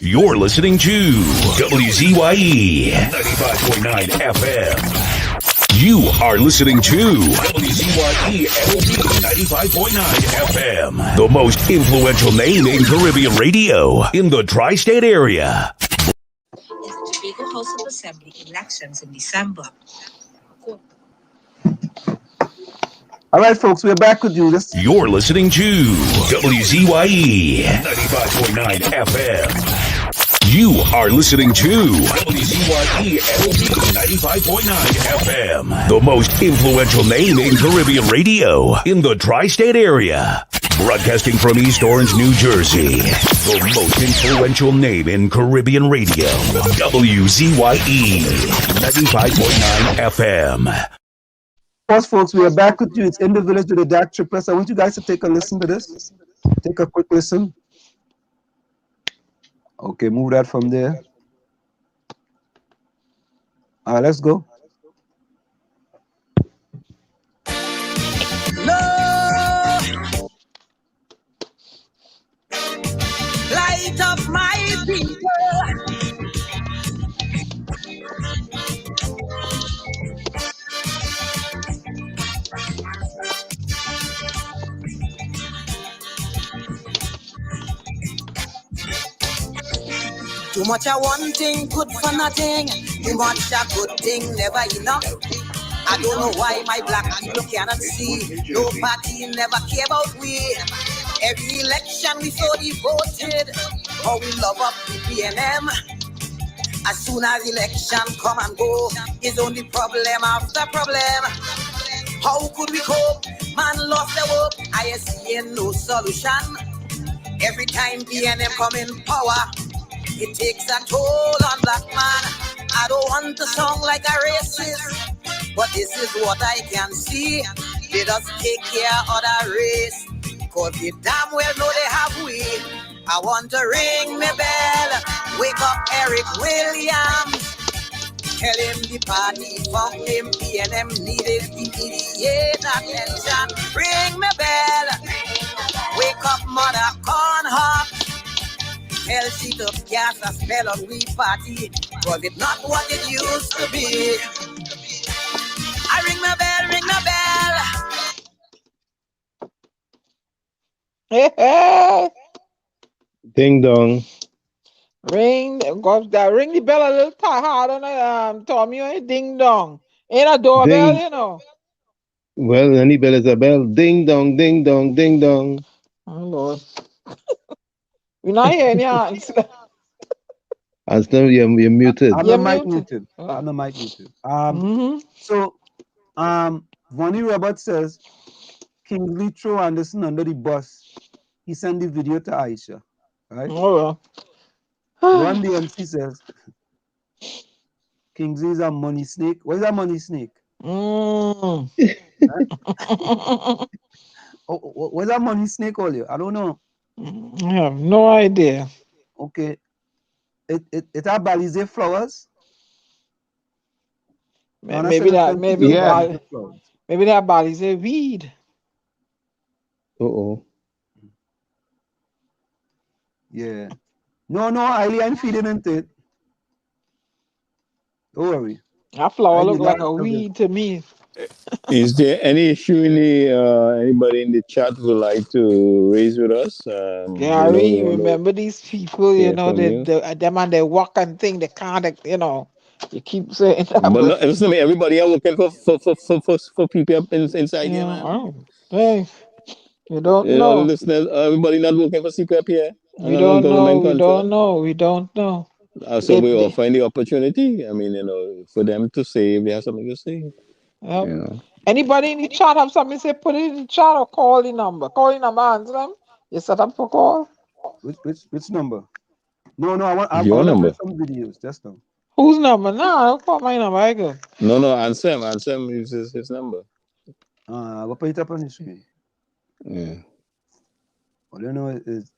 Speaker 1: You're listening to WCYE 95.9 FM. You are listening to WCYE 95.9 FM, the most influential name in Caribbean radio in the tri-state area.
Speaker 9: In the Tobago House of Assembly elections in December.
Speaker 4: All right, folks, we're back with you.
Speaker 1: You're listening to WCYE 95.9 FM. You are listening to WCYE 95.9 FM, the most influential name in Caribbean radio in the tri-state area. Broadcasting from East Orange, New Jersey, the most influential name in Caribbean radio, WCYE 95.9 FM.
Speaker 4: Of course, folks, we are back with you. It's in the village with the dark triplets. I want you guys to take a listen to this. Take a quick listen. Okay, move that from there. All right, let's go.
Speaker 3: Light of my people. Too much of one thing, good for nothing. Too much of good thing, never enough. I don't know why my black people cannot see. No party never care about we. Every election we so devoted. How we love up the PNM. As soon as election come and go, is only problem after problem. How could we cope? Man lost their hope. I see no solution. Every time PNM come in power, it takes a toll on black man. I don't want to sound like a racist, but this is what I can see. They just take care of the race, cause they damn well know they have we. I want to ring my bell, wake up Eric Williams. Tell him the party funk him, PNM needed immediate attention. Ring my bell, wake up Mother Cornhawk. Tell she to cast a spell on we party, cause it's not what it used to be. I ring my bell, ring my bell.
Speaker 5: Hey,
Speaker 6: Ding dong.
Speaker 5: ring the bell a little hard on Tommy, ding dong. Ain't a doorbell,
Speaker 6: Ding.
Speaker 5: you know.
Speaker 6: Well, any bell is a bell. Ding dong, ding dong, ding dong.
Speaker 5: Oh Lord. We're not hearing your answer.
Speaker 6: And still you're muted.
Speaker 4: I'm
Speaker 5: You're
Speaker 4: the mic
Speaker 5: muted.
Speaker 4: muted. I'm the mic muted.
Speaker 5: Mm-hmm.
Speaker 4: Vonnie Roberts says Kingsley throw Anderson under the bus. He sent the video to Aisha, right?
Speaker 5: Oh,
Speaker 4: One DMC says Kingsley is a money snake. What is a money snake?
Speaker 5: Mm.
Speaker 4: What's a money snake all you? I don't know.
Speaker 5: I have no idea.
Speaker 4: Okay. It have Balize flowers.
Speaker 5: Maybe that Balize weed.
Speaker 6: Uh-oh.
Speaker 4: Yeah. No, I'm feeding into it. Don't worry.
Speaker 5: That flower look like a weed to me.
Speaker 8: Is there any issue in the anybody in the chat would like to raise with us?
Speaker 5: Gary, remember these people, you know,
Speaker 8: you.
Speaker 5: them and they walk and thing, they can't, you know, you keep saying that.
Speaker 8: But no, listen to me, everybody are looking for people inside here, man.
Speaker 5: Oh, hey, you don't know.
Speaker 8: Listeners, everybody not looking for CPAP here.
Speaker 5: We don't know.
Speaker 8: So we all find the opportunity. I mean, you know, for them to say if they have something to say.
Speaker 5: Yep.
Speaker 8: You know.
Speaker 5: Anybody in the chat have something to say, put it in the chat or call the number. Call the number, answer them. You set up for call.
Speaker 4: Which number? No, I want to play some videos. Just now.
Speaker 5: Whose number? No, I don't call my number. I go.
Speaker 8: No, answer him is his number.
Speaker 4: I'll put it up on the screen.
Speaker 8: Yeah.
Speaker 4: All you know is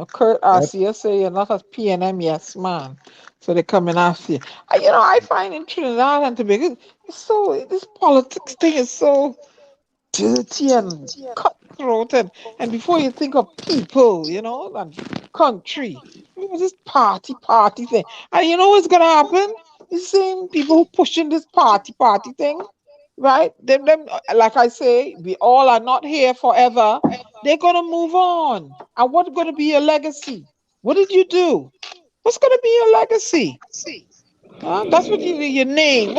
Speaker 5: Kurt asked you, say you're not a PNM, yes, man. So they come and ask you. You know, I find in Trinidad and Tobago, this politics thing is so dirty and cutthroat. And before you think of people, you know, and country, this party thing. And you know what's going to happen? The same people who pushing this party thing, right? Them, like I say, we all are not here forever. They're going to move on. And what's going to be your legacy? What did you do? What's going to be your legacy? That's what your name.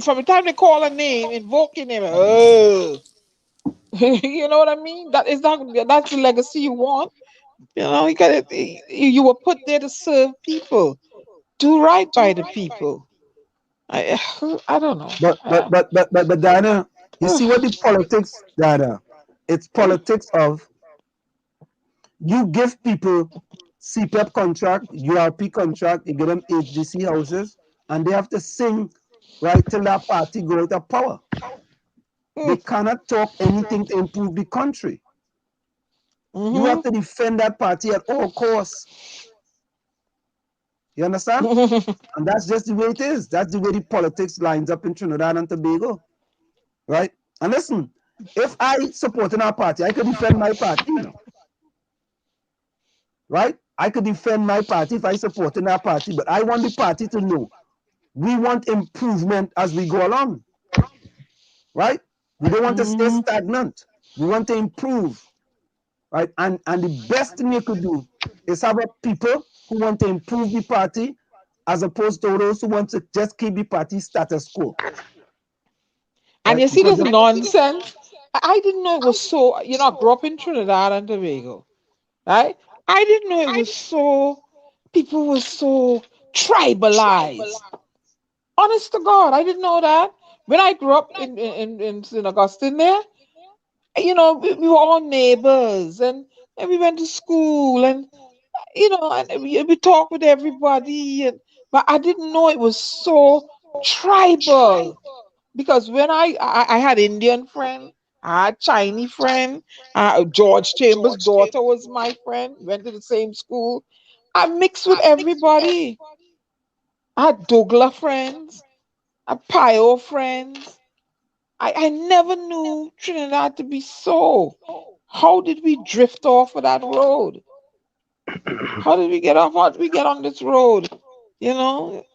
Speaker 5: From the time they call a name, invoking him, you know what I mean? That's the legacy you want. You know, you were put there to serve people. Do right by the people. I don't know.
Speaker 4: But Diana, you see what the politics, Diana? It's politics of you give people CPAP contract, URP contract, you give them HDC houses, and they have to sing right till that party go out of power. They cannot talk anything to improve the country. You have to defend that party at all costs. You understand? And that's just the way it is. That's the way the politics lines up in Trinidad and Tobago. Right? And listen, if I support in our party, I could defend my party, you know. Right? I could defend my party if I support in our party, but I want the party to know we want improvement as we go along. Right? We don't want to stay stagnant. We want to improve. Right? And the best thing you could do is have a people who want to improve the party as opposed to those who want to just keep the party status quo.
Speaker 5: And you see this nonsense? I didn't know it was so, you know, I grew up in Trinidad and Tobago, right? I didn't know it was so, people were so tribalized. Honest to God, I didn't know that. When I grew up in St. Augustine there, you know, we were all neighbors and we went to school and, you know, and we talked with everybody. But I didn't know it was so tribal. Because when I had Indian friend, I had Chinese friend, George Chambers' daughter was my friend, went to the same school. I mixed with everybody. I had Douglas friends, I had Pio friends. I never knew Trinidad to be so. How did we drift off of that road? How did we get off? How did we get on this road? You know,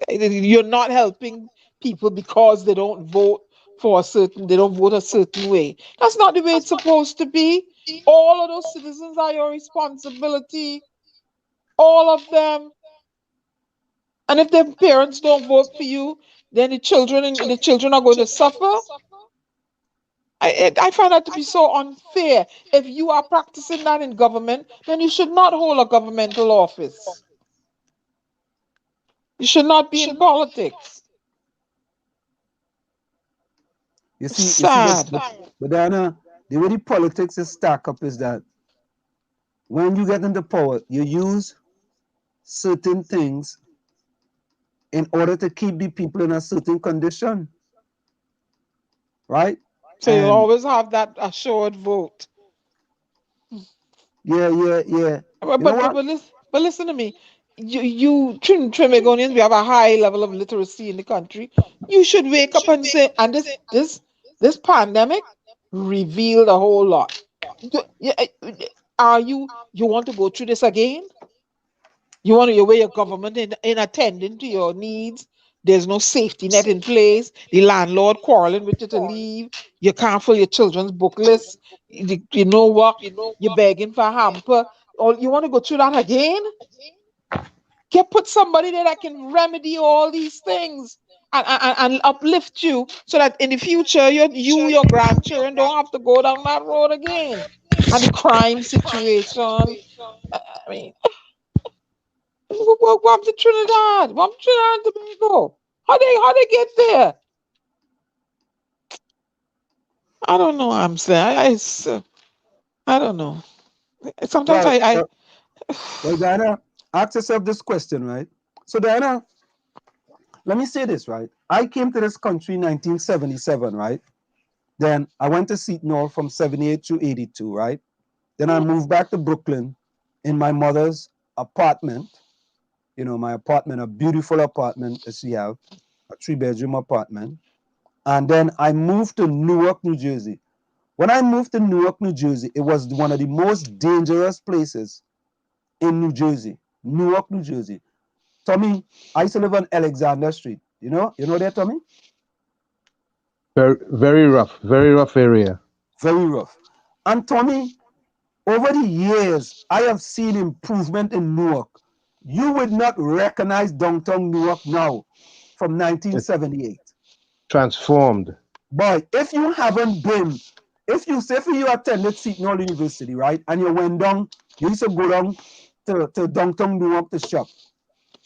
Speaker 5: you're not helping people because they don't vote for they don't vote a certain way. That's not the way it's supposed to be. All of those citizens are your responsibility. All of them. And if their parents don't vote for you, then the children are going to suffer. I find that to be so unfair. If you are practicing that in government, then you should not hold a governmental office. You should not be in politics.
Speaker 4: You see, but Diana, the way the politics is stacked up is that when you get into power, you use certain things in order to keep the people in a certain condition. Right?
Speaker 5: So you'll always have that assured vote.
Speaker 4: Yeah.
Speaker 5: But listen to me. You Trinbagonians, we have a high level of literacy in the country. You should wake up and say, and this pandemic revealed a whole lot. You want to go through this again? You want to weigh your government in attending to your needs? There's no safety net in place. The landlord quarreling with you to leave. You can't fill your children's book list. You know what? You're begging for a hamper. Or you want to go through that again? Put somebody there that can remedy all these things and uplift you so that in the future your grandchildren don't have to go down that road again. And the crime situation. I mean, welcome to Trinidad. Welcome to Trinidad and Tobago. How they get there? I don't know. I'm saying I don't know. Sometimes
Speaker 4: Well, Diana, ask yourself this question, right? So, Diana, let me say this, right? I came to this country in 1977, right? Then I went to Seton Hall from 78 to 82, right? Then I moved back to Brooklyn in my mother's apartment. You know, my apartment, a beautiful apartment that she have, a 3-bedroom apartment. And then I moved to Newark, New Jersey. When I moved to Newark, New Jersey, it was one of the most dangerous places in New Jersey. Newark, New Jersey. Tommy, I used to live on Alexander Street. You know that, Tommy?
Speaker 6: Very rough area.
Speaker 4: Very rough. And Tommy, over the years, I have seen improvement in Newark. You would not recognize downtown Newark now from 1978.
Speaker 6: Transformed.
Speaker 4: Boy, if you haven't been, if you attended Seton Hall University, right, and you went down, you used to go down to downtown Newark to shop,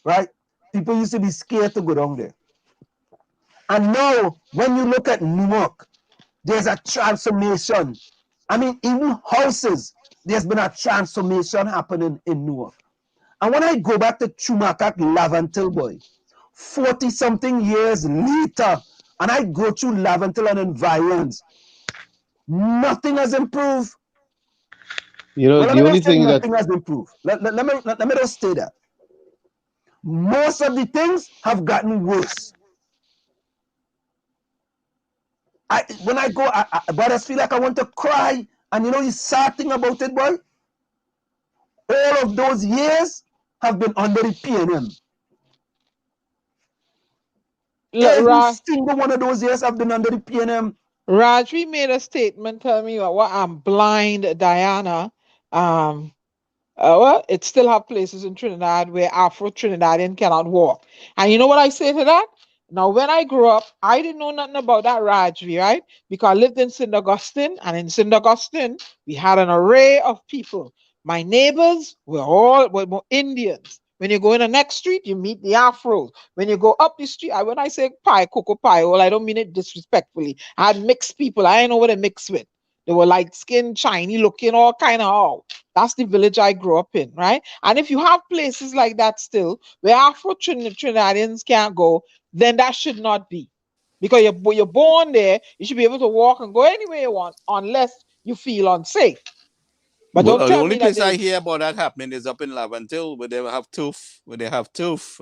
Speaker 4: right? People used to be scared to go down there. And now, when you look at Newark, there's a transformation. I mean, even houses, there's been a transformation happening in Newark. And when I go back to Chumakak, Lavantil, boy, 40-something years later, and I go through Lavantil and environs, nothing has improved.
Speaker 6: You know, the only thing
Speaker 4: nothing has improved. Let me just say that. most of the things have gotten worse. When I go, I just feel like I want to cry. And you know the sad thing about it, boy? All of those years have been under the PNM. Every single one of those years have been under the PNM.
Speaker 5: Rajvi made a statement telling me what I'm blind, Diana. Well, it still have places in Trinidad where Afro-Trinidadian cannot walk. And you know what I say to that? Now, when I grew up, I didn't know nothing about that Rajvi, right? Because I lived in St. Augustine, and in St. Augustine, we had an array of people. My neighbors were Indians. When you go in the next street, you meet the Afros. When you go up the street, when I say cocoa pie, well, I don't mean it disrespectfully. I had mixed people. I didn't know what they mixed with. They were light skinned, shiny looking, all kind of all. That's the village I grew up in, right? And if you have places like that still, where Afro-Trinidadians can't go, then that should not be. Because you're born there, you should be able to walk and go anywhere you want, unless you feel unsafe. But don't tell
Speaker 8: the
Speaker 5: me
Speaker 8: only
Speaker 5: that
Speaker 8: place I hear about that happening is up in Lavantil, where they have turf.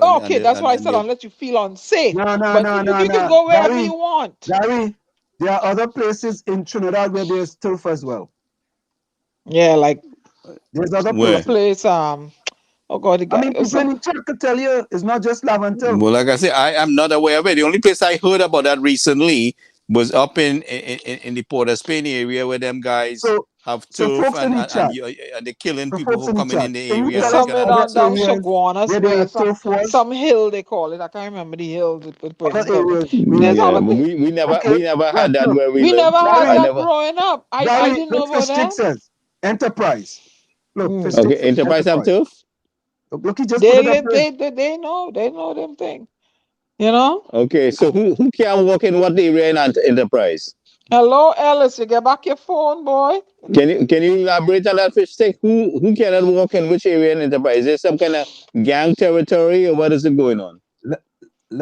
Speaker 5: Okay, that's why I said unless you feel unsafe.
Speaker 4: No,
Speaker 5: you can go wherever you want.
Speaker 4: Larry, there are other places in Trinidad where there's turf as well.
Speaker 5: Yeah, like
Speaker 4: there's other places.
Speaker 5: Oh God,
Speaker 4: I mean, people in Czech could tell you it's not just Lavantil.
Speaker 8: Well, like I say, I am not aware of it. The only place I heard about that recently was up in the Port of Spain area, where them guys have turf and they're killing people who come in the area.
Speaker 5: Somewhere down Shaguanas, where some hill they call it. I can't remember the hill.
Speaker 10: We never had that where we
Speaker 5: never had that growing up. I didn't know about that.
Speaker 4: Says Enterprise.
Speaker 10: Look, okay, Enterprise have turf.
Speaker 4: Look, he just
Speaker 5: they know them thing. You know?
Speaker 10: Okay, so who can walk in what area in Enterprise?
Speaker 5: Hello, Ellis, you get back your phone, boy.
Speaker 10: Can you elaborate on that fish stick? Who cannot walk in which area in Enterprise? Is there some kind of gang territory or what is it going on?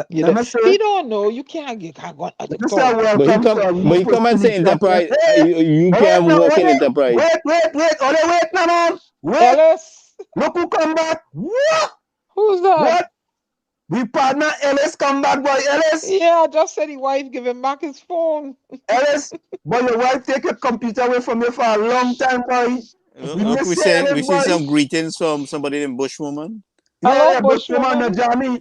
Speaker 5: He don't know. You can't get
Speaker 10: but he come and say Enterprise. You can't walk in Enterprise.
Speaker 4: Wait, no.
Speaker 5: Ellis.
Speaker 4: Look who come back. What?
Speaker 5: Who's that?
Speaker 4: What? We partner Ellis come back, boy. Ellis.
Speaker 5: Yeah, I just said his wife give him back his phone.
Speaker 4: Ellis, boy, your wife take your computer away from you for a long time, boy.
Speaker 8: We see some greetings from somebody named Bushwoman.
Speaker 4: Yeah, Bushwoman.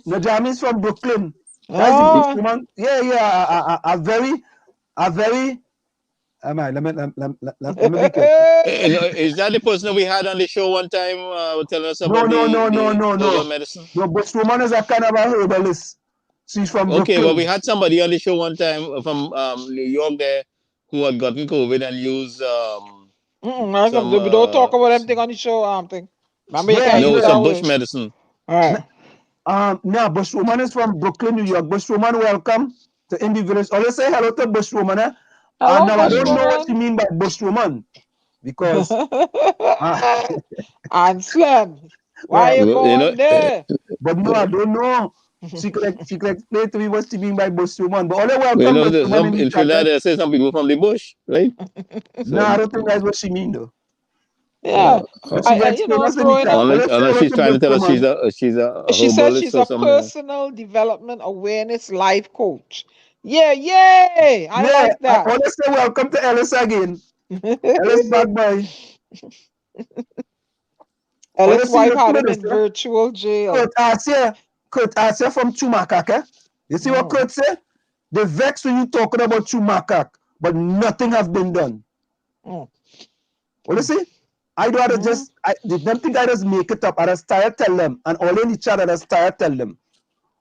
Speaker 4: Najami's from Brooklyn. That's the Bushwoman. Yeah. A very. Let me be careful.
Speaker 10: Is that the person we had on the show one time telling us about
Speaker 4: no
Speaker 10: medicine?
Speaker 4: No, Bushwoman is a kind of a herbalist. She's from Brooklyn.
Speaker 10: Okay, well, we had somebody on the show one time from New York there who had gotten COVID and used
Speaker 5: we don't talk about anything on the show. Thing.
Speaker 10: It's a bush medicine.
Speaker 5: All right.
Speaker 4: No, Bushwoman is from Brooklyn, New York. Bushwoman, welcome to Indie Village. Always say hello to Bushwoman.
Speaker 5: Hello,
Speaker 4: now I don't know what you mean by Bushwoman because
Speaker 5: and Slim. Why are you going there?
Speaker 4: But no, I don't know. She could explain to me what she mean by Bushwoman. But all welcome.
Speaker 10: In Trinidad, they say some people from the bush, right?
Speaker 4: No, I don't think that's what she mean though.
Speaker 5: Yeah,
Speaker 10: unless she's trying to tell us she's a
Speaker 5: she says she's a personal development awareness life coach. Yeah, yay! I like that.
Speaker 4: I want to say welcome to Ellis again. Ellis back by.
Speaker 5: Ellis' wife had him in virtual jail.
Speaker 4: Kurt Asia from Chumakak. You see what Kurt said? They vex when you talking about Chumakak, but nothing has been done. What you see? I do just they don't think I just make it up. I just try to tell them, and all in each other just try to tell them.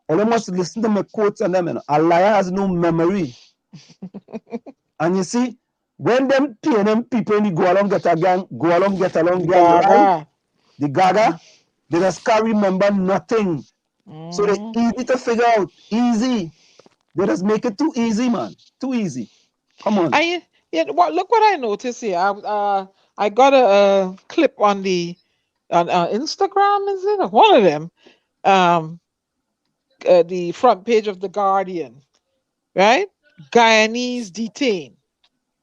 Speaker 4: All them must listen to my quotes and them. A liar has no memory. And you see, when them PNM people go along get along right? The Gaga, they just can't remember nothing. So they easy to figure out. Easy. They just make it too easy, man. Too easy. Come on.
Speaker 5: Look what I noticed here. I got a clip on the Instagram, is it? One of them. The front page of The Guardian, right? Guyanese detained.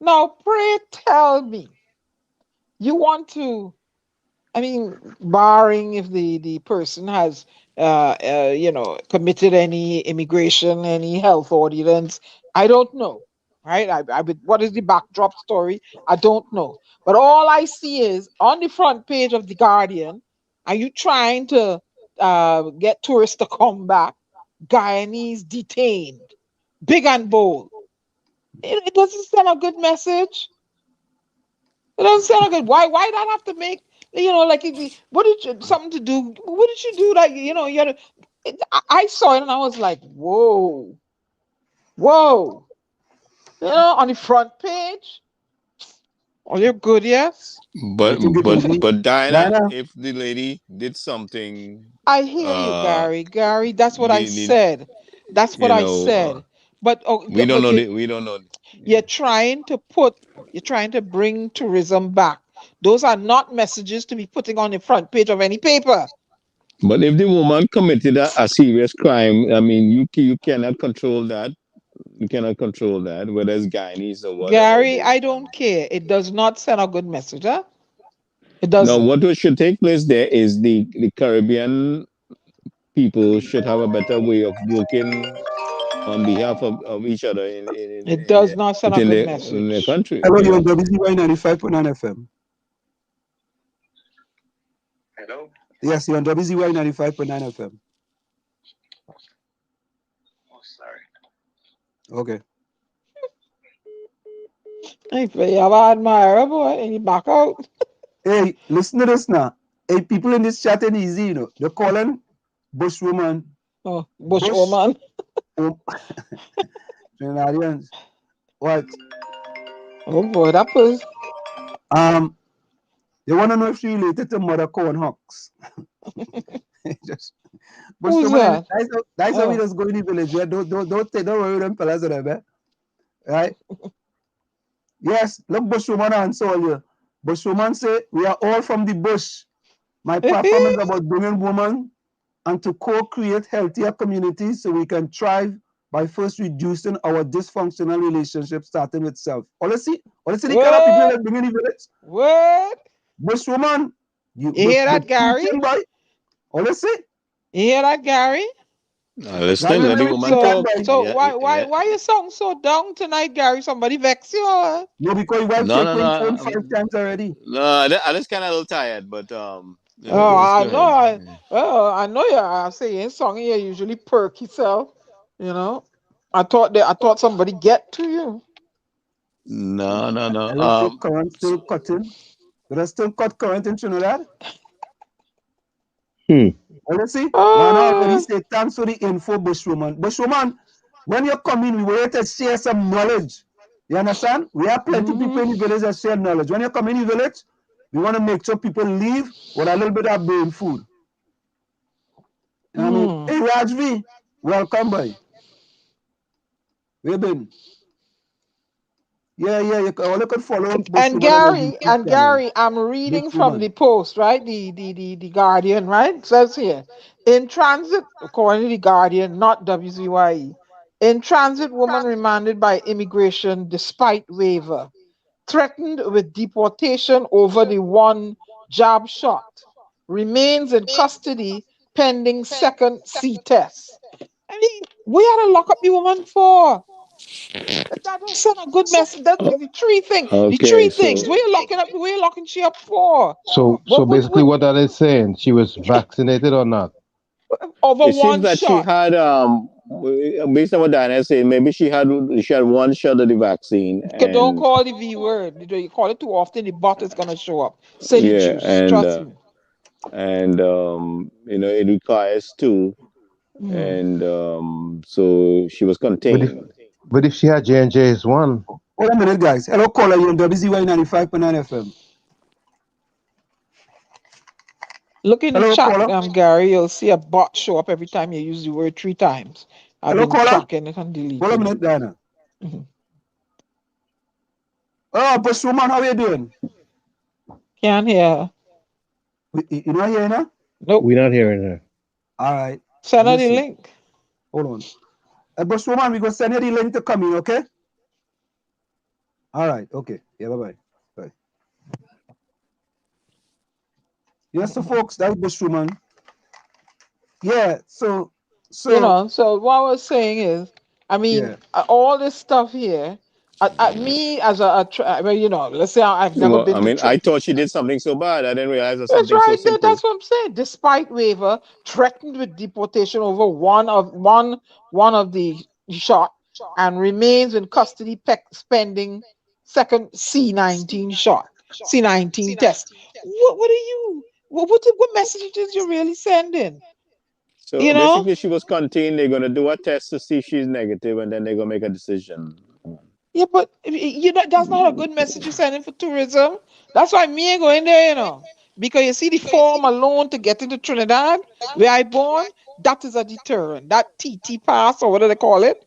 Speaker 5: Now, pray tell me, you want to I mean, barring if the person has, committed any immigration, any health ordinance, I don't know, right? What is the backdrop story? I don't know. But all I see is on the front page of the Guardian, are you trying to get tourists to come back? Guyanese detained, big and bold. It doesn't send a good message. It doesn't sound good. Why not have to make, like, what did you, something to do? What did you do? Like, you had I saw it and I was like, whoa. On the front page. Oh, you're good, yes?
Speaker 10: But Diana,
Speaker 4: Diana,
Speaker 10: if the lady did something,
Speaker 5: I hear you, Gary. That's what I said. That's what I said. But
Speaker 10: we don't know. We don't know.
Speaker 5: You're trying to bring tourism back. Those are not messages to be putting on the front page of any paper.
Speaker 10: But if the woman committed a serious crime, I mean, you cannot control that. You cannot control that, whether it's Guyanese or whatever.
Speaker 5: Gary, I don't care. It does not send a good message, huh? It doesn't.
Speaker 10: No, what should take place there is the Caribbean people should have a better way of working on behalf of each other
Speaker 5: it does not send a good message
Speaker 10: in their country.
Speaker 4: Hello, you're on WCYE 95.9 FM.
Speaker 11: Hello?
Speaker 4: Yes, you're on WCYE 95.9 FM.
Speaker 11: Oh, sorry.
Speaker 4: Okay.
Speaker 5: Hey, you have an admirer, boy, and you back out.
Speaker 4: Hey, listen to this now. Hey, people in this chat ain't easy, They're calling Bushwoman.
Speaker 5: Oh, Bushwoman.
Speaker 4: Trinidadians. What?
Speaker 5: Oh boy, that was.
Speaker 4: They want to know if she related to Mother Corn Hawks.
Speaker 5: Who's that?
Speaker 4: That's how we just go in the village. Yeah? Don't worry with them fellas over there. Right? Yes, look, Bushwoman answer all you. Bushwoman say, we are all from the bush. My platform is about bringing women and to co-create healthier communities so we can thrive by first reducing our dysfunctional relationships, starting with self. Honestly, the kind of people that bring in the village.
Speaker 5: What?
Speaker 4: Bushwoman,
Speaker 5: you hear that, Gary?
Speaker 4: Honestly,
Speaker 5: you hear that, Gary?
Speaker 10: Listen, let the woman talk.
Speaker 5: So why you sound so down tonight, Gary? Somebody vex you? Or?
Speaker 4: No, because your wife phone 5 times already.
Speaker 10: No, I just kind of a little tired, but
Speaker 5: I know you're saying song you usually perk yourself. I thought somebody get to you.
Speaker 10: No.
Speaker 4: Current still cutting. There's still cut current in Trinidad. Honestly, one already say thanks for the info, Bushwoman. Bushwoman, when you come in, we were here to share some knowledge. You understand? We have plenty of people in the village that share knowledge. When you come in the village, we want to make sure people leave with a little bit of brain food. You know what I mean? Hey, Rajvi, welcome, boy. Where been? Yeah, you can follow.
Speaker 5: And Gary, I'm reading from the Post, right? The Guardian, right? It says here, in transit, according to the Guardian, not WCYE, in transit, woman remanded by immigration despite waiver, threatened with deportation over the one jab shot, remains in custody pending second C test. I mean, we had to lock up the woman for. That don't send a good message. That's the three things.
Speaker 10: Okay,
Speaker 5: the three things. We're locking she up for.
Speaker 6: So basically, what that is saying, she was vaccinated or not?
Speaker 5: Over
Speaker 10: it seems that
Speaker 5: shot.
Speaker 10: she had based on what Diana said, maybe she had one shot of the vaccine.
Speaker 5: Don't call the V word. You call it too often, the bot is gonna show up. Silly juice. Trust me.
Speaker 10: And it requires two. And so she was contained.
Speaker 6: But if she had J&J's one.
Speaker 4: Hold a minute, guys. Hello, caller. You're on WCYE 95.9 FM.
Speaker 5: Look in the chat, Gary. You'll see a bot show up every time you use the word 3 times. I've been tracking it and deleting it.
Speaker 4: Hold a minute, Diana. Oh, Bushwoman, how are you doing?
Speaker 5: Can't hear.
Speaker 4: You not hearing her?
Speaker 5: Nope.
Speaker 6: We're not hearing her.
Speaker 4: All right.
Speaker 5: Send her the link.
Speaker 4: Hold on. Bushwoman, we're going to send you the link to come in, okay? All right, okay. Yeah, bye-bye. Bye. Yes, so folks, that's Bushwoman. Yeah, so
Speaker 5: you know, so what I was saying is, I mean,
Speaker 4: yeah.
Speaker 5: all this stuff here, me as you know, let's say I've never
Speaker 10: Well,
Speaker 5: been
Speaker 10: I
Speaker 5: to
Speaker 10: mean, I thought she did something so bad. I didn't realize it's
Speaker 5: That's
Speaker 10: something so
Speaker 5: right.
Speaker 10: simple.
Speaker 5: That's what I'm saying. Despite waiver, threatened with deportation over one of the shot, and remains in custody spending second C19 shot, C19 test. What are you? What message did you really send in?
Speaker 10: So
Speaker 5: You know?
Speaker 10: basically, she was contained. They're going to do a test to see if she's negative, and then they're going to make a decision.
Speaker 5: Yeah, but you know that's not a good message you're sending for tourism. That's why me ain't going there, you know. Because you see the form alone to get into Trinidad, where I born, that is a deterrent. That TT pass or whatever they call it.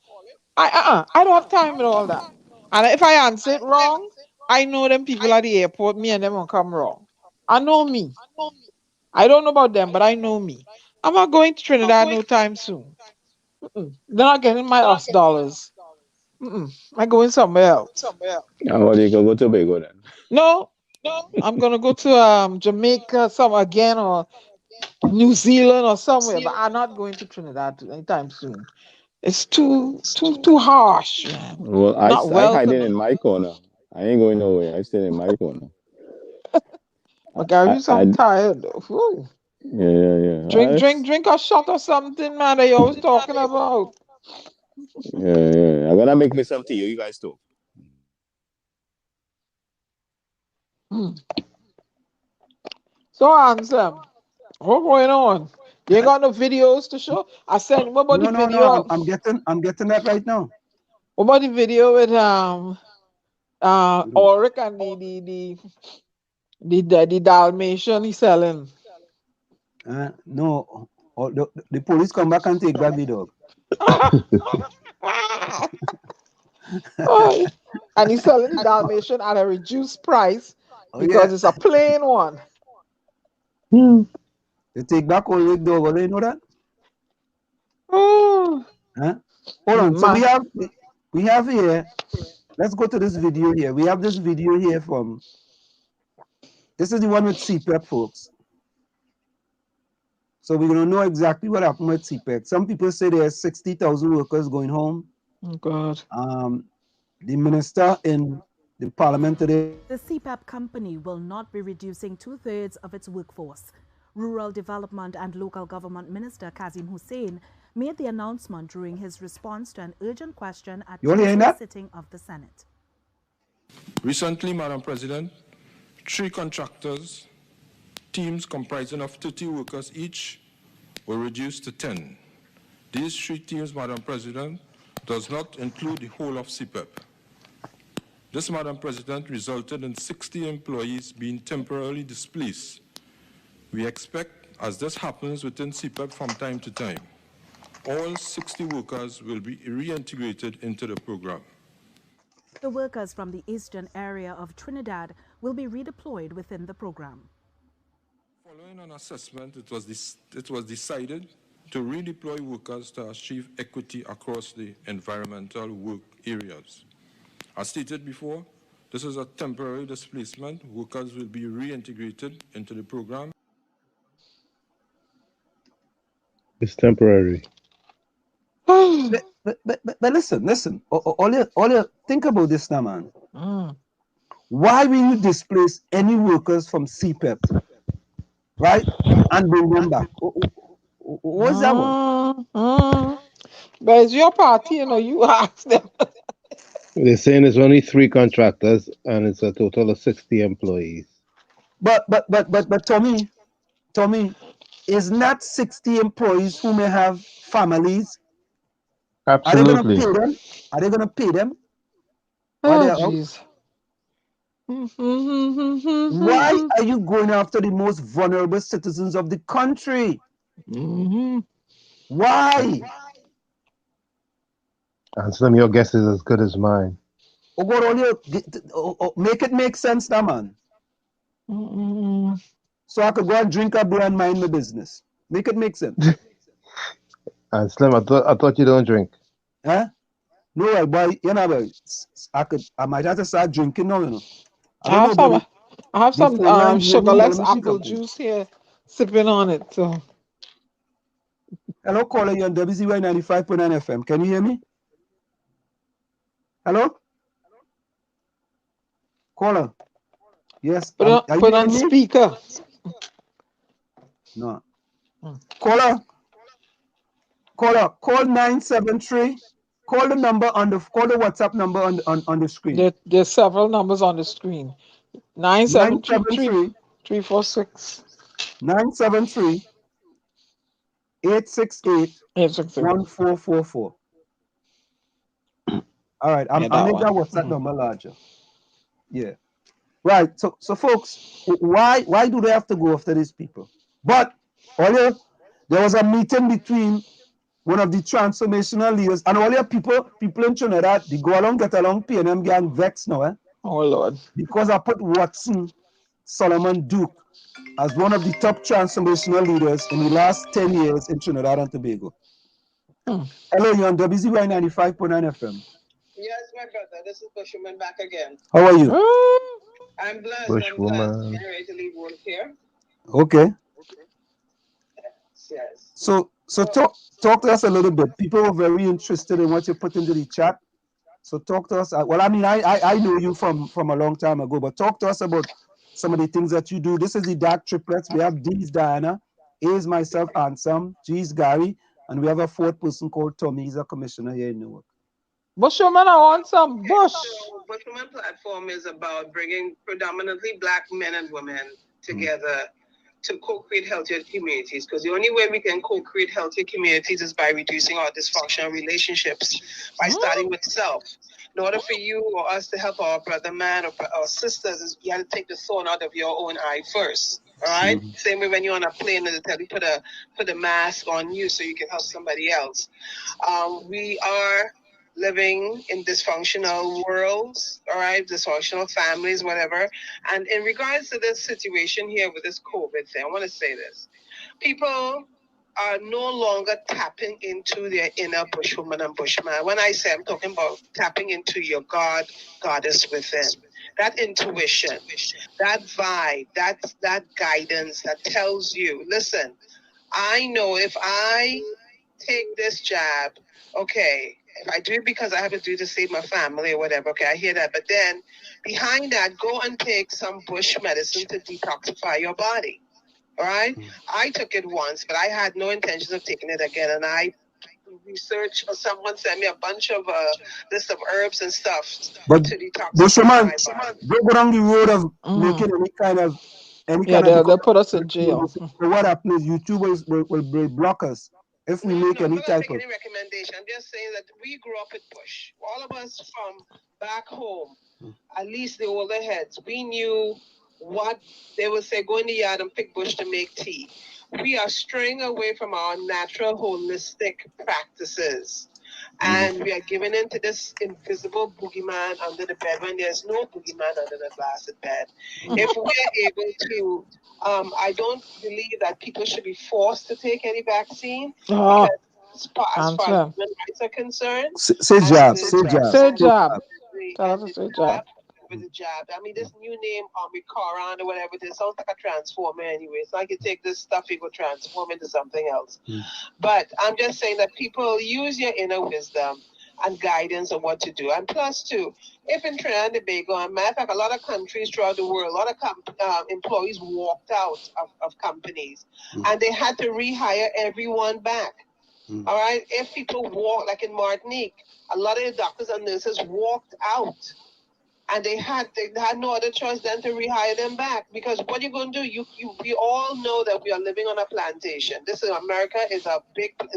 Speaker 5: I don't have time with all that. And if I answer it wrong, I know them people at the airport, me and them will come wrong. I know me. I don't know about them, but I know me. I'm not going to Trinidad no time soon. They're not getting my US dollars. I'm going somewhere else.
Speaker 10: Well, you can go to Tobago then.
Speaker 5: No, I'm gonna go to Jamaica again or New Zealand or somewhere, but I'm not going to Trinidad anytime soon. It's too harsh, man.
Speaker 10: Well, I
Speaker 5: Not
Speaker 10: hiding
Speaker 5: welcoming.
Speaker 10: in my corner. I ain't going nowhere. I stay in my corner.
Speaker 5: But Gary, I'm tired. Ooh.
Speaker 10: Yeah.
Speaker 5: Drink a shot or something, man. That you always talking about.
Speaker 10: Yeah. I'm gonna make me some tea. You guys talk.
Speaker 5: So, Anselm, what's going on? You ain't got no videos to show? I said, what about the video?
Speaker 4: No. I'm getting that right now.
Speaker 5: What about the video with Ulrich and the Dalmatian he's selling?
Speaker 4: No. The police come back and take that video.
Speaker 5: Oh, and he's selling the Dalmatian at a reduced price because it's a plain one.
Speaker 4: They take back all the dog. You know that?
Speaker 5: Oh.
Speaker 4: Huh? Hold on. So we have here. Let's go to this video here. We have this video here from. This is the one with CPEP, folks. So we're gonna know exactly what happened with CPEP. Some people say there's 60,000 workers going home.
Speaker 5: Oh God.
Speaker 4: The minister in the parliamentary.
Speaker 12: The CPAP company will not be reducing 2/3 of its workforce. Rural Development and Local Government Minister Kazim Hussein made the announcement during his response to an urgent question at the sitting of the Senate.
Speaker 13: Recently, Madam President, 3 contractors, teams comprising of 30 workers each, were reduced to 10. These 3 teams, Madam President, does not include the whole of CPEP. This, Madam President, resulted in 60 employees being temporarily displaced. We expect, as this happens within CPEP from time to time, all 60 workers will be reintegrated into the program.
Speaker 12: The workers from the eastern area of Trinidad will be redeployed within the program.
Speaker 13: Following an assessment, it was decided to redeploy workers to achieve equity across the environmental work areas. As stated before, this is a temporary displacement. Workers will be reintegrated into the program.
Speaker 6: It's temporary.
Speaker 4: But listen. All you think about this now, man. Why will you displace any workers from CPEP, right, and bring them back? What's that one?
Speaker 5: But it's your party, you know. You ask them.
Speaker 6: They're saying it's only 3 contractors and it's a total of 60 employees.
Speaker 4: But Tommy, isn't that 60 employees who may have families?
Speaker 6: Absolutely.
Speaker 4: Are they gonna pay them?
Speaker 5: Oh, jeez.
Speaker 4: Why are you going after the most vulnerable citizens of the country? Why?
Speaker 6: Answer your guess is as good as mine.
Speaker 4: Oh God, make it make sense now, man. So I could go and drink a beer and mind my business. Make it make sense.
Speaker 6: And Slim, I thought you don't drink.
Speaker 4: Huh? No, boy, you know, I might have to start drinking now, you know.
Speaker 5: I have some sugarless apple juice here sipping on it. So,
Speaker 4: hello, caller, you're on WCYE 95.9 FM. Can you hear me? Hello? Caller. Yes.
Speaker 5: Put on speaker.
Speaker 4: No. Caller, call 973. Call the number on the WhatsApp number on the screen.
Speaker 5: There's several numbers on the screen. 973 346
Speaker 4: 973 868 1444. All right, I'll make that WhatsApp number larger. Yeah. Right. So folks, why do they have to go after these people? But earlier there was a meeting between one of the transformational leaders and all your people in Trinidad, they go along, get along, PNM gang vex now, eh?
Speaker 5: Oh Lord.
Speaker 4: Because I put Watson Solomon Duke as one of the top transformational leaders in the last 10 years in Trinidad and Tobago. Hello, you're on WCYE 95.9 FM.
Speaker 14: Yes, my brother. This is Bushwoman back again.
Speaker 4: How are you?
Speaker 14: I'm blessed.
Speaker 6: Bushwoman.
Speaker 14: Getting ready to leave work here.
Speaker 4: Okay.
Speaker 14: Yes.
Speaker 4: So talk to us a little bit. People were very interested in what you put into the chat. So talk to us. Well, I mean, I know you from a long time ago, but talk to us about some of the things that you do. This is the Dark Triplets. We have D's Diana, A is myself, Ansem, G's Gary, and we have a fourth person called Tommy. He's a commissioner here in Newark.
Speaker 5: Bushwoman, I want some bush.
Speaker 14: So Bushwoman platform is about bringing predominantly Black men and women together to co-create healthier communities, because the only way we can co-create healthier communities is by reducing our dysfunctional relationships, by starting with self. In order for you or us to help our brother man or our sisters, you have to take the thorn out of your own eye first. All right. Same way when you're on a plane and they tell you put a mask on you so you can help somebody else. We are living in dysfunctional worlds, all right, dysfunctional families, whatever. And in regards to this situation here with this COVID thing, I want to say this. People are no longer tapping into their inner bushwoman and bushman. When I say I'm talking about tapping into your goddess within. That intuition, that vibe, that guidance that tells you, listen, I know if I take this jab, okay, if I do it because I have to do it to save my family or whatever, okay, I hear that. But then behind that, go and take some bush medicine to detoxify your body. All right? I took it once, but I had no intention of taking it again. And I researched, or someone sent me a bunch of list of herbs and stuff to detoxify my body.
Speaker 4: Go down the road of making any kind of
Speaker 5: they'll put us in jail.
Speaker 4: So what happens is YouTubers will block us if we make any type of
Speaker 14: recommendation. I'm just saying that we grew up with bush. All of us from back home, at least the older heads, we knew what they would say, go in the yard and pick bush to make tea. We are straying away from our natural holistic practices. And we are giving into this invisible boogeyman under the bed when there's no boogeyman under the glass bed. If we're able to, I don't believe that people should be forced to take any vaccine. Because as far as human rights are concerned,
Speaker 4: say jab.
Speaker 5: Tell us to say jab.
Speaker 14: With the jab. I mean, this new name, Coran or whatever, it sounds like a transformer anyway. It's like you take this stuff, you go transform into something else. But I'm just saying that people use your inner wisdom and guidance on what to do. And plus, too, if in Trinidad and Tobago, and matter of fact, a lot of countries throughout the world, a lot of employees walked out of companies and they had to rehire everyone back. All right? If people walk, like in Martinique, a lot of the doctors and nurses walked out. And they had no other choice than to rehire them back, because what you're going to do, we all know that we are living on a plantation. This is America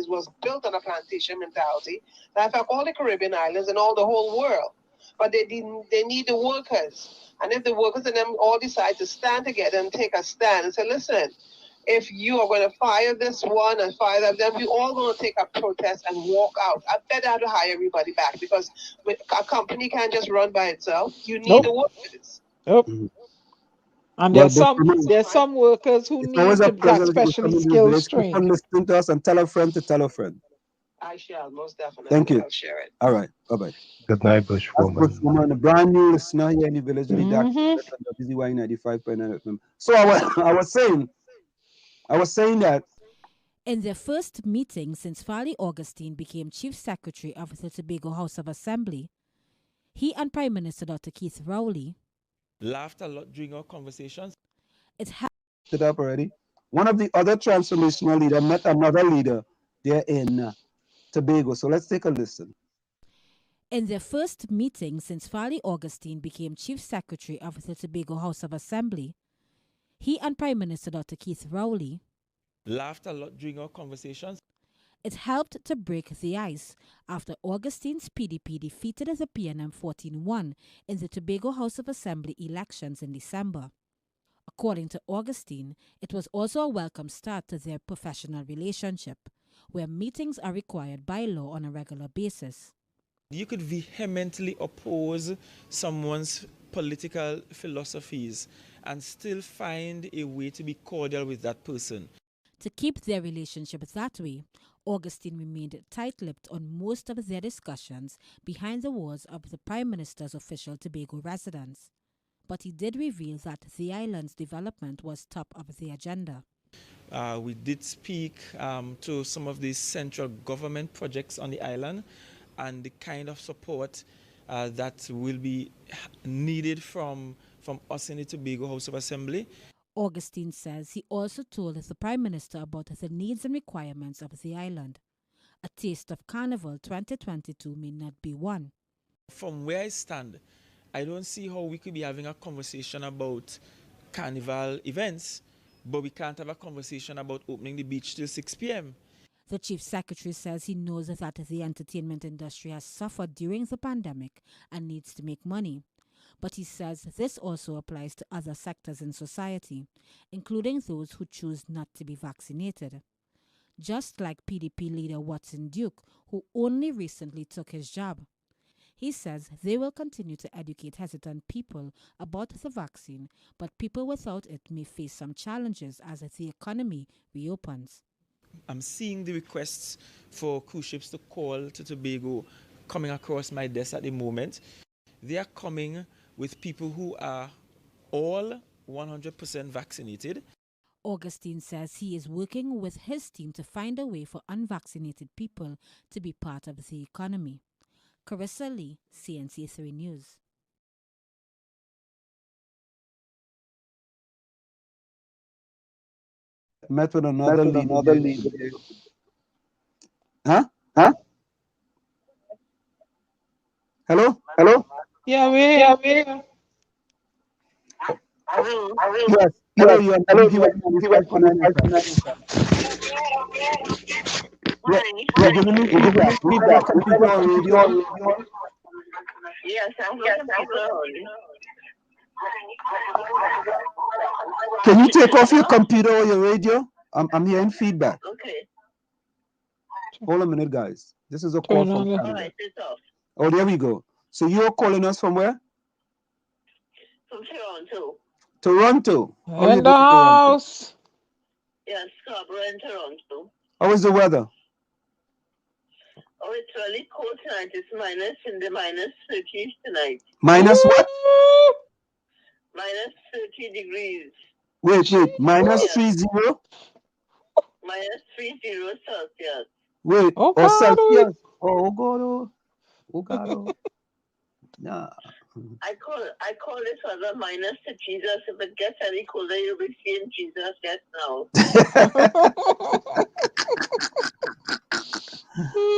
Speaker 14: was built on a plantation mentality. In fact, all the Caribbean islands and all the whole world, but they need the workers. And if the workers and them all decide to stand together and take a stand and say, listen, if you are going to fire this one and fire that, then we all going to take a protest and walk out. I better have to hire everybody back, because a company can't just run by itself. You need the workers.
Speaker 5: And there's some workers who need that specially skilled trained.
Speaker 4: Listen to us and tell a friend to tell a friend.
Speaker 14: I shall, most definitely.
Speaker 4: Thank you.
Speaker 14: I'll share it.
Speaker 4: All right. Bye-bye.
Speaker 6: Good night, Bushwoman.
Speaker 4: A brand new listener here in the village of the WCYE 95.9 FM. So I was saying, I was saying that
Speaker 15: in their first meeting since Fali Augustine became Chief Secretary of the Tobago House of Assembly, he and Prime Minister Dr. Keith Rowley
Speaker 16: laughed a lot during our conversations.
Speaker 15: It
Speaker 4: up already. One of the other transformational leaders met another leader there in Tobago. So let's take a listen.
Speaker 15: In their first meeting since Fali Augustine became Chief Secretary of the Tobago House of Assembly, he and Prime Minister Dr. Keith Rowley
Speaker 16: laughed a lot during our conversations.
Speaker 15: It helped to break the ice after Augustine's PDP defeated the PNM 14-1 in the Tobago House of Assembly elections in December. According to Augustine, it was also a welcome start to their professional relationship, where meetings are required by law on a regular basis.
Speaker 16: You could vehemently oppose someone's political philosophies and still find a way to be cordial with that person.
Speaker 15: To keep their relationship that way, Augustine remained tight-lipped on most of their discussions behind the walls of the Prime Minister's official Tobago residence. But he did reveal that the island's development was top of the agenda.
Speaker 16: We did speak to some of the central government projects on the island and the kind of support that will be needed from us in the Tobago House of Assembly.
Speaker 15: Augustine says he also told the Prime Minister about the needs and requirements of the island. A taste of Carnival 2022 may not be one.
Speaker 16: From where I stand, I don't see how we could be having a conversation about carnival events, but we can't have a conversation about opening the beach till 6 p.m.
Speaker 15: The Chief Secretary says he knows that the entertainment industry has suffered during the pandemic and needs to make money. But he says this also applies to other sectors in society, including those who choose not to be vaccinated. Just like PDP leader Watson Duke, who only recently took his job. He says they will continue to educate hesitant people about the vaccine, but people without it may face some challenges as the economy reopens.
Speaker 16: I'm seeing the requests for cruise ships to call to Tobago coming across my desk at the moment. They are coming with people who are all 100% vaccinated.
Speaker 15: Augustine says he is working with his team to find a way for unvaccinated people to be part of the economy. Carissa Lee, CNC3 News.
Speaker 4: Met with another leader. Huh? Hello?
Speaker 5: Yeah, we.
Speaker 4: Yes. Hello, you are you're giving me feedback.
Speaker 14: Yes, I'm going.
Speaker 4: Can you take off your computer or your radio? I'm hearing feedback.
Speaker 14: Okay.
Speaker 4: Hold a minute, guys. This is a call from Canada.
Speaker 14: All right, it's off.
Speaker 4: Oh, there we go. So you're calling us from where?
Speaker 14: From Toronto.
Speaker 4: Toronto.
Speaker 5: In the house.
Speaker 14: Yes, Scarborough in Toronto.
Speaker 4: How is the weather?
Speaker 14: Oh, it's really cold tonight. It's minus 30 tonight.
Speaker 4: Minus what?
Speaker 14: Minus 30 degrees.
Speaker 4: Wait. Minus 30?
Speaker 14: Minus 30 Celsius.
Speaker 4: Wait. Celsius. Oh, God. Nah.
Speaker 14: I call this weather minus to Jesus. If it gets any colder, you'll be seeing Jesus just now.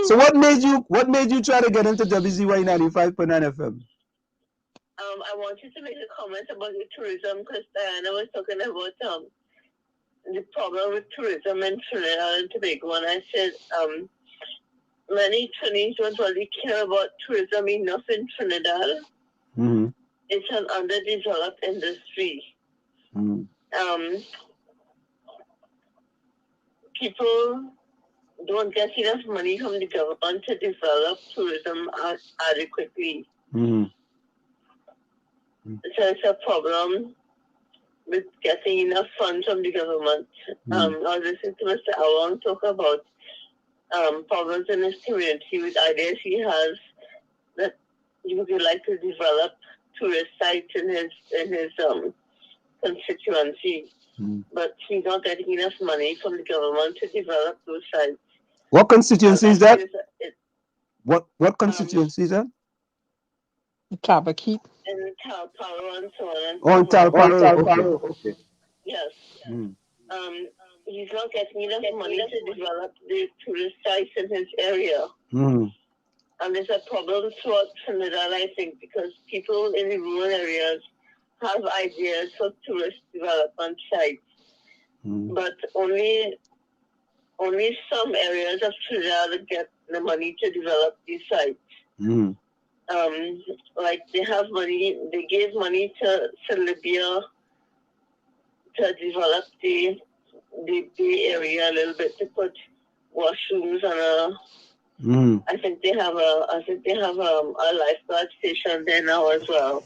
Speaker 4: So what made you try to get into WCYE 95.9 FM?
Speaker 14: I wanted to make a comment about the tourism because Diana was talking about the problem with tourism in Trinidad and Tobago, and I said many Trinidadians don't really care about tourism enough in Trinidad.
Speaker 4: Mm-hmm.
Speaker 14: It's an underdeveloped industry.
Speaker 4: Mm-hmm.
Speaker 14: People don't get enough money from the government to develop tourism adequately.
Speaker 4: Mm-hmm.
Speaker 14: So it's a problem with getting enough funds from the government. I was listening to Mr. Awong talk about problems in his community with ideas he has that he would like to develop tourist sites in his constituency. but he's not getting enough money from the government to develop those sites.
Speaker 4: What constituency is that? What constituency is that?
Speaker 5: Tabaquite.
Speaker 14: In Talparo and so on.
Speaker 4: Oh, Talparo. Okay.
Speaker 14: Yes. He's not getting enough money to develop the tourist sites in his area. And there's a problem throughout Trinidad, I think, because people in the rural areas have ideas for tourist development sites, but only some areas of Trinidad get the money to develop these sites. Like they have money, they gave money to Libya to develop the area a little bit, to put washrooms and I think they have a lifeguard station there now as well.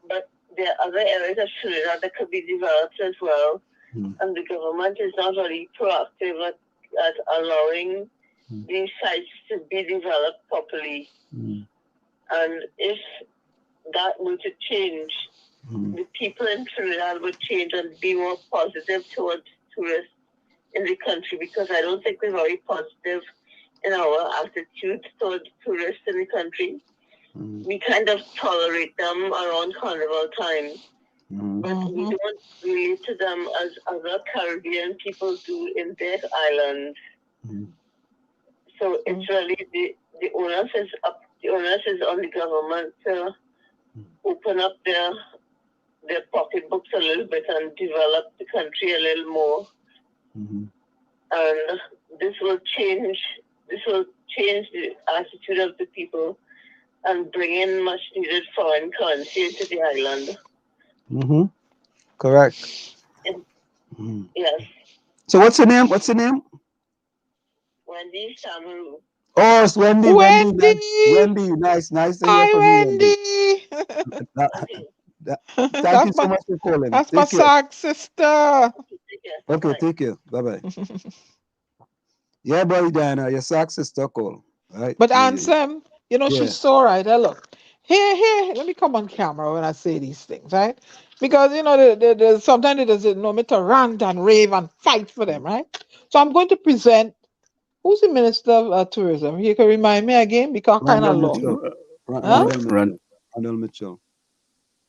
Speaker 14: But there are other areas of Trinidad that could be developed as well, and the government is not very proactive at allowing these sites to be developed properly. And if that were to change, the people in Trinidad would change and be more positive towards tourists in the country, because I don't think we're very positive in our attitude towards tourists in the country. We kind of tolerate them around carnival time, but we don't relate to them as other Caribbean people do in their islands. So it's really the onus is up. The onus is on the government to open up their pocketbooks a little bit and develop the country a little more. And this will change the attitude of the people and bring in much needed foreign currency into the island.
Speaker 4: Correct.
Speaker 14: Yes.
Speaker 4: So what's your name?
Speaker 14: Wendy Samu.
Speaker 4: Oh, it's Wendy. Wendy. Nice to hear from you,
Speaker 5: Wendy.
Speaker 4: Thank you so much for calling.
Speaker 5: That's my sock sister.
Speaker 4: Okay, take care. Bye-bye. Yeah, boy, Diana, your sock sister call. Right?
Speaker 5: But Ansem, she's so right. Look, here, let me come on camera when I say these things, right? Because, sometimes there's no me to rant and rave and fight for them, right? So I'm going to present, who's the Minister of Tourism? You can remind me again, because kind of long.
Speaker 4: Randall Mitchell.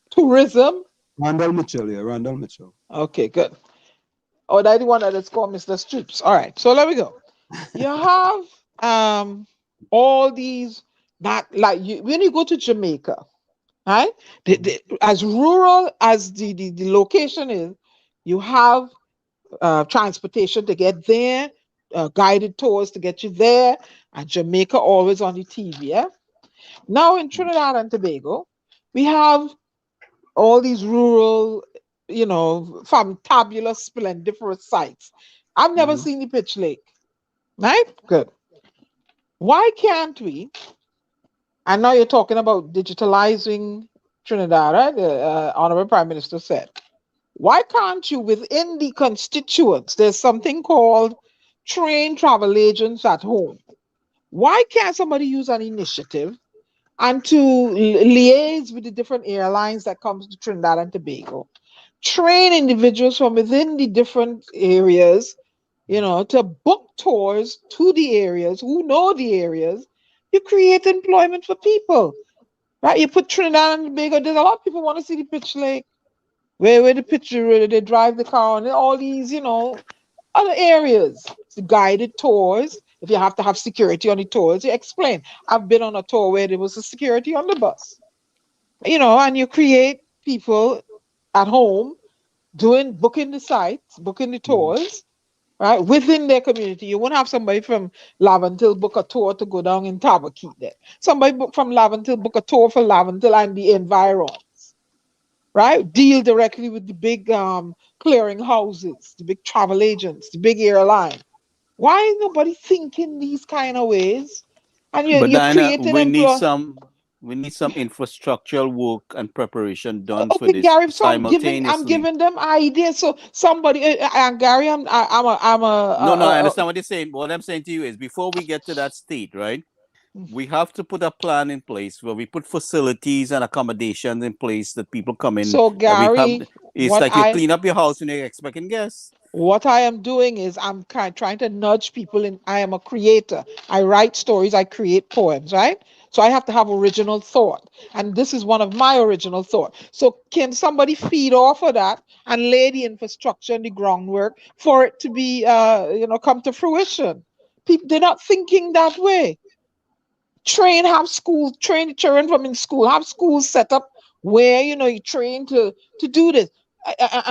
Speaker 5: Tourism?
Speaker 4: Randall Mitchell.
Speaker 5: Okay, good. Oh, that's the one that is called Mr. Strips. All right, so let me go. You have all these, when you go to Jamaica, right? As rural as the location is, you have transportation to get there, guided tours to get you there, and Jamaica always on the TV. Yeah? Now in Trinidad and Tobago, we have all these rural, fantabulous, splendiferous sites. I've never seen the Pitch Lake. Right? Good. Why can't we? And now you're talking about digitalizing Trinidad, right? The Honorable Prime Minister said. Why can't you, within the constituents, there's something called train travel agents at home. Why can't somebody use an initiative and to liaise with the different airlines that comes to Trinidad and Tobago, train individuals from within the different areas, to book tours to the areas, who know the areas. You create employment for people, right? You put Trinidad and Tobago, there's a lot of people want to see the Pitch Lake, where the picture, they drive the car, and all these, other areas. The guided tours. If you have to have security on the tours, you explain. I've been on a tour where there was a security on the bus. And you create people at home booking the sites, booking the tours, right? Within their community. You won't have somebody from Laventille book a tour to go down in Tabaquite there. Somebody from Laventille book a tour for Laventille and the environs, right? Deal directly with the big clearing houses, the big travel agents, the big airline. Why is nobody thinking these kind of ways? And you're creating
Speaker 10: we need some infrastructural work and preparation done for this
Speaker 5: Gary, so
Speaker 10: simultaneously.
Speaker 5: I'm giving them ideas. So somebody, and Gary, I'm a.
Speaker 10: No, I understand what you're saying. What I'm saying to you is, before we get to that state, right?
Speaker 8: we have to put a plan in place where we put facilities and accommodations in place that people come in.
Speaker 5: So Gary,
Speaker 8: It's like you clean up your house and you're expecting guests.
Speaker 5: What I am doing is I'm trying to nudge people in. I am a creator. I write stories, I create poems, right? So I have to have original thought. And this is one of my original thought. So can somebody feed off of that and lay the infrastructure and the groundwork for it to be come to fruition? People, they're not thinking that way. Train the children from in school, have schools set up where you train to do this,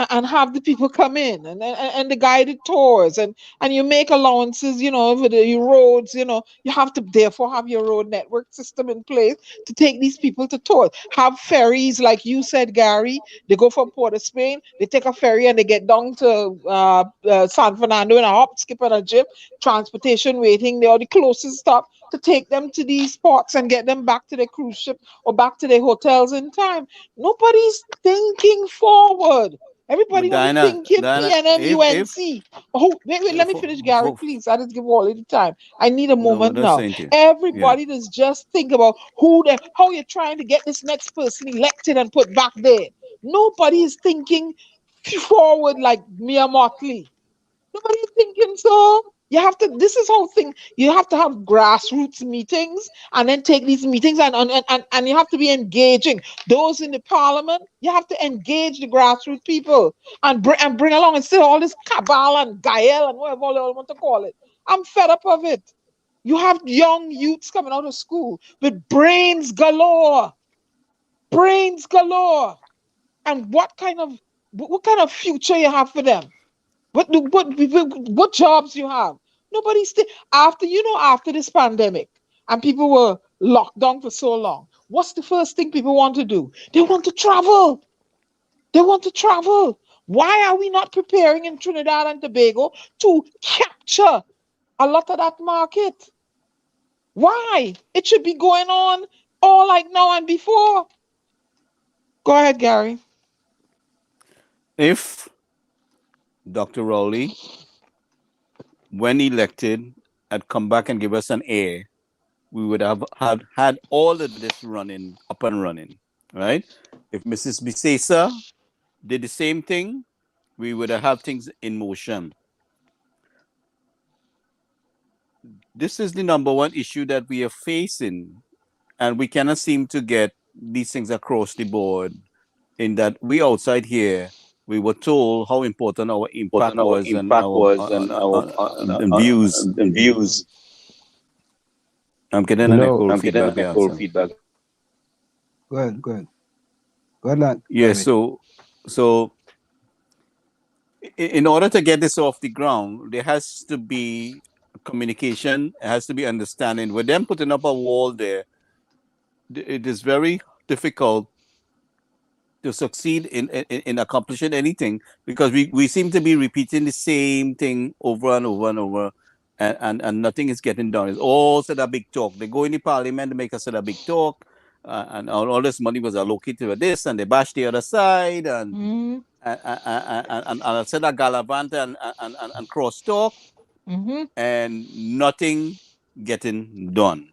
Speaker 5: and have the people come in and the guided tours, and you make allowances for the roads. You have to therefore have your road network system in place to take these people to tours. Have ferries, like you said, Gary. They go from Port of Spain, they take a ferry and they get down to San Fernando in a hop, skip, and a jump. Transportation waiting, they are the closest stop to take them to these ports and get them back to their cruise ship or back to their hotels in time. Nobody's thinking forward. Everybody want to think PNMUNC. Oh, wait, let me finish, Gary, please. I just give all of the time. I need a moment now. Everybody does just think about how you're trying to get this next person elected and put back there. Nobody is thinking forward like Mia Motley. Nobody is thinking so. You have to have grassroots meetings and then take these meetings and you have to be engaging those in the parliament. You have to engage the grassroots people and bring along, instead of all this cabal and gael and whatever they all want to call it. I'm fed up of it. You have young youths coming out of school with brains galore. And what kind of future you have for them? What jobs you have? Nobody's after this pandemic and people were locked down for so long. What's the first thing people want to do? They want to travel. Why are we not preparing in Trinidad and Tobago to capture a lot of that market? Why? It should be going on all like now and before. Go ahead, Gary.
Speaker 8: If Dr. Rowley, when elected, had come back and give us an A, we would have had all of this up and running, right? If Mrs. Bisesa did the same thing, we would have had things in motion. This is the number one issue that we are facing, and we cannot seem to get these things across the board, in that we outside here, we were told how important our impact was and our views. I'm getting an echo feedback.
Speaker 4: Go ahead.
Speaker 8: Yeah, so in order to get this off the ground, there has to be communication, it has to be understanding. With them putting up a wall there, it is very difficult to succeed in accomplishing anything, because we seem to be repeating the same thing over and over and over, and nothing is getting done. It's all said a big talk. They go in the parliament to make us said a big talk, and all this money was allocated for this, and they bash the other side, and said a galavant and cross talk, and nothing getting done.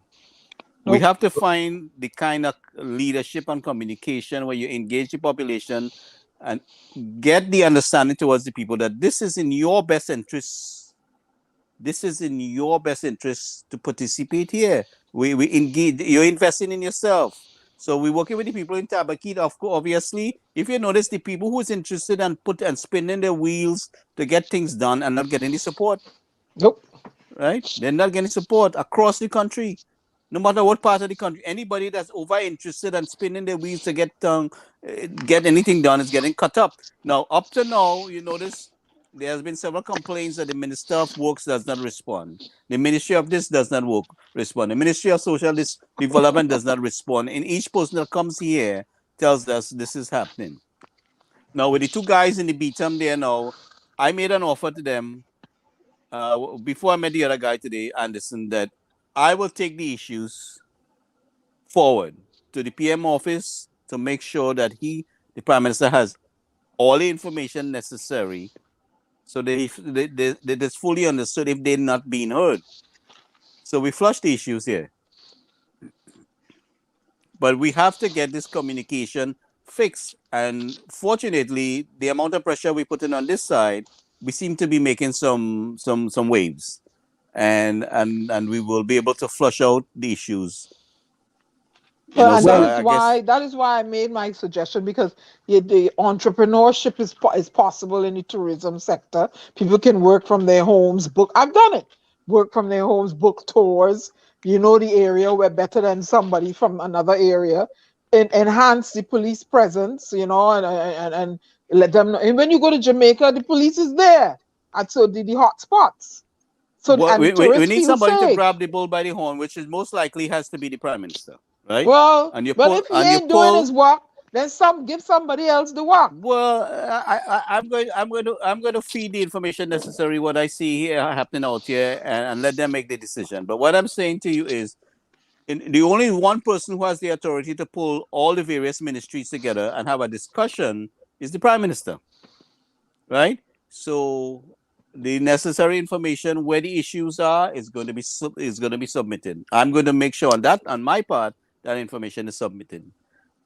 Speaker 8: We have to find the kind of leadership and communication where you engage the population and get the understanding towards the people that this is in your best interest. This is in your best interest to participate here. We engage. You're investing in yourself. So we're working with the people in Tabaquite. Obviously, if you notice, the people who's interested and spinning their wheels to get things done and not getting the support.
Speaker 5: Nope.
Speaker 8: Right? They're not getting support across the country. No matter what part of the country, anybody that's over interested and spinning their wheels to get anything done is getting cut up. Now, up to now, you notice there has been several complaints that the Minister of Works does not respond. The Ministry of this does not respond. The Ministry of Social Development does not respond. And each person that comes here tells us this is happening. Now, with the two guys in the beatum there now, I made an offer to them before I met the other guy today, Anderson, that I will take the issues forward to the PM office to make sure that the Prime Minister has all the information necessary so that it's fully understood if they're not being heard. So we flushed the issues here. but we have to get this communication fixed. And fortunately, the amount of pressure we put in on this side, we seem to be making some waves, and we will be able to flush out the issues.
Speaker 5: Well, and that is why I made my suggestion, because the entrepreneurship is possible in the tourism sector. People can work from their homes, I've done it. Work from their homes, book tours. You know the area, we're better than somebody from another area. And enhance the police presence, you know, and let them know. And when you go to Jamaica, the police is there. And so the hot spots. So
Speaker 8: we need somebody to grab the bull by the horn, which is most likely has to be the Prime Minister. Right?
Speaker 5: Well, if he ain't doing his work, then give somebody else the work.
Speaker 8: Well, I'm going to feed the information necessary, what I see here happening out here, and let them make the decision. But what I'm saying to you is, the only one person who has the authority to pull all the various ministries together and have a discussion is the Prime Minister, right? So the necessary information where the issues are is going to be submitted. I'm going to make sure on my part, that information is submitted.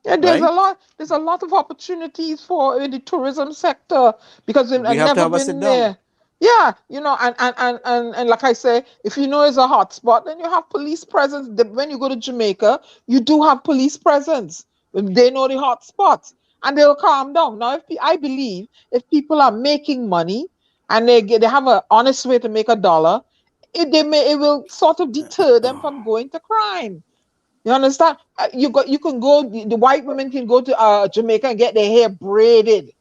Speaker 5: Yeah, there's a lot of opportunities for in the tourism sector, because I've never been there. Yeah, you know, and like I say, if you know it's a hot spot, then you have police presence. When you go to Jamaica, you do have police presence. They know the hot spots, and they'll calm down. Now, I believe if people are making money and they have an honest way to make a dollar, it will sort of deter them from going to crime. You understand? You can go. The white women can go to Jamaica and get their hair braided,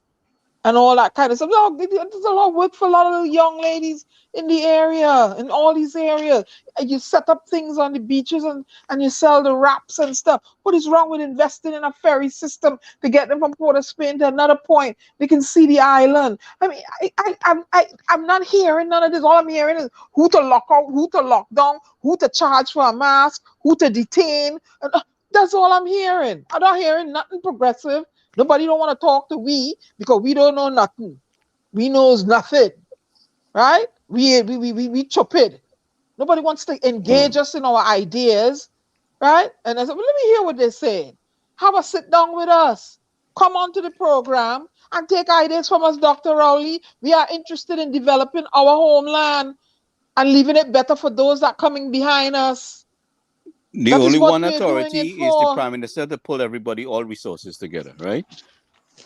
Speaker 5: and all that kind of stuff. No, there's a lot of work for a lot of young ladies in the area, in all these areas. And you set up things on the beaches and you sell the wraps and stuff. What is wrong with investing in a ferry system to get them from Port of Spain to another point? They can see the island. I mean, I'm not hearing none of this. All I'm hearing is who to lock out, who to lock down, who to charge for a mask, who to detain. That's all I'm hearing. I'm not hearing nothing progressive. Nobody don't want to talk to we, because we don't know nothing. We knows nothing, right? We chop it. Nobody wants to engage us in our ideas, right? And I said, well, let me hear what they're saying. Have a sit down with us. Come on to the program and take ideas from us, Dr. Rowley. We are interested in developing our homeland and leaving it better for those that are coming behind us.
Speaker 8: The only one authority is the Prime Minister to pull everybody, all resources together, right?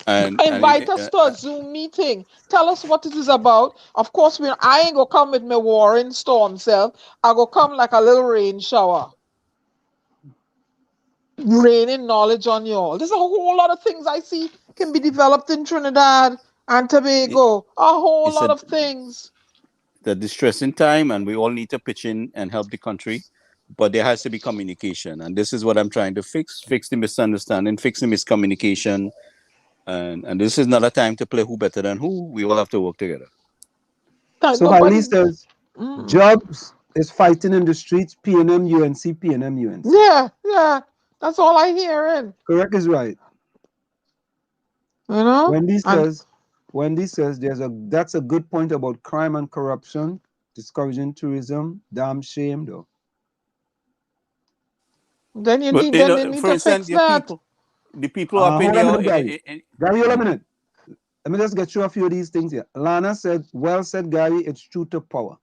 Speaker 8: And
Speaker 5: invite us to a Zoom meeting. Tell us what it is about. Of course, I ain't gonna come with my warring storm self. I go come like a little rain shower, raining knowledge on you all. There's a whole lot of things I see can be developed in Trinidad and Tobago. A whole lot of things.
Speaker 8: The distressing time, and we all need to pitch in and help the country. But there has to be communication, and this is what I'm trying to fix the misunderstanding, fix the miscommunication, and this is not a time to play who better than who. We all have to work together.
Speaker 4: So Hailey says, Jobs is fighting in the streets, PNM, UNC, PNM, UNC.
Speaker 5: Yeah, that's all I hear.
Speaker 4: Correct is right.
Speaker 5: You know?
Speaker 4: Wendy says that's a good point about crime and corruption, discouraging tourism. Damn shame though.
Speaker 5: Then you need to fix that.
Speaker 8: The people up in there.
Speaker 4: Gary, hold a minute. Let me just get through a few of these things here. Lana said, well said, Gary, it's true to power.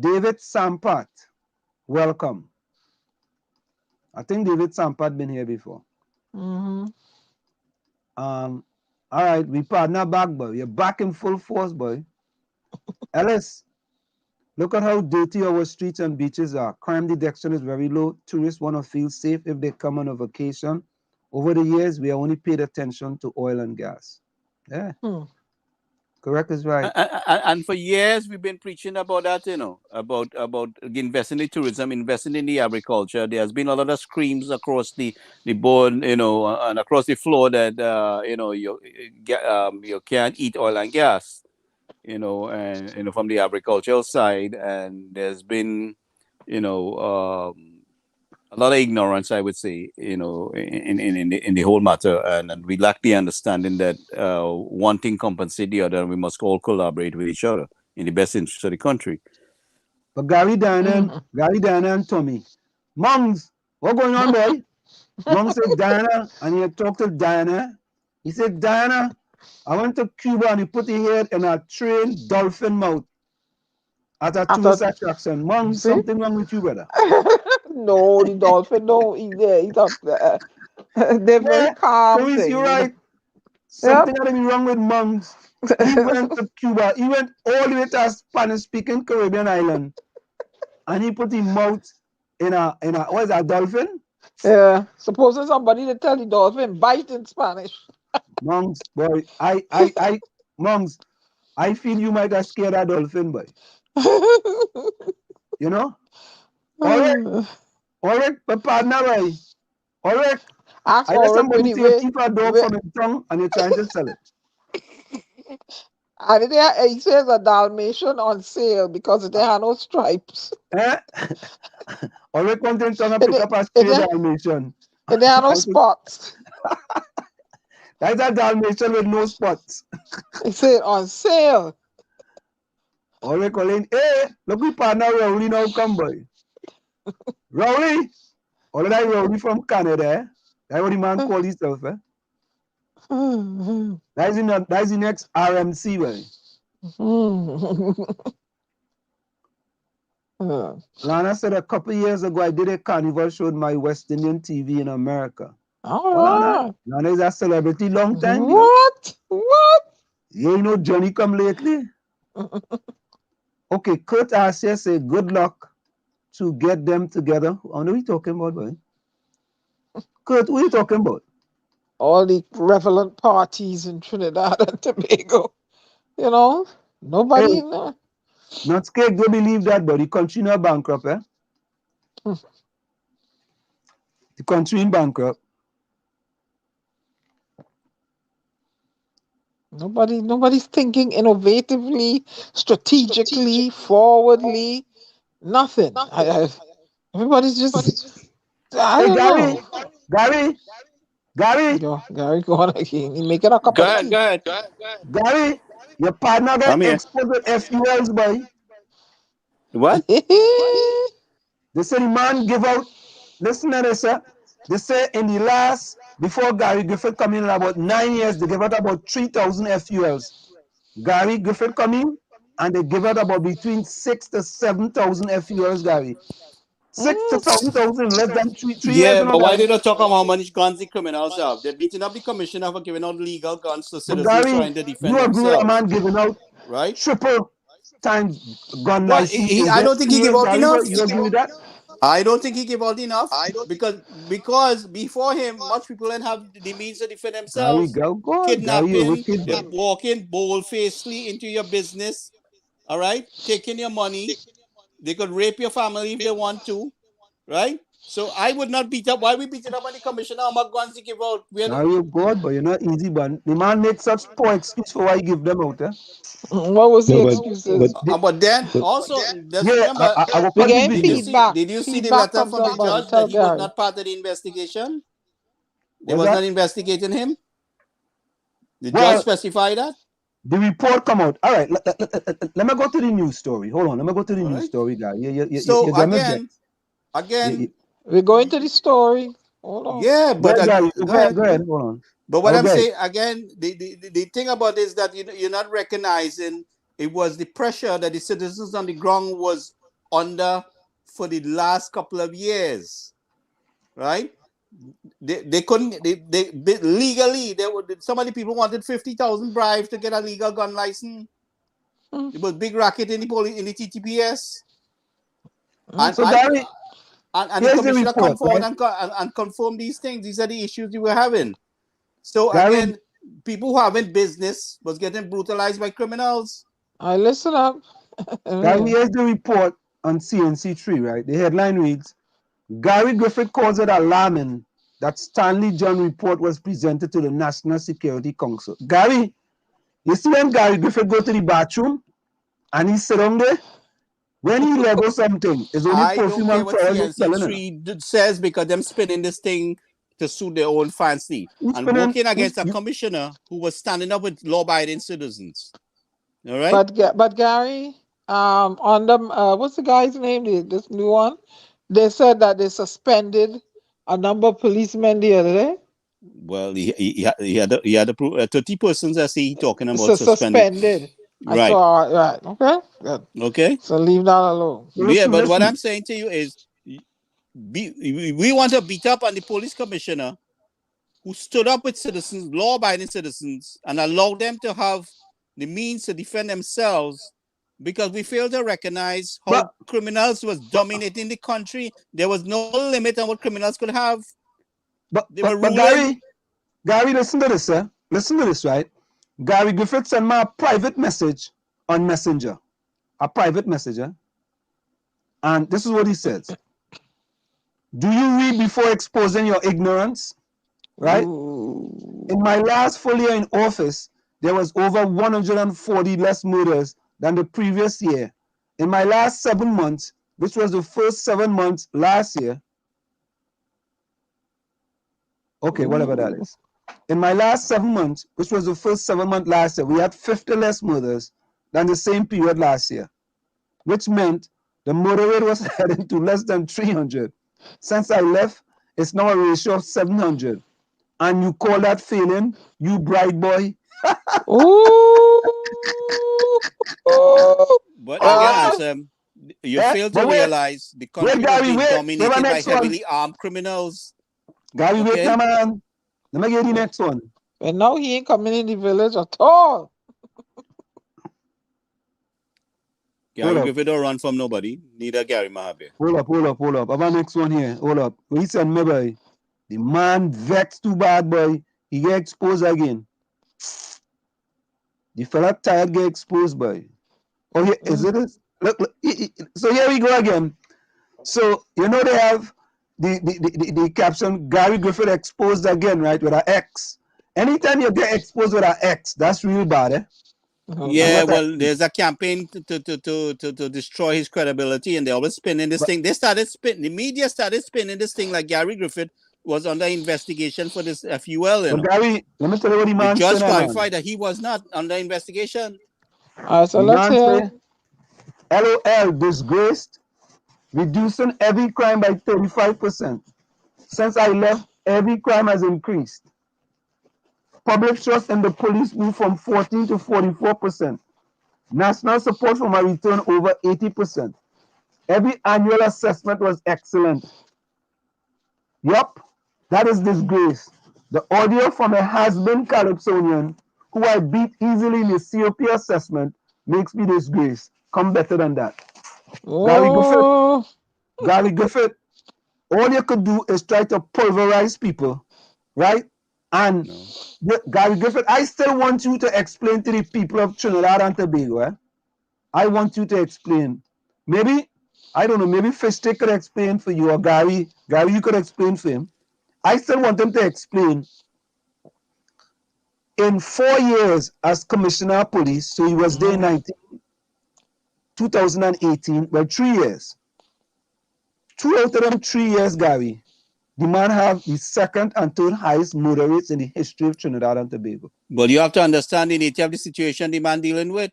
Speaker 4: David Sampat, welcome. I think David Sampat been here before.
Speaker 5: Mm-hmm.
Speaker 4: All right, we partner back, boy. You're back in full force, boy. Ellis. Look at how dirty our streets and beaches are. Crime detection is very low. Tourists want to feel safe if they come on a vacation. Over the years, we only paid attention to oil and gas. Yeah. Correct is right.
Speaker 8: And for years, we've been preaching about that, you know, about investing in tourism, investing in the agriculture. There's been a lot of screams across the board, you know, and across the floor that, you can't eat oil and gas. You know, and from the agricultural side, and there's been, a lot of ignorance, I would say, in the whole matter, and we lack the understanding that one thing compensates the other, and we must all collaborate with each other in the best interest of the country.
Speaker 4: But Gary, Diana, and Tommy, Mongs, What going on, boy? Mom said, Diana, and he talked to Diana. He said, Diana, I went to Cuba and he put his head in a trained dolphin mouth at a tourist attraction. Mom, something wrong with you, brother?
Speaker 5: No, the dolphin, no, he's up there. They're very calm.
Speaker 4: You're right. Something had to be wrong with monks. He went to Cuba. He went all the way to a Spanish-speaking Caribbean island, and he put his mouth in a what is that, dolphin?
Speaker 5: Yeah. Supposing somebody to tell the dolphin bite in Spanish.
Speaker 4: Monks, boy, monks, I feel you might have scared that dolphin, boy. You know? All right, but partner, boy. All right.
Speaker 5: Ask
Speaker 4: I hear somebody say keep a dog from his tongue and you're trying to sell it.
Speaker 5: And he says a Dalmatian on sale because they have no stripes.
Speaker 4: All right, come to tongue and pick up a stray Dalmatian.
Speaker 5: And they have no spots.
Speaker 4: That's a Dalmatian with no spots.
Speaker 5: He said on sale.
Speaker 4: All right, Colin. Hey, look, we partner Rowley now come, boy. Rowley. All of that Rowley from Canada. That's what the man called himself, eh? That's the next RMC, boy. Lana said a couple years ago, I did a carnival show on my West Indian TV in America. Lana is a celebrity long time.
Speaker 5: What? What?
Speaker 4: You know Johnny come lately? Okay, Kurt Arcia say good luck to get them together. What are we talking about, boy? Kurt, what are you talking about?
Speaker 5: All the relevant parties in Trinidad and Tobago. You know? Nobody.
Speaker 4: Hey, not scared, don't believe that, but the country not bankrupt, eh? The country in bankrupt.
Speaker 5: Nobody's thinking innovatively, strategically, forwardly. Nothing. Everybody's just. I don't know.
Speaker 4: Gary,
Speaker 5: Gary, go on again. He making a cup of tea.
Speaker 8: Go ahead.
Speaker 4: Gary, your partner got exposed with FULs, boy.
Speaker 8: What?
Speaker 4: They say the man give out. Listen to this, sir. They say in the last, before Gary Griffith come in about 9 years, they give out about 3,000 FULs. Gary Griffith come in, and they give out about between 6,000 to 7,000 FULs, Gary. 6,000 to 7,000 less than 3 years.
Speaker 8: Yeah, but why they don't talk about how many guns the criminals have? They're beating up the commissioner for giving out legal guns to citizens
Speaker 4: Gary,
Speaker 8: trying to defend
Speaker 4: you agree with a
Speaker 8: themselves.
Speaker 4: man giving out triple times gun license?
Speaker 8: I don't think he gave out enough.
Speaker 4: You agree with that?
Speaker 8: I don't think he gave out enough because before him, much people didn't have the means to defend themselves. Kidnapping, they're walking bold-facedly into your business, all right? Taking your money. They could rape your family if they want to, right? So I would not beat up. Why we beating up on the commissioner? How much guns he give out?
Speaker 4: You're good, but you're not easy, but the man makes such poor excuse for why he give them out, eh?
Speaker 5: What was the excuses?
Speaker 8: But then also, just remember, did you see the letter from the judge that he was not part of the investigation? They was not investigating him? The judge specified that?
Speaker 4: The report come out. All right, let me go to the news story. Hold on, let me go to the news story, guy.
Speaker 8: So again,
Speaker 5: we're going to the story. Hold on.
Speaker 8: Yeah, but
Speaker 4: go ahead. Hold on.
Speaker 8: But what I'm saying again, the thing about this is that you're not recognizing it was the pressure that the citizens on the ground was under for the last couple of years, right? They couldn't legally. Some of the people wanted 50,000 bribes to get a legal gun license. It was big racket in the TTPS. And the commissioner come forward and confirm these things. These are the issues we were having. So again, people who having business was getting brutalized by criminals.
Speaker 5: I listen up.
Speaker 4: Gary, here's the report on CNC3, right? The headline reads, Gary Griffith calls it alarming that Stanley John report was presented to the National Security Council. Gary, you see when Gary Griffith go to the bathroom and he sit down there? When he levels something, it's only perfume and flowers selling
Speaker 8: it. Says because them spinning this thing to suit their own fancy and working against a commissioner who was standing up with law-abiding citizens. All right.
Speaker 5: But Gary, on them, what's the guy's name? This new one. They said that they suspended a number of policemen the other day.
Speaker 10: Well, he had 30 persons. I see he talking about
Speaker 5: suspended.
Speaker 10: Right.
Speaker 5: I saw, right. Okay. Good.
Speaker 10: Okay.
Speaker 5: So leave that alone.
Speaker 10: Yeah, but what I'm saying to you is, we want to beat up on the police commissioner who stood up with citizens, law-abiding citizens, and allowed them to have the means to defend themselves, because we failed to recognize how criminals was dominating the country. There was no limit on what criminals could have.
Speaker 4: But Gary, listen to this, sir. Listen to this, right? Gary Griffith sent me a private message on Messenger. A private messenger. And this is what he says. Do you read before exposing your ignorance? Right? Ooh. In my last full year in office, there was over 140 less murders than the previous year. In my last 7 months, which was the first 7 months last year, okay, whatever that is. In my last 7 months, which was the first 7 months last year, we had 50 less murders than the same period last year, which meant the murder rate was heading to less than 300. Since I left, it's now a ratio of 700. And you call that failing, you bright boy?
Speaker 10: But again, you fail to realize the country was being dominated by heavily armed criminals.
Speaker 4: Gary, wait, man. Let me get the next one.
Speaker 5: But now he ain't coming in the village at all.
Speaker 10: Gary Griffith don't run from nobody. Neither Gary Mahabe.
Speaker 4: Hold up. I have a next one here. Hold up. He said, me boy, the man vexed too bad, boy. He get exposed again. The fella tired get exposed, boy. Oh, here, is it? Look, so here we go again. So, you know they have the caption, Gary Griffith exposed again, right, with an X. Anytime you get exposed with an X, that's real bad, eh?
Speaker 10: Yeah, well, there's a campaign to destroy his credibility, and they always spinning this thing. They started spinning. The media started spinning this thing like Gary Griffith was under investigation for this FUL. You know?
Speaker 4: Gary, let me tell you what the man
Speaker 10: said. The judge
Speaker 4: said,
Speaker 10: clarified that he was not under investigation.
Speaker 5: So let's hear.
Speaker 4: LOL disgraced, reducing every crime by 35%. Since I left, every crime has increased. Public trust in the police moved from 14 to 44%. National support for my return over 80%. Every annual assessment was excellent. Yup, that is disgrace. The audio from a has-been Calypsonian who I beat easily in the COP assessment makes me disgrace. Come better than that. Gary Griffith, all you could do is try to pulverize people, right? And Gary Griffith, I still want you to explain to the people of Trinidad and Tobago. Eh? I want you to explain. Maybe, I don't know, maybe Fishstick could explain for you, or Gary, you could explain for him. I still want him to explain. In 4 years as Commissioner of Police, so he was there in 2018, well, 3 years. 2 out of them 3 years, Gary, the man have the second and third highest murder rates in the history of Trinidad and Tobago.
Speaker 10: But you have to understand the nature of the situation the man dealing with.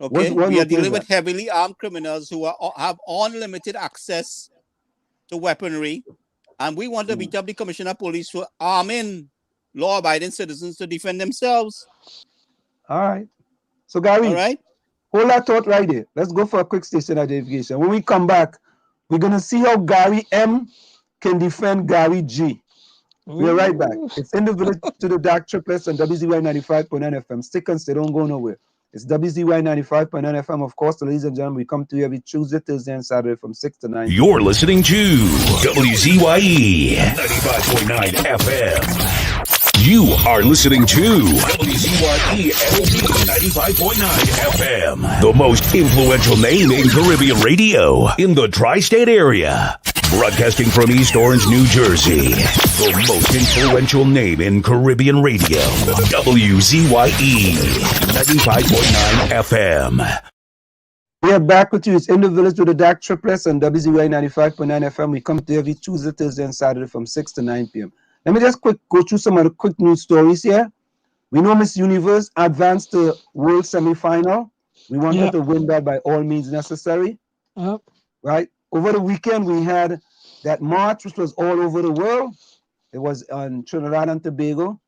Speaker 10: Okay, we are dealing with heavily armed criminals who have unlimited access to weaponry, and we want to beat up the Commissioner of Police for arming law-abiding citizens to defend themselves.
Speaker 4: All right. So, Gary, hold that thought right there. Let's go for a quick station identification. When we come back, we're going to see how Gary M can defend Gary G. We're right back. It's in the village to the dark triplets on WCYE 95.9 FM. Stick and stay, don't go nowhere. It's WCYE 95.9 FM. Of course, ladies and gentlemen, we come to you every Tuesday, Thursday, and Saturday from 6 to 9.
Speaker 1: You're listening to WCYE 95.9 FM. You are listening to WCYE 95.9 FM, the most influential name in Caribbean radio in the tri-state area. Broadcasting from East Orange, New Jersey, the most influential name in Caribbean radio, WCYE 95.9 FM.
Speaker 4: We are back with you. It's in the village with the dark triplets on WCYE 95.9 FM. We come to you every Tuesday, Thursday, and Saturday from 6 to 9 p.m. Let me just go through some of the quick news stories here. We know Miss Universe advanced to World Semi-Final. We want her to win that by all means necessary. Right? Over the weekend, we had that march, which was all over the world. It was on Trinidad and Tobago.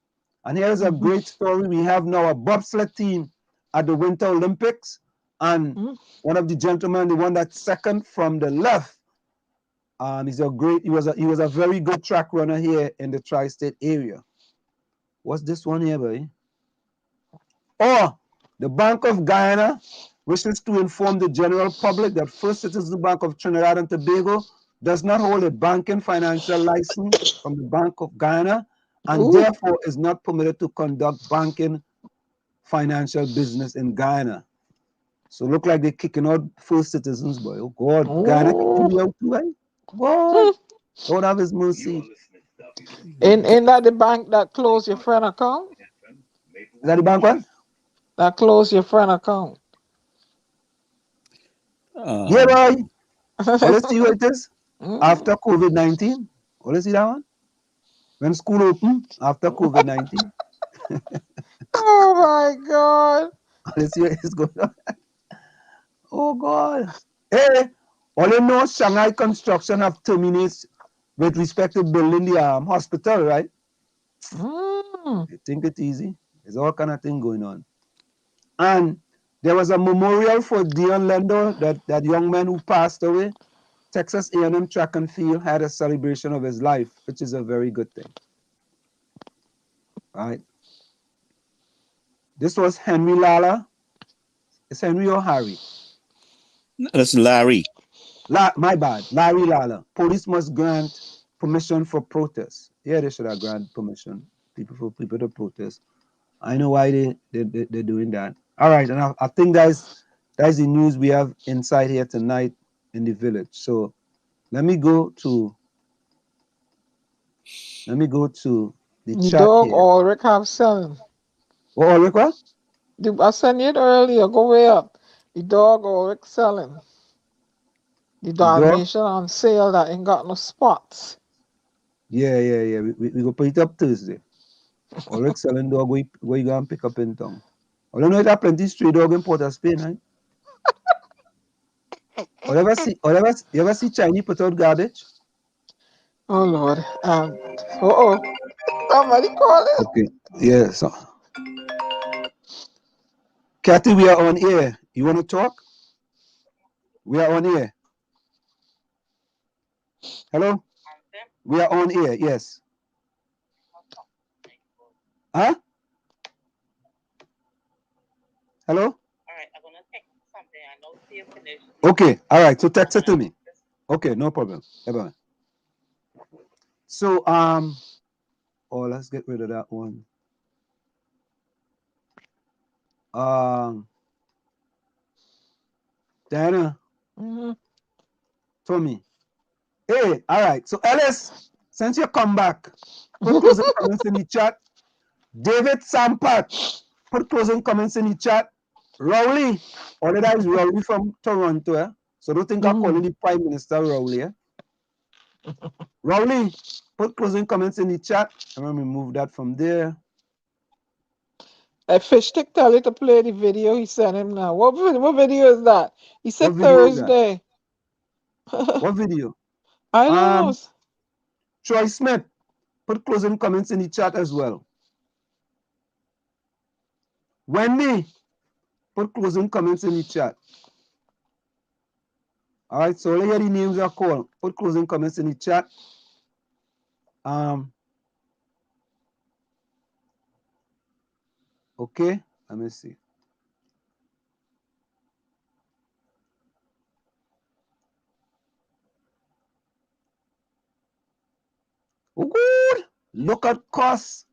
Speaker 4: And here's a great story. We have now a bobsled team at the Winter Olympics. And one of the gentlemen, the one that's second from the left, he was a very good track runner here in the tri-state area. What's this one here, boy? Oh, the Bank of Guyana wishes to inform the general public that First Citizen Bank of Trinidad and Tobago does not hold a banking financial license from the Bank of Guyana and therefore is not permitted to conduct banking financial business in Guyana. So look like they're kicking out First Citizens, boy. Oh God, Guyana kicking me out too, right? God, Lord have his mercy.
Speaker 5: Ain't that the bank that closed your friend account?
Speaker 4: Is that the bank one?
Speaker 5: That closed your friend account.
Speaker 4: Yeah, boy. Let's see what it is. After COVID-19. Let's see that one. When school opened after COVID-19.
Speaker 5: Oh my God.
Speaker 4: Let's see what is going on. Oh God. Hey, all you know, Shanghai construction have terminated with respect to building the hospital, right? You think it's easy? There's all kind of thing going on. And there was a memorial for Dion Lendo, that young man who passed away. Texas A&M Track and Field had a celebration of his life, which is a very good thing. Right? This was Henry Lala. It's Henry or Harry?
Speaker 10: That's Larry.
Speaker 4: My bad. Larry Lala. Police must grant permission for protest. Yeah, they should have granted permission for people to protest. I know why they're doing that. All right, and I think that's the news we have inside here tonight in the village. So let me go to the chat
Speaker 5: dog
Speaker 4: here.
Speaker 5: Ulrich have selling.
Speaker 4: What Ulrich what?
Speaker 5: I sent it earlier. Go way up. The dog Ulrich selling. The Dalmatian on sale that ain't got no spots.
Speaker 4: Yeah. We go put it up Thursday. Ulrich selling dog where you go and pick up in town. I don't know if there are plenty stray dog in Port of Spain, right? You ever see Chinese put out garbage?
Speaker 5: Oh Lord. Somebody call it.
Speaker 4: Okay. Yeah, so Kathy, we are on air. You want to talk? We are on air. Hello? We are on air, yes. Huh? Hello? All right, I'm going to text something. I know see your connection. Okay, all right, so text it to me. Okay, no problem. Bye-bye. So, let's get rid of that one. Diana. Tommy. Hey, all right. So, Ellis, since you come back, put closing comments in the chat. David Sampat, put closing comments in the chat. Rowley, all that is Rowley from Toronto. Eh? So don't think I'm calling the Prime Minister Rowley. Eh? Rowley, put closing comments in the chat. I'm going to remove that from there.
Speaker 5: Fishstick tell you to play the video he sent him now. What video is that? He said Thursday.
Speaker 4: What video?
Speaker 5: I don't know.
Speaker 4: Troy Smith, put closing comments in the chat as well. Wendy, put closing comments in the chat. All right, so let the names are called. Put closing comments in the chat. Okay, let me see. Oh, good. Look at costs.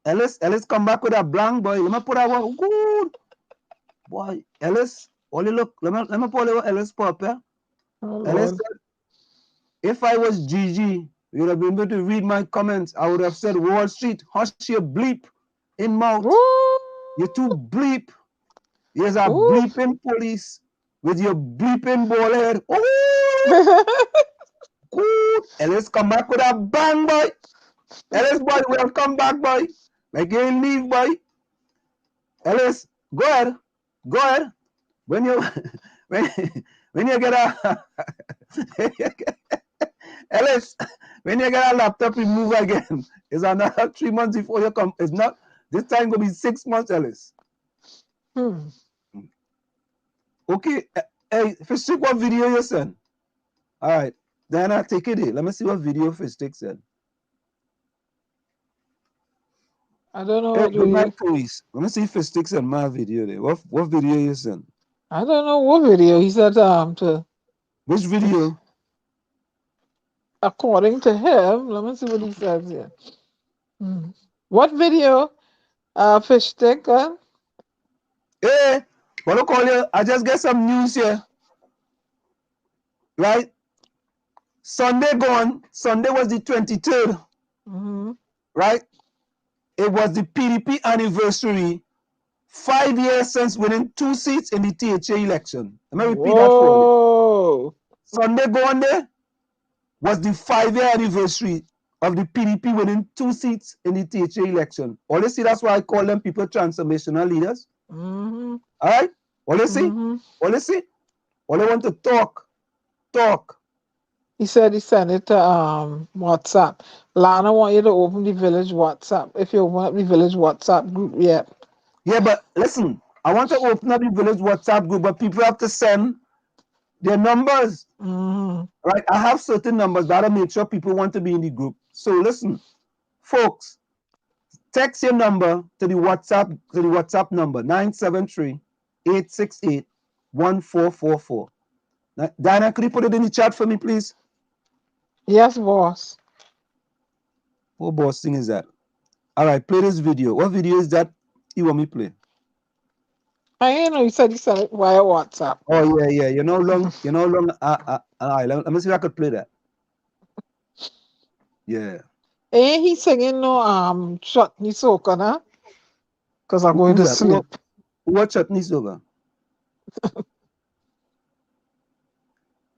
Speaker 4: Ellis come back with a blank, boy. Let me put that one. Oh, good. Boy, Ellis, only look. Let me put Ellis pop, yeah? Ellis said, if I was Gigi, you would have been able to read my comments. I would have said, Wall Street, hush your bleep in mouth. You're too bleep. Here's a bleeping police with your bleeping ball head. Oh, good. Ellis come back with a bang, boy. Ellis, boy, welcome back, boy. Like you ain't leave, boy. Ellis, go ahead. When when you get a Ellis, when you get a laptop, you move again. It's another 3 months before you come. It's not this time gonna be 6 months, Ellis. Okay, hey, Fishstick, what video you send? All right, then I take it. Let me see what video Fishstick said.
Speaker 5: I don't know
Speaker 4: Hey,
Speaker 5: what
Speaker 4: good
Speaker 5: video.
Speaker 4: night, police. Let me see Fishstick send my video there. What video you send?
Speaker 5: I don't know what video. He said to.
Speaker 4: Which video?
Speaker 5: According to him, let me see what he says here. What video? Fish stick.
Speaker 4: Hey, what do call you? I just get some news here. Right? Sunday gone. Sunday was the 23rd. Right? It was the PDP anniversary. 5 years since winning 2 seats in the THA election. Let me repeat that for you. Sunday gone there was the 5-year anniversary of the PDP winning 2 seats in the THA election. All you see, that's why I call them people transformational leaders. All right? All you see? All you see? All I want to talk.
Speaker 5: He said he sent it to WhatsApp. Lana want you to open the village WhatsApp. If you open up the village WhatsApp group yet.
Speaker 4: Yeah, but listen, I want to open up the village WhatsApp group, but people have to send their numbers. Right? I have certain numbers, but I don't make sure people want to be in the group. So listen, folks, text your number to the WhatsApp number 973-868-1444. Diana, could you put it in the chat for me, please?
Speaker 5: Yes, boss.
Speaker 4: What boss thing is that? All right, play this video. What video is that you want me to play?
Speaker 5: I ain't know. You said it via WhatsApp.
Speaker 4: Oh yeah. You know long. Let me see if I could play that. Yeah.
Speaker 5: Ain't he singing no chutney soca now? Because I'm going to sleep.
Speaker 4: What chutney soca?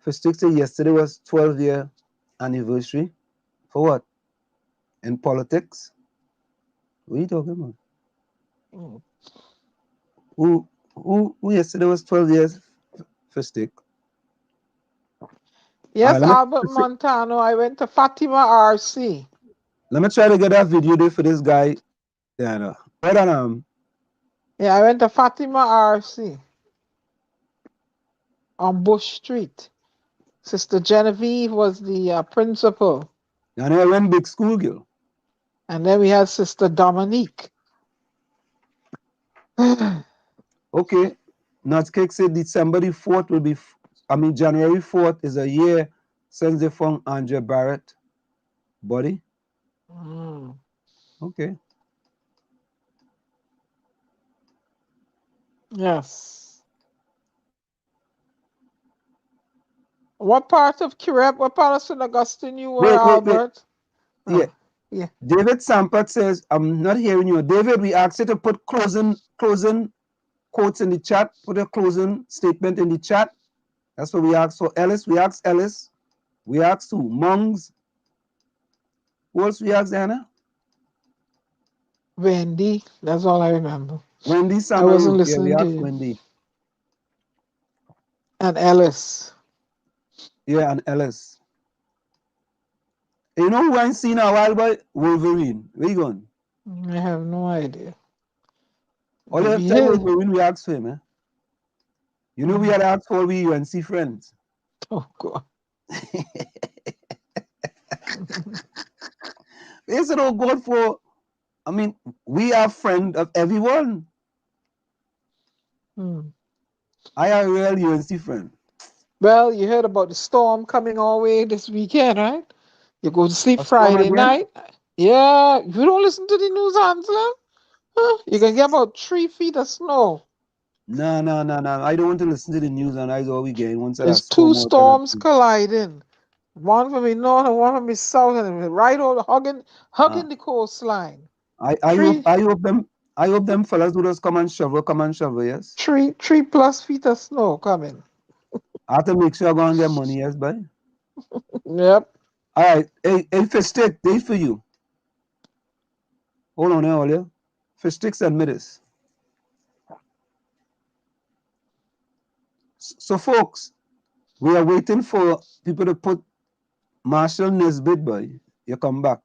Speaker 4: Fishstick said yesterday was 12-year anniversary. For what? In politics? What are you talking about? Who yesterday was 12 years? Fishstick.
Speaker 5: Yes, right, Albert Montano. I went to Fatima RC.
Speaker 4: Let me try to get that video there for this guy. Yeah, right on.
Speaker 5: Yeah, I went to Fatima RC on Bush Street. Sister Genevieve was the principal.
Speaker 4: And I went big school girl.
Speaker 5: And then we had Sister Dominique.
Speaker 4: Okay. Nutcake said December the 4th will be, January 4th is a year since they found Andrea Barrett body. Okay.
Speaker 5: Yes. What part of Kireb, what part of St. Augustine you were, Albert?
Speaker 4: Wait. Yeah. David Sampert says, I'm not hearing you. David, we asked you to put closing quotes in the chat. Put a closing statement in the chat. That's what we asked for. Ellis, we asked Ellis. We asked who? Mongs. Who else we asked, Anna?
Speaker 5: Wendy. That's all I remember.
Speaker 4: Wendy Samaru.
Speaker 5: I wasn't listening
Speaker 4: we
Speaker 5: to
Speaker 4: asked
Speaker 5: you.
Speaker 4: Wendy.
Speaker 5: And Ellis.
Speaker 4: Yeah, and Ellis. You know who I ain't seen a while, boy? Wolverine. Where you going?
Speaker 5: I have no idea.
Speaker 4: All the time Wolverine, we asked for him, eh? You know we had asked for we UNC friends.
Speaker 5: Oh, God.
Speaker 4: They said, oh, God, we are friend of everyone. I am a real UNC friend.
Speaker 5: Well, you heard about the storm coming our way this weekend, right? You go to sleep Friday night. Yeah, if you don't listen to the news, Angela, you can get about 3 feet of snow.
Speaker 4: No. I don't want to listen to the news, and that's all we get.
Speaker 5: There's 2 storms colliding. One from the north and one from the south, and right over hugging the coastline.
Speaker 4: I hope them fellas who just come and shovel, yes?
Speaker 5: 3+ feet of snow coming.
Speaker 4: I have to make sure I go and get money, yes, boy?
Speaker 5: Yep.
Speaker 4: All right. Hey, Fishstick, they for you. Hold on there, Olia. Fishstick send me this. So, folks, We are waiting for people to put Marshall Nesbitt, boy. You come back.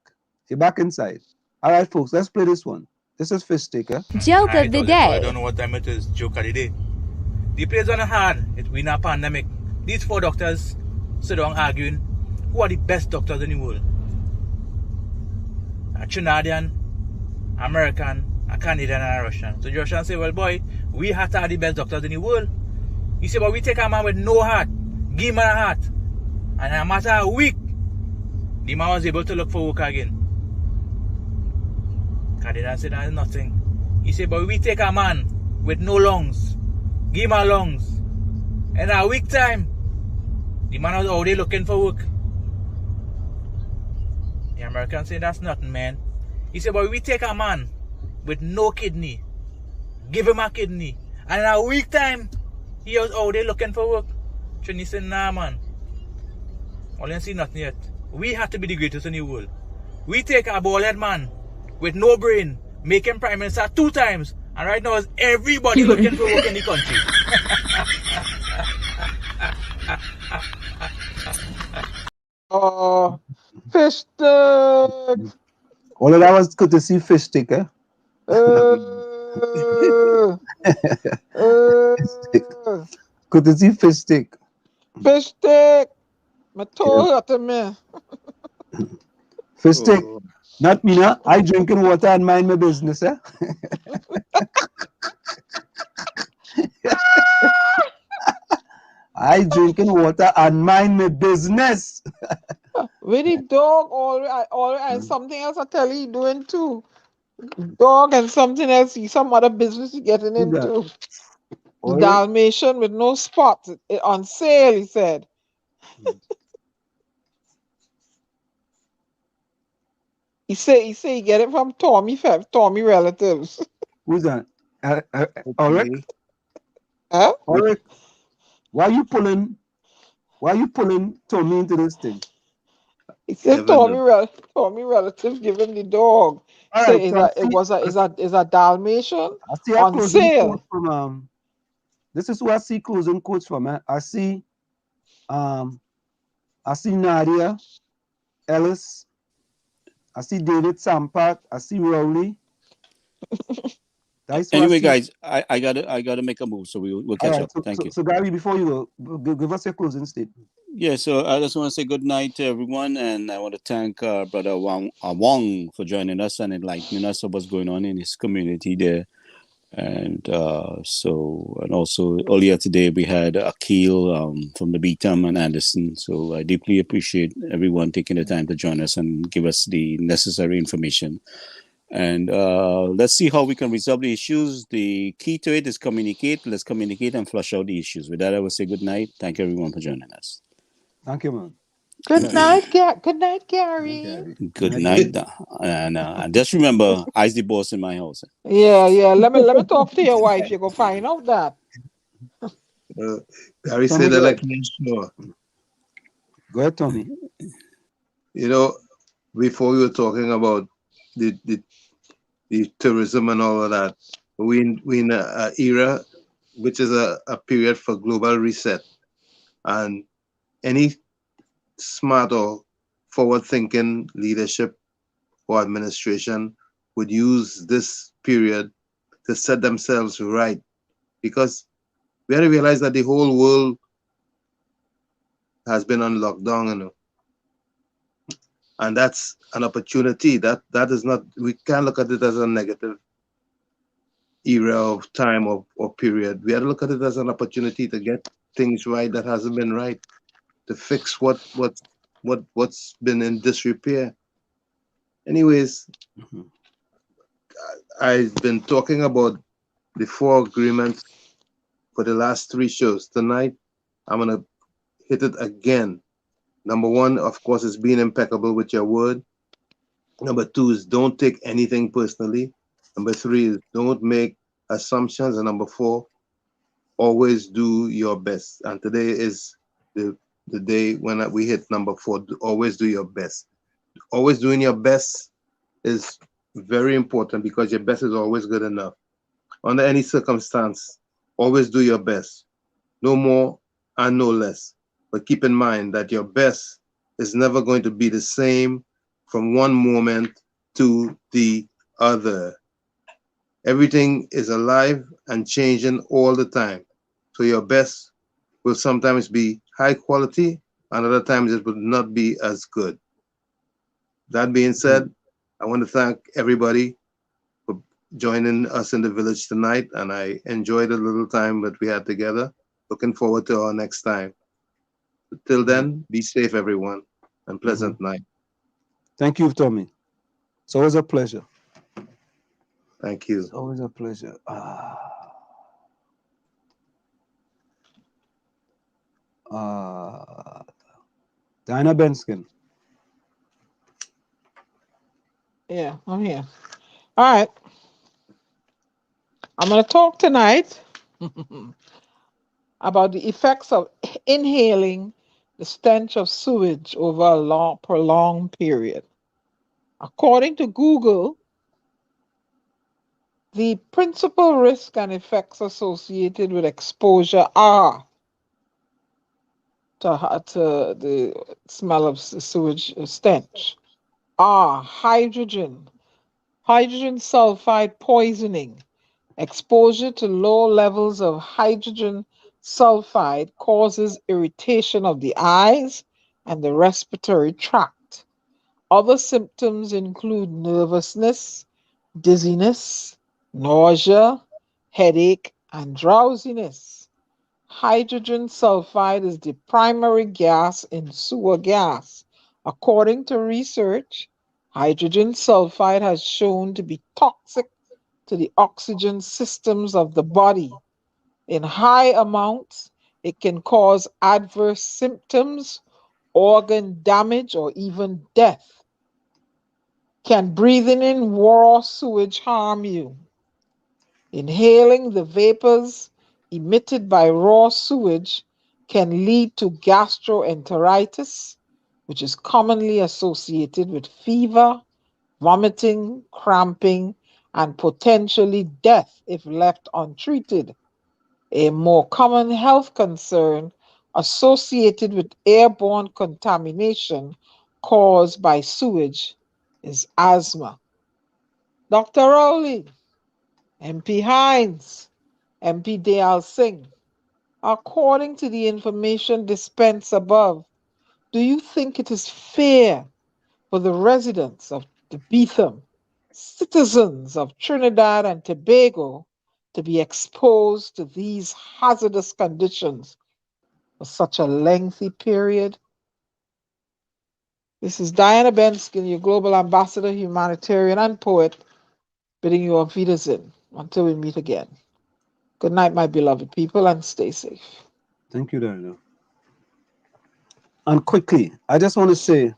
Speaker 4: You're back inside. All right, folks, let's play this one. This is Fish Taker.
Speaker 17: Joke of the day. I don't know what time it is. Joke of the day. The players on the hard. We in a pandemic. These 4 doctors sit down arguing who are the best doctors in the world. A Trinidadian, American, a Canadian, and a Russian. So the Russian say, well, boy, we have to have the best doctors in the world. He said, but we take a man with no heart, give him a heart. And in a matter of a week, the man was able to look for work again. Canadian said, that is nothing. He said, but we take a man with no lungs, give him a lungs. In a week time, the man was already looking for work. The American said, that's nothing, man. He said, but we take a man with no kidney, give him a kidney, and in a week time, he was already looking for work. Trini said, nah, man. I didn't see nothing yet. We have to be the greatest in the world. We take a bald-headed man with no brain, make him prime minister 2 times, and right now is everybody looking for work in the country.
Speaker 5: Oh, Fish Stick.
Speaker 4: All of that was good to see Fish Taker. Good to see Fish Stick.
Speaker 5: Fish Stick. My toe hurt me.
Speaker 4: Fish Stick. Not me, no. I drinking water and mind my business, eh? I drinking water and mind my business.
Speaker 5: With the dog, all and something else I tell you doing too. Dog and something else, some other business you getting into. Dalmatian with no spots. On sale, he said. He say he get it from Tommy relatives.
Speaker 4: Who's that? Ulrich?
Speaker 5: Huh?
Speaker 4: Ulrich, why you pulling Tommy into this thing?
Speaker 5: He said Tommy relative give him the dog. Say is a Dalmatian on sale.
Speaker 4: From, this is who I see closing quotes from. I see Nadia Ellis. I see David Sampat. I see Rowley.
Speaker 10: Anyway, guys, I gotta make a move, so we'll catch up. Thank you.
Speaker 4: So Gary, before you go, give us your closing statement.
Speaker 10: Yeah, so I just want to say good night to everyone, and I want to thank Brother Awong for joining us and enlightening us of what's going on in his community there. And also earlier today we had Akil from the Beetham and Anderson. So I deeply appreciate everyone taking the time to join us and give us the necessary information. And let's see how we can resolve the issues. The key to it is communicate. Let's communicate and flush out the issues. With that, I will say good night. Thank you, everyone, for joining us.
Speaker 4: Thank you, man.
Speaker 5: Good night, Gary.
Speaker 10: Good night. And just remember, I's the boss in my house.
Speaker 5: Yeah. Let me talk to your wife. You go find out that.
Speaker 6: Gary said that like sure.
Speaker 4: Go ahead, Tommy.
Speaker 6: You know, before we were talking about the tourism and all of that, we in an era which is a period for global reset, and any smart or forward-thinking leadership or administration would use this period to set themselves right, because we have to realize that the whole world has been on lockdown, you know, and that's an opportunity. That is not, we can't look at it as a negative era of time or period. We have to look at it as an opportunity to get things right that hasn't been right, to fix what's been in disrepair. Anyways, I've been talking about the 4 agreements for the last 3 shows. Tonight, I'm gonna hit it again. Number 1, of course, is being impeccable with your word. Number 2 is don't take anything personally. Number 3 is don't make assumptions. And number 4, always do your best. And today is the day when we hit number 4, always do your best. Always doing your best is very important, because your best is always good enough. Under any circumstance, always do your best. No more and no less. but keep in mind that your best is never going to be the same from one moment to the other. Everything is alive and changing all the time. So your best will sometimes be high quality, and other times it will not be as good. That being said, I want to thank everybody for joining us in the village tonight, and I enjoyed the little time that we had together. Looking forward to our next time. Till then, be safe, everyone, and pleasant night.
Speaker 18: Thank you, Tommy. It's always a pleasure.
Speaker 6: Thank you.
Speaker 18: It's always a pleasure. Diana Benskin.
Speaker 5: Yeah, I'm here. All right. I'm going to talk tonight about the effects of inhaling the stench of sewage over a prolonged period. According to Google, the principal risk and effects associated with exposure are to the smell of sewage stench are hydrogen sulfide poisoning. Exposure to low levels of hydrogen sulfide causes irritation of the eyes and the respiratory tract. Other symptoms include nervousness, dizziness, nausea, headache, and drowsiness. Hydrogen sulfide is the primary gas in sewer gas. According to research, hydrogen sulfide has shown to be toxic to the oxygen systems of the body. In high amounts, it can cause adverse symptoms, organ damage, or even death. Can breathing in raw sewage harm you? Inhaling the vapors emitted by raw sewage can lead to gastroenteritis, which is commonly associated with fever, vomiting, cramping, and potentially death if left untreated. A more common health concern associated with airborne contamination caused by sewage is asthma. Dr. Rowley, MP Hines, MP Dayal Singh, according to the information dispensed above, do you think it is fair for the residents of the Beetham, citizens of Trinidad and Tobago, to be exposed to these hazardous conditions for such a lengthy period? This is Diana Benskin, your Global Ambassador, humanitarian, and poet, bidding you auf Wiedersehen until we meet again. Good night, my beloved people, and stay safe.
Speaker 18: Thank you, Diana. And quickly, I just want to say,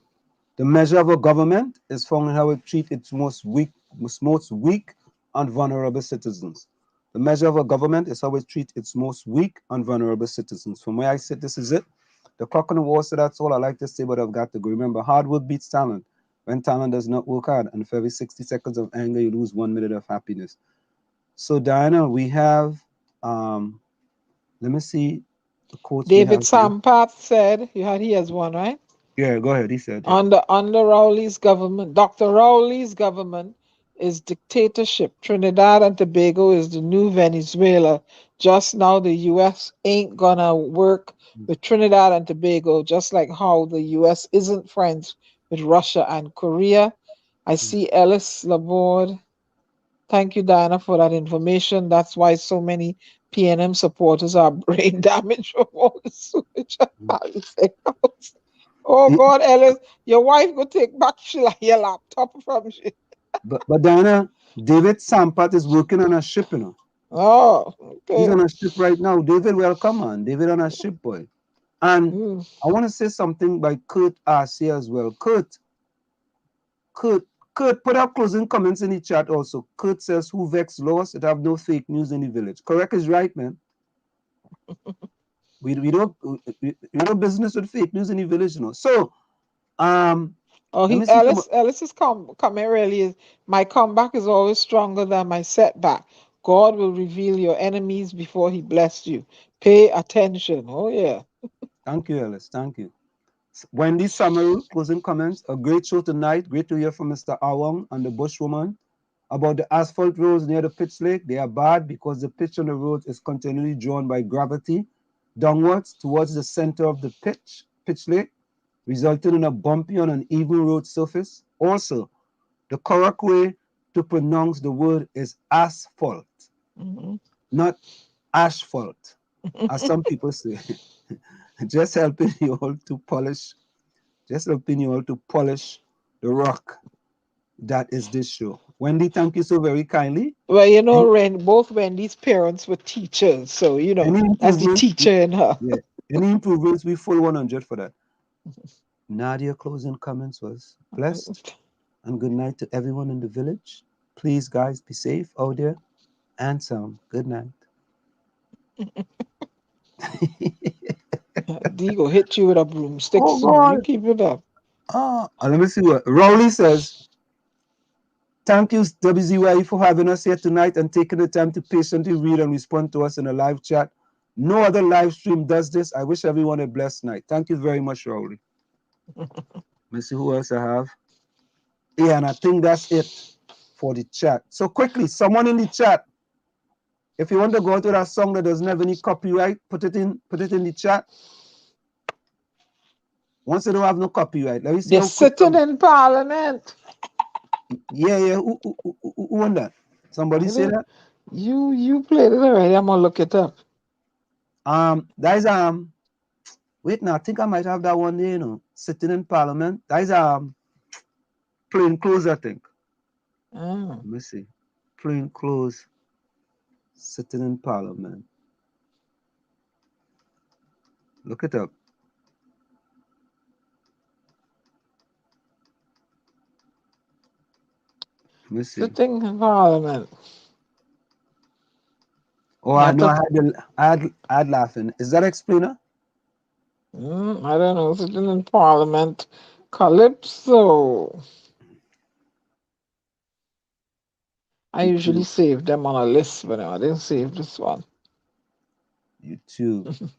Speaker 18: the measure of a government is found in how it treats its most weak and vulnerable citizens. The measure of a government is how it treats its most weak and vulnerable citizens. From where I sit, this is it. The clock on the wall, so that's all I like to say, but I've got to go. Remember, hard work beats talent. When talent does not work hard, and for every 60 seconds of anger, you lose 1 minute of happiness. So, Diana, we have, let me see the quotes.
Speaker 5: David Sampath said, he has one, right?
Speaker 18: Yeah, go ahead. He said,
Speaker 5: yeah. Under Rowley's government, Dr. Rowley's government is dictatorship. Trinidad and Tobago is the new Venezuela. Just now, the U.S. ain't gonna work with Trinidad and Tobago, just like how the U.S. isn't friends with Russia and Korea. I see Ellis Laborde. Thank you, Diana, for that information. That's why so many PNM supporters are brain damaged from all the sewage. Oh God, Ellis, your wife go take back your laptop from you.
Speaker 18: But Diana, David Sampath is working on a ship, you know.
Speaker 5: Oh, okay.
Speaker 18: He's on a ship right now. David, welcome on. David on a ship, boy. And I want to say something by Kurt Arcia as well. Kurt, put up closing comments in the chat also. Kurt says, who vex lost, it have no fake news in the village. Correct is right, man. we don't business with fake news in the village, you know. So,
Speaker 5: Ellis is coming really. My comeback is always stronger than my setback. God will reveal your enemies before he bless you. Pay attention. Oh yeah.
Speaker 18: Thank you, Ellis. Thank you. Wendy Samaru, closing comments. A great show tonight. Great to hear from Mr. Awong and the Bushwoman about the asphalt roads near the pitch lake. They are bad because the pitch on the roads is continually drawn by gravity downwards towards the center of the pitch lake, resulting in a bumpy and uneven road surface. Also, the correct way to pronounce the word is asphalt, not asphalt, as some people say. Just helping you all to polish the rock that is this show. Wendy, thank you so very kindly.
Speaker 5: Well, you know, both Wendy's parents were teachers, so you know that's the teacher in her.
Speaker 18: Yeah. Any improvements, we full 100 for that. Nadia, closing comments was blessed, and good night to everyone in the village. Please, guys, be safe out there, and some good night.
Speaker 5: Digo hit you with a broomstick soon.
Speaker 18: God.
Speaker 5: You keep it up.
Speaker 18: Let me see what Rowley says. Thank you, WCYE, for having us here tonight and taking the time to patiently read and respond to us in a live chat. No other live stream does this. I wish everyone a blessed night. Thank you very much, Rowley. Let me see who else I have. Yeah, and I think that's it for the chat. So quickly, someone in the chat, if you want to go to that song that doesn't have any copyright, put it in the chat. Once they don't have no copyright, let me see.
Speaker 5: They're sitting in Parliament.
Speaker 18: Yeah. Who won that? Somebody say that?
Speaker 5: You played it already. I'm gonna look it up.
Speaker 18: That is wait now, I think I might have that one there, you know. Sitting in Parliament. That is Plain Clothes, I think. Let me see. Plain Clothes. Sitting in Parliament. Look it up. Let me see.
Speaker 5: Sitting in Parliament.
Speaker 18: Oh, I know. I had laughing. Is that Explainer?
Speaker 5: I don't know. Sitting in Parliament. Calypso. I usually save them on a list, but I didn't save this one.
Speaker 18: YouTube.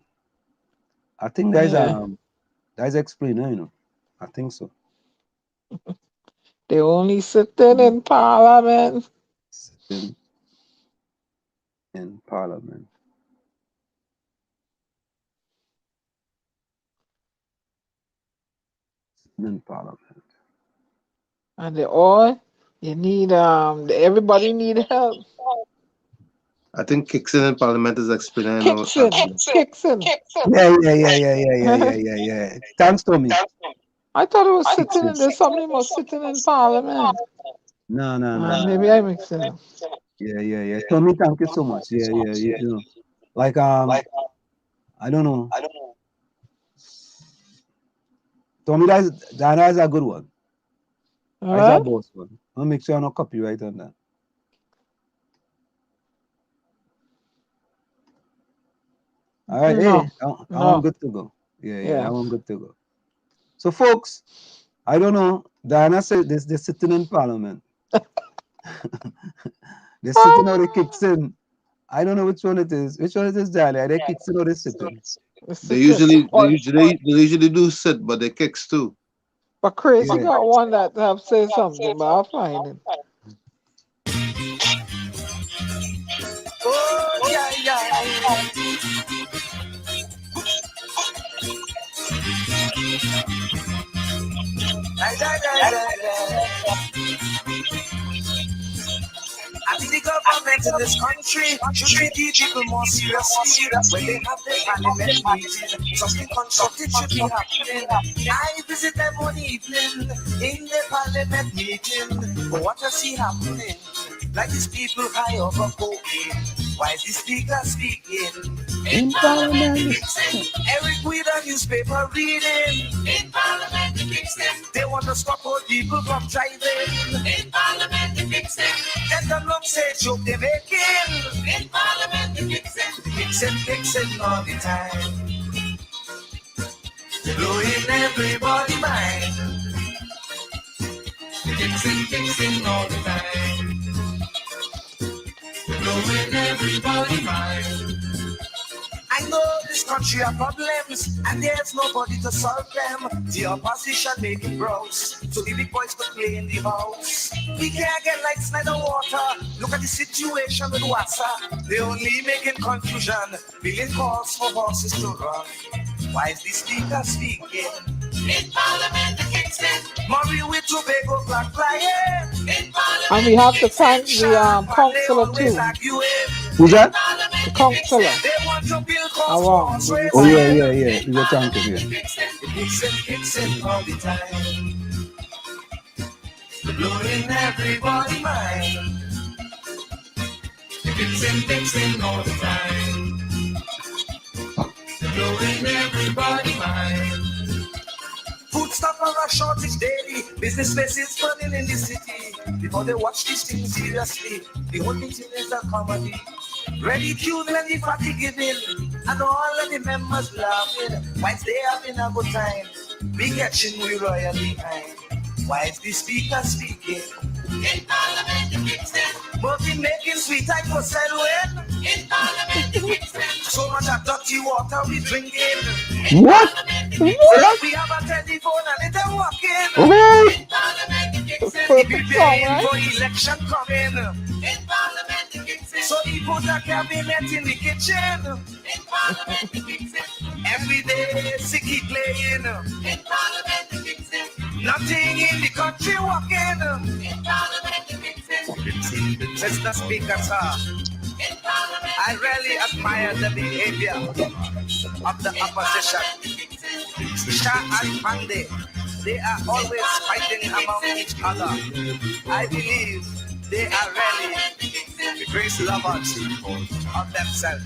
Speaker 18: I think that's Explainer, you know. I think so.
Speaker 5: They only sitting in Parliament.
Speaker 18: Sitting in Parliament. Sitting in Parliament.
Speaker 5: And you need everybody need help.
Speaker 6: I think Kickson in Parliament is explaining.
Speaker 5: Kickson.
Speaker 18: Yeah. Thanks, Tommy.
Speaker 5: I thought it was sitting in there. Somebody was sitting in Parliament.
Speaker 18: No.
Speaker 5: Maybe I mixed it up.
Speaker 18: Yeah. Tommy, thank you so much. Yeah. You know, like I don't know. Tommy, Diana is a good one. That's a boss one. I'll make sure I no copyright on that. All right, I'm good to go. Yeah, I'm good to go. So, folks, I don't know. Diana said they're sitting in Parliament. They're sitting or they kicks in. I don't know which one it is. Which one it is, Diana? Are they kicks in or they sitting?
Speaker 6: They usually do sit, but they kicks too.
Speaker 5: But Chris, you got one that have said something, but I'll find it.
Speaker 19: Oh, yeah. I think the government in this country should treat the people more seriously. When they have their parliament meeting, something constructive should be happening. I visit them one evening in the parliament meeting. But what I see happening, like these people high over cocaine. Why is the speaker speaking? In Parliament, Eric with a newspaper reading. In Parliament, they want to stop all people from driving. In Parliament, and the long say joke they're making. In Parliament, fixing all the time. They're blowing everybody mind. Fixing all the time. Blowing everybody mind. I know the this country have problems, and there's nobody to solve them. The opposition make it gross, so the big boys could play in the house. We can't get lights, neither water. Look at the situation with WhatsApp. They only making confusion, billing calls for horses to run. Why is the speaker speaking? In Parliament, the Kingston, Murray with Tobago flag flying. In Parliament,
Speaker 5: and we have to thank the councillor too.
Speaker 18: Who's that?
Speaker 5: The councillor. Awong.
Speaker 18: Oh yeah. He's a tanker here.
Speaker 19: Kingston all the time. Blowing everybody mind. Kingston all the time. Blowing everybody mind. Food stuff are a shortage daily. Business places running in the city. Before they watch this thing seriously, the only thing is a comedy. Ridicule and the party giving, and all of the members laughing. Whilst they having a good time, we catching we royal behind. Why is the speaker speaking? In Parliament, the Kingston. But we making sweet type for said when? In Parliament, the Kingston. So much of dirty water we drinking.
Speaker 18: What?
Speaker 19: We have a telephone and it's walking.
Speaker 18: Okay.
Speaker 19: In Parliament, the Kingston. Preparing for election coming. In Parliament, the Kingston. So he put a cabinet in the kitchen. In Parliament, the Kingston. Every day, sicky playing. In Parliament, the Kingston. Nothing in the country walking. In Parliament, the Kingston. Mr. Speaker, sir, I really admire the behavior of the opposition. Shah and Pandey, they are always fighting among each other. I believe they are really great lovers of themselves.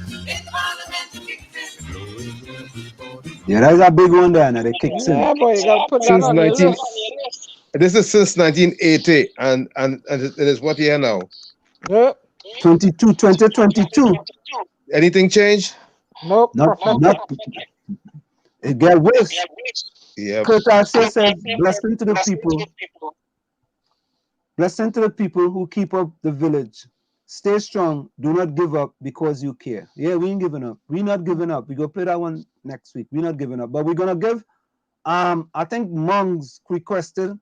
Speaker 18: Yeah, that's a big one there, and it kicks in.
Speaker 5: Yeah, boy, you gotta put that on your list.
Speaker 6: This is since 1980, and it is what year now?
Speaker 5: Yep.
Speaker 18: 2022.
Speaker 6: Anything change?
Speaker 5: Nope.
Speaker 18: Not. It get worse.
Speaker 6: Yeah.
Speaker 18: Kurt also says, blessing to the people. Blessing to the people who keep up the village. Stay strong. Do not give up because you care. Yeah, we ain't giving up. We're not giving up. We're gonna play that one next week. We're not giving up. But we're gonna give I think Mongs requested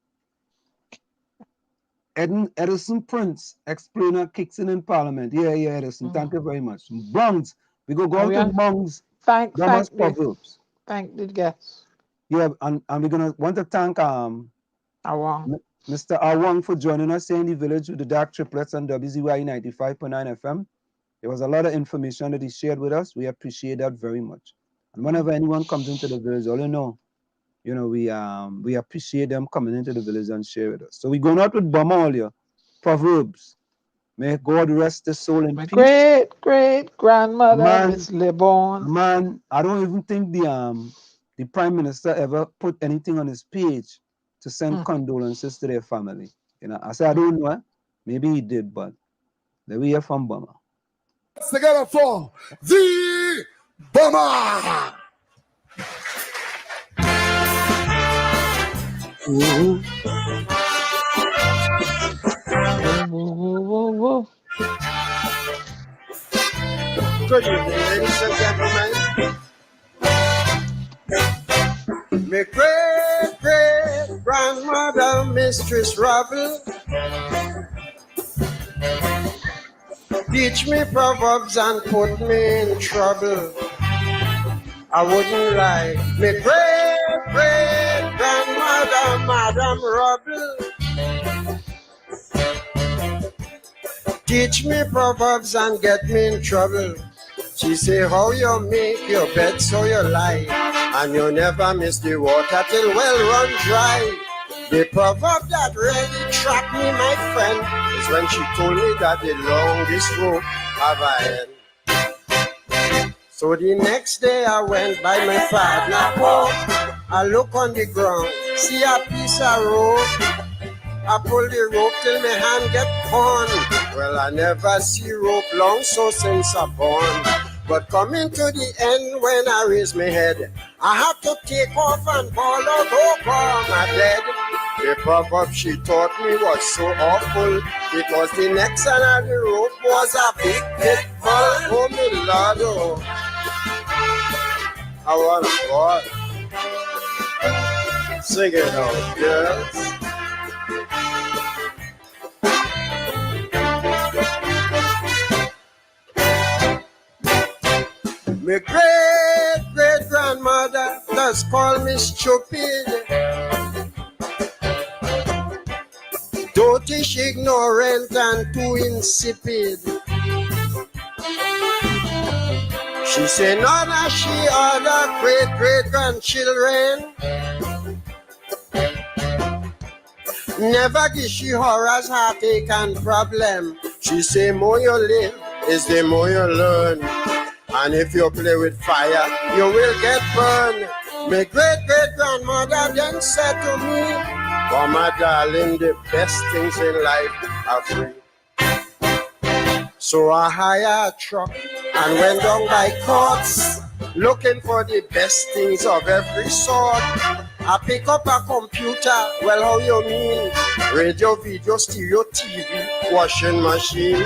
Speaker 18: Edison Prince explainer kicks in Parliament. Yeah, Edison. Thank you very much. Mongs. We go to Mongs.
Speaker 5: Thank
Speaker 18: Proverbs.
Speaker 5: Thank the guests.
Speaker 18: Yeah, and we're gonna want to thank
Speaker 5: Awong.
Speaker 18: Mr. Awong for joining us here in the village with the Dark Triplets on WCYE 95.9 FM. There was a lot of information that he shared with us. We appreciate that very much. And whenever anyone comes into the village, all you know, we appreciate them coming into the village and share with us. So we're going out with Bamalia, Proverbs. May God rest his soul in peace.
Speaker 5: My great grandmother, Miss LeBon.
Speaker 18: Man, I don't even think the Prime Minister ever put anything on his page to send condolences to their family. You know, I said I don't know. Maybe he did, but then we hear from Bama.
Speaker 20: Let's together for the Bama.
Speaker 5: Whoa.
Speaker 21: Good evening, ladies and gentlemen. My great grandmother, Mistress Robin, teach me proverbs and put me in trouble. I wouldn't lie. My great grandmother, Madam Robin, teach me proverbs and get me in trouble. She say, how you make your bed so you lie, and you never miss the water till well run dry. The proverb that really trapped me, my friend, is when she told me that the longest rope have a end. So the next day I went by my father porch. I look on the ground, see a piece of rope. I pull the rope till my hand get torn. Well, I never see rope long so since I born. But coming to the end when I raise my head, I have to take off and fall out over my dead. The proverb she taught me was so awful, because the next end of the rope was a big pitfall. Oh, my Lord, oh. I want to sing it out, girls. My great-great-grandmother does call me stupid, dotish, ignorant, and too insipid. She say none of she other great-great-grandchildren never give she horrors, heartache, and problem. She say more you live is the more you learn. And if you play with fire, you will get burned. My great-great-grandmother then said to me, "Oh, my darling, the best things in life are free." So I hired a truck and went down by courts, looking for the best things of every sort. I pick up a computer, well, how you mean? Radio, video, stereo, TV, washing machine.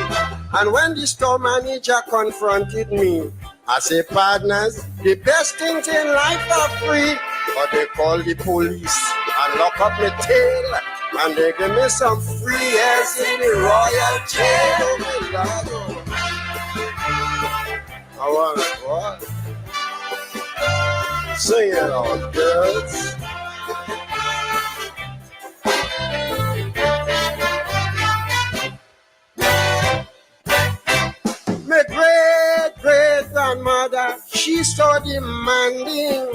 Speaker 21: And when the store manager confronted me, I say, "Partners, the best things in life are free." But they call the police and lock up my tail, and they give me some free airs in the royal jail. Oh, my Lord, oh. I want what? Sing it out, girls. My great-great-grandmother, she's so demanding.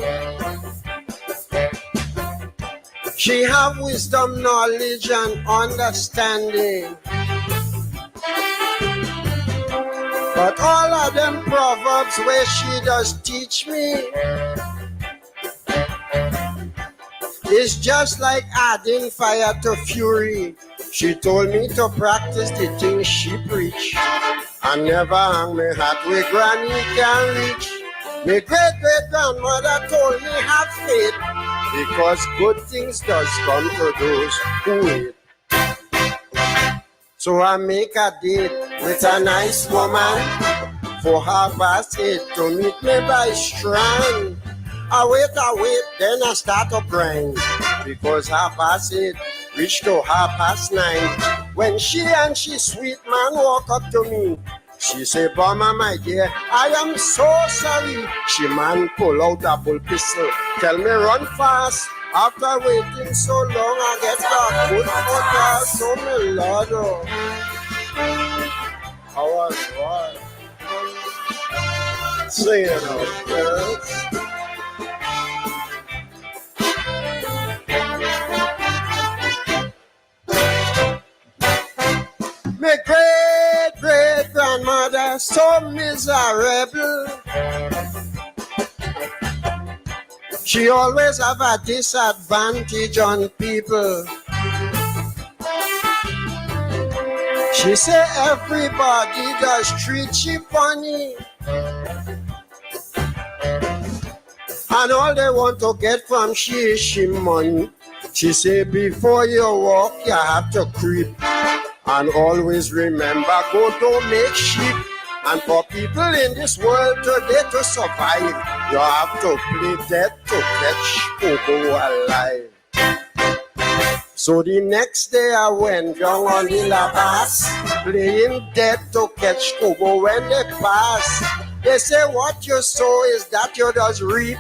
Speaker 21: She have wisdom, knowledge, and understanding. But all of them proverbs where she does teach me is just like adding fire to fury. She told me to practice the things she preach, and never hang me hat where granny can reach. My great-great-grandmother told me have faith, because good things does come to those who wait. So I make a date with a nice woman for 8:30 to meet me by Strand. I wait, then I start to grind, because 8:30 reach to 9:30. When she and she sweet man walk up to me, she say, "Bomber, my dear, I am so sorry." She man pull out a bull pistol, tell me run fast. After waiting so long, I get back good for that. So my Lord, oh. I want what? Sing it out, girls. My great-great-grandmother, so miserable. She always have a disadvantage on people. She say everybody does treat she funny, and all they want to get from she is she money. She say before you walk, you have to creep. And always remember, go don't make sheep. And for people in this world today to survive, you have to play dead to catch Coco alive. So the next day I went down on the Labas, playing dead to catch Coco when they pass. They say what you sow is that you does reap.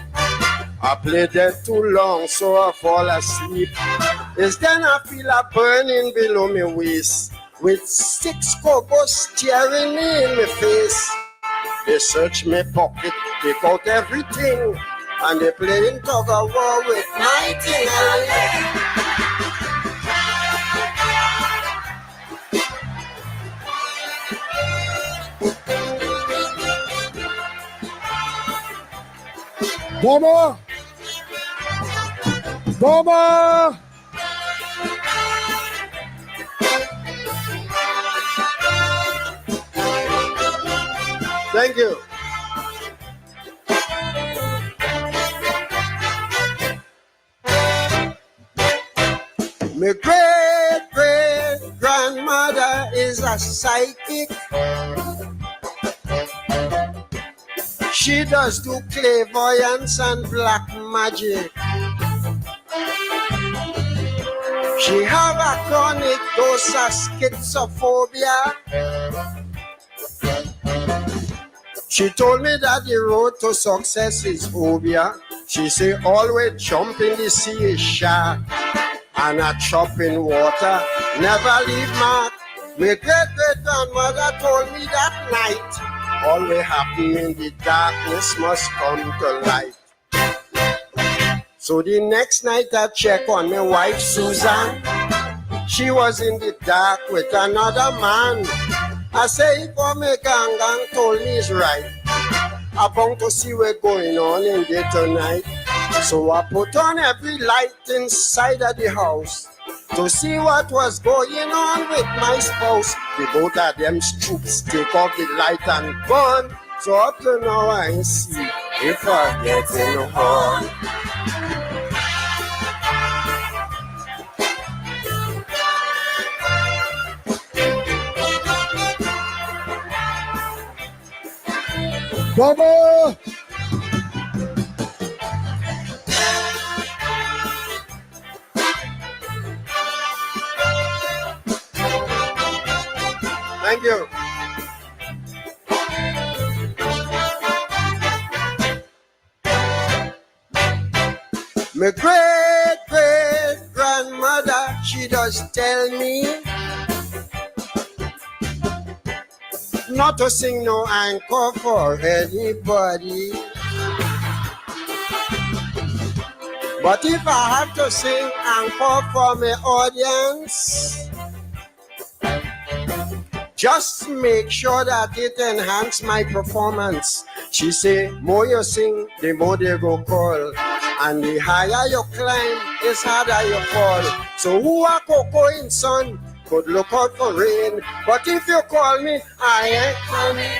Speaker 21: I play dead too long, so I fall asleep. It's then I feel a burning below my waist, with 6 cobos staring me in my face. They search my pocket, take out everything, and they playing tug of war with my thing.
Speaker 20: Bomber! Bomber!
Speaker 21: Thank you. My great-great-grandmother is a psychic. She does do clairvoyance and black magic. She have a chronic dose of schizophobia. She told me that the road to success is obia. She say always jump in the sea is shark, and a chop in water never leave mark. My great-great-grandmother told me that night, all we happen in the darkness must come to light. So the next night I check on my wife Susan. She was in the dark with another man. I say if my gang told me it's right, I'm bound to see what's going on in there tonight. So I put on every light inside of the house to see what was going on with my spouse. The both of them stoops take off the light and gone. So up to now I see if I get in home.
Speaker 20: Baba!
Speaker 21: Thank you. My great-great-grandmother, she does tell me not to sing no anchor for anybody. But if I have to sing anchor for my audience, just make sure that it enhance my performance. She say, more you sing, the more they go call. And the higher you climb, it's harder you fall. So who are cocoa in sun could look out for rain. But if you call me, I ain't coming.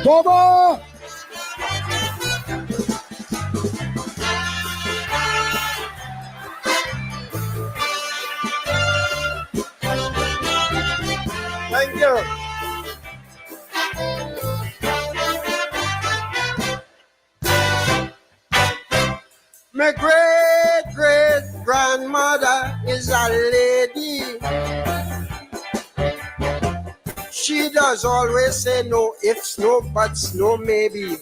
Speaker 20: Baba!
Speaker 21: Thank you. My great-great-grandmother is a lady. She does always say no ifs, no buts, no maybe.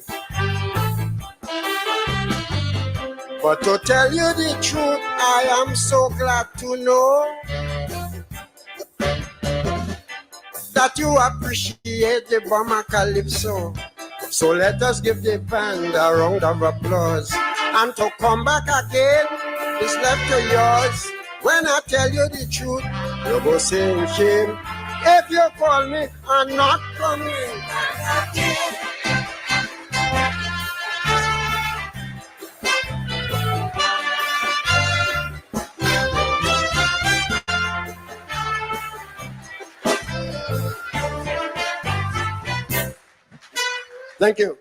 Speaker 21: But to tell you the truth, I am so glad to know that you appreciate the Bama Calypso. So let us give the band a round of applause. And to come back again is left to yours. When I tell you the truth, you go say shame. If you call me, I'm not coming. Thank you.